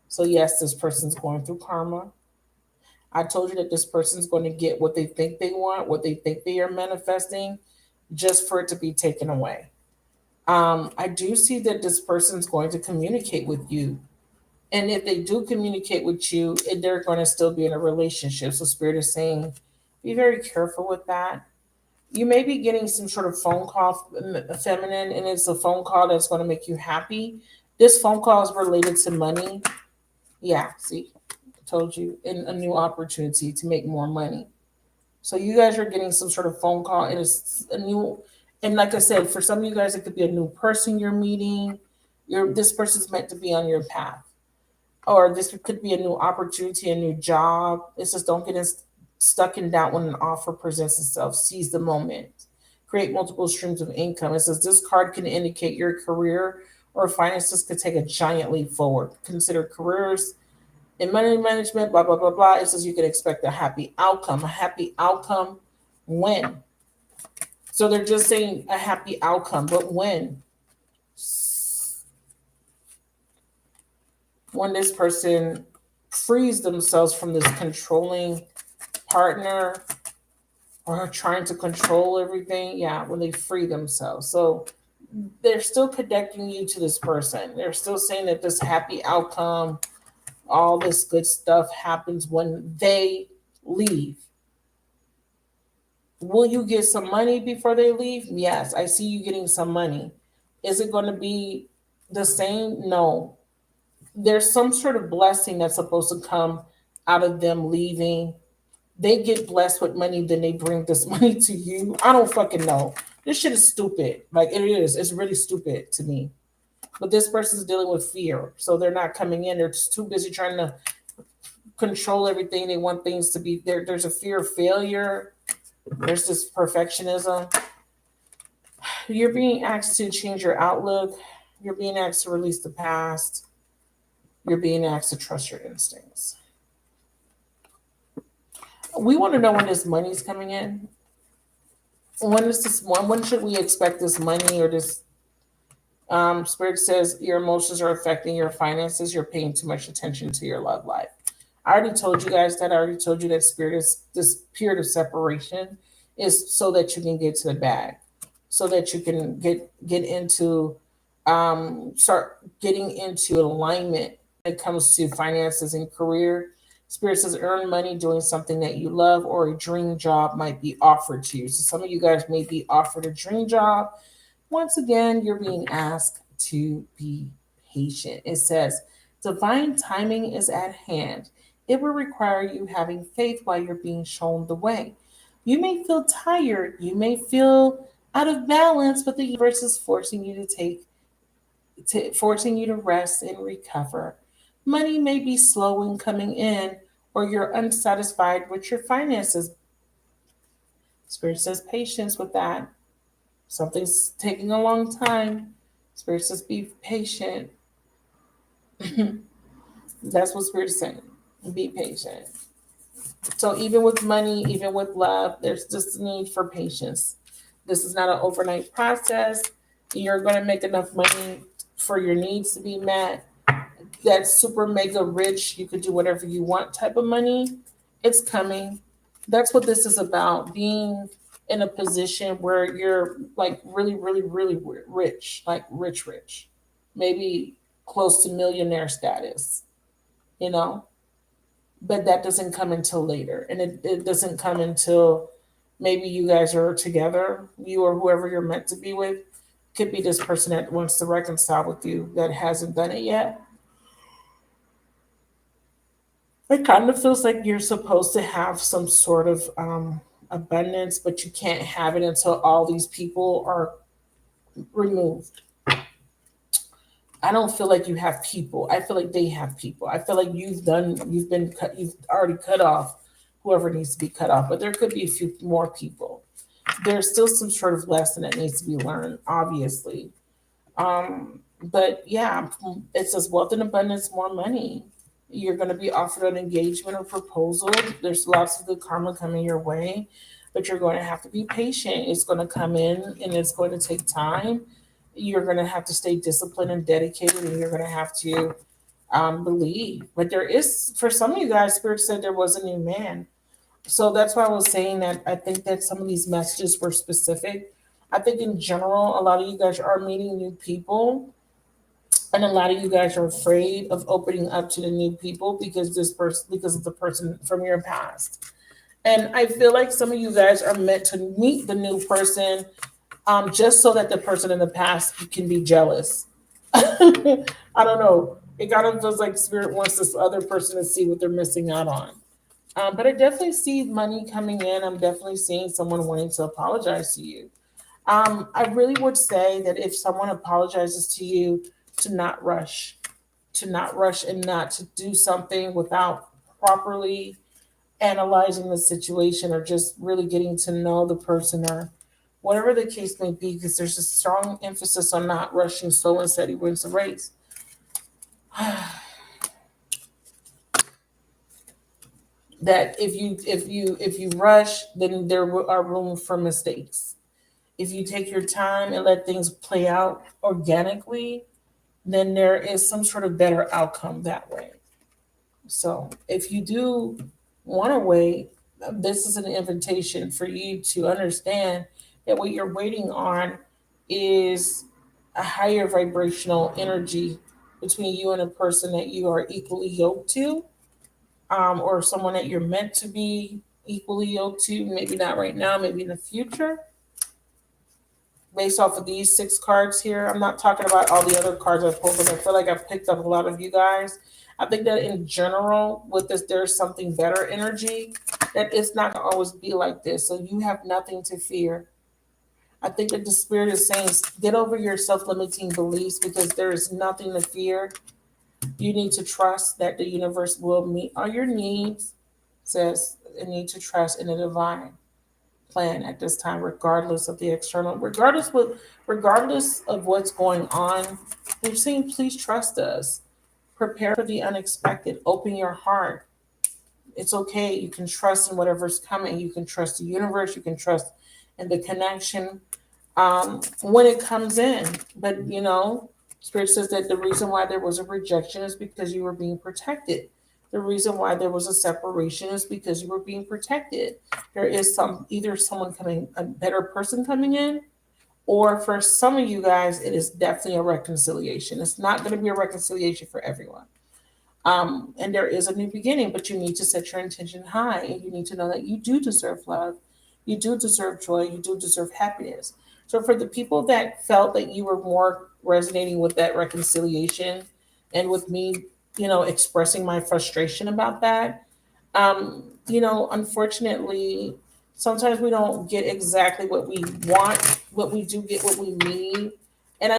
So yes, this person's going through karma. I told you that this person's going to get what they think they want, what they think they are manifesting, just for it to be taken away. I do see that this person's going to communicate with you. And if they do communicate with you, they're going to still be in a relationship. So Spirit is saying, be very careful with that. You may be getting some sort of phone call, feminine, and it's a phone call that's going to make you happy. This phone call is related to money. Yeah, see, I told you, and a new opportunity to make more money. So you guys are getting some sort of phone call, and it's a new, and like I said, for some of you guys, it could be a new person you're meeting. This person's meant to be on your path. Or this could be a new opportunity, a new job. It's just don't get stuck in doubt when an offer presents itself. Seize the moment. Create multiple streams of income. It says this card can indicate your career or finances could take a giant leap forward. Consider careers in money management, blah, blah, blah, blah. It says you can expect a happy outcome. A happy outcome when? So they're just saying a happy outcome, but when? When this person frees themselves from this controlling partner or trying to control everything. Yeah, when they free themselves. So they're still connecting you to this person. They're still saying that this happy outcome, all this good stuff happens when they leave. Will you get some money before they leave? Yes, I see you getting some money. Is it going to be the same? No. There's some sort of blessing that's supposed to come out of them leaving. They get blessed with money, then they bring this money to you. I don't fucking know. This shit is stupid. Like it is. It's really stupid to me. But this person's dealing with fear. So they're not coming in. They're just too busy trying to control everything. They want things to be there. There's a fear of failure. There's this perfectionism. You're being asked to change your outlook. You're being asked to release the past. You're being asked to trust your instincts. We want to know when this money's coming in. When is this one? When should we expect this money or this? Spirit says your emotions are affecting your finances. You're paying too much attention to your love life. I already told you guys that. I already told you that spirit is this period of separation is so that you can get to the bag, so that you can get into start getting into alignment when it comes to finances and career. Spirit says earn money doing something that you love or a dream job might be offered to you. So some of you guys may be offered a dream job. Once again, you're being asked to be patient. It says divine timing is at hand. It will require you having faith while you're being shown the way. You may feel tired, you may feel out of balance, but the universe is forcing you to rest and recover. Money may be slow in coming in, or you're unsatisfied with your finances. Spirit says patience with that. Something's taking a long time. Spirit says be patient. That's what Spirit is saying. Be patient. So even with money, even with love, there's just a need for patience. This is not an overnight process. You're going to make enough money for your needs to be met. That super mega rich, you could do whatever you want type of money. It's coming. That's what this is about. Being in a position where you're like really, really, really rich, like rich, maybe close to millionaire status, you know? But that doesn't come until later. And it doesn't come until maybe you guys are together, you or whoever you're meant to be with. Could be this person that wants to reconcile with you that hasn't done it yet. It kind of feels like you're supposed to have some sort of abundance, but you can't have it until all these people are removed. I don't feel like you have people. I feel like they have people. I feel like you've already cut off whoever needs to be cut off, but there could be a few more people. There's still some sort of lesson that needs to be learned, obviously. But yeah, it says wealth and abundance, more money. You're going to be offered an engagement or proposal. There's lots of good karma coming your way, but you're going to have to be patient. It's going to come in and it's going to take time. You're going to have to stay disciplined and dedicated, and you're going to have to believe. But there is, for some of you guys, Spirit said there was a new man. So that's why I was saying that I think that some of these messages were specific. I think in general, a lot of you guys are meeting new people, and a lot of you guys are afraid of opening up to the new people because of the person from your past. And I feel like some of you guys are meant to meet the new person just so that the person in the past can be jealous. I don't know. It kind of feels like Spirit wants this other person to see what they're missing out on. But I definitely see money coming in. I'm definitely seeing someone wanting to apologize to you. I really would say that if someone apologizes to you, to not rush and not to do something without properly analyzing the situation or just really getting to know the person or whatever the case may be, because there's a strong emphasis on not rushing. Slow and steady wins the race. That if you rush, then there are room for mistakes. If you take your time and let things play out organically, then there is some sort of better outcome that way. So if you do want to wait, this is an invitation for you to understand that what you're waiting on is a higher vibrational energy between you and a person that you are equally yoked to, or someone that you're meant to be equally yoked to. Maybe not right now, maybe in the future. based off of these 6 cards here. I'm not talking about all the other cards I've pulled, because I feel like I've picked up a lot of you guys. I think that in general, with this, there's something better energy, that it's not going to always be like this. So you have nothing to fear. I think that the spirit is saying, get over your self-limiting beliefs, because there is nothing to fear. You need to trust that the universe will meet all your needs. Says you need to trust in the divine plan at this time, regardless of the external, regardless of what's going on. We're saying, please trust us. Prepare for the unexpected. Open your heart. It's okay. You can trust in whatever's coming. You can trust the universe. You can trust in the connection when it comes in. But Spirit says that the reason why there was a rejection is because you were being protected. The reason why there was a separation is because you were being protected. There is either someone coming, a better person coming in, or for some of you guys, it is definitely a reconciliation. It's not going to be a reconciliation for everyone. And there is a new beginning, but you need to set your intention high, and you need to know that you do deserve love. You do deserve joy. You do deserve happiness. So for the people that felt that you were more resonating with that reconciliation and with me, expressing my frustration about that, unfortunately, sometimes we don't get exactly what we want, but we do get what we need.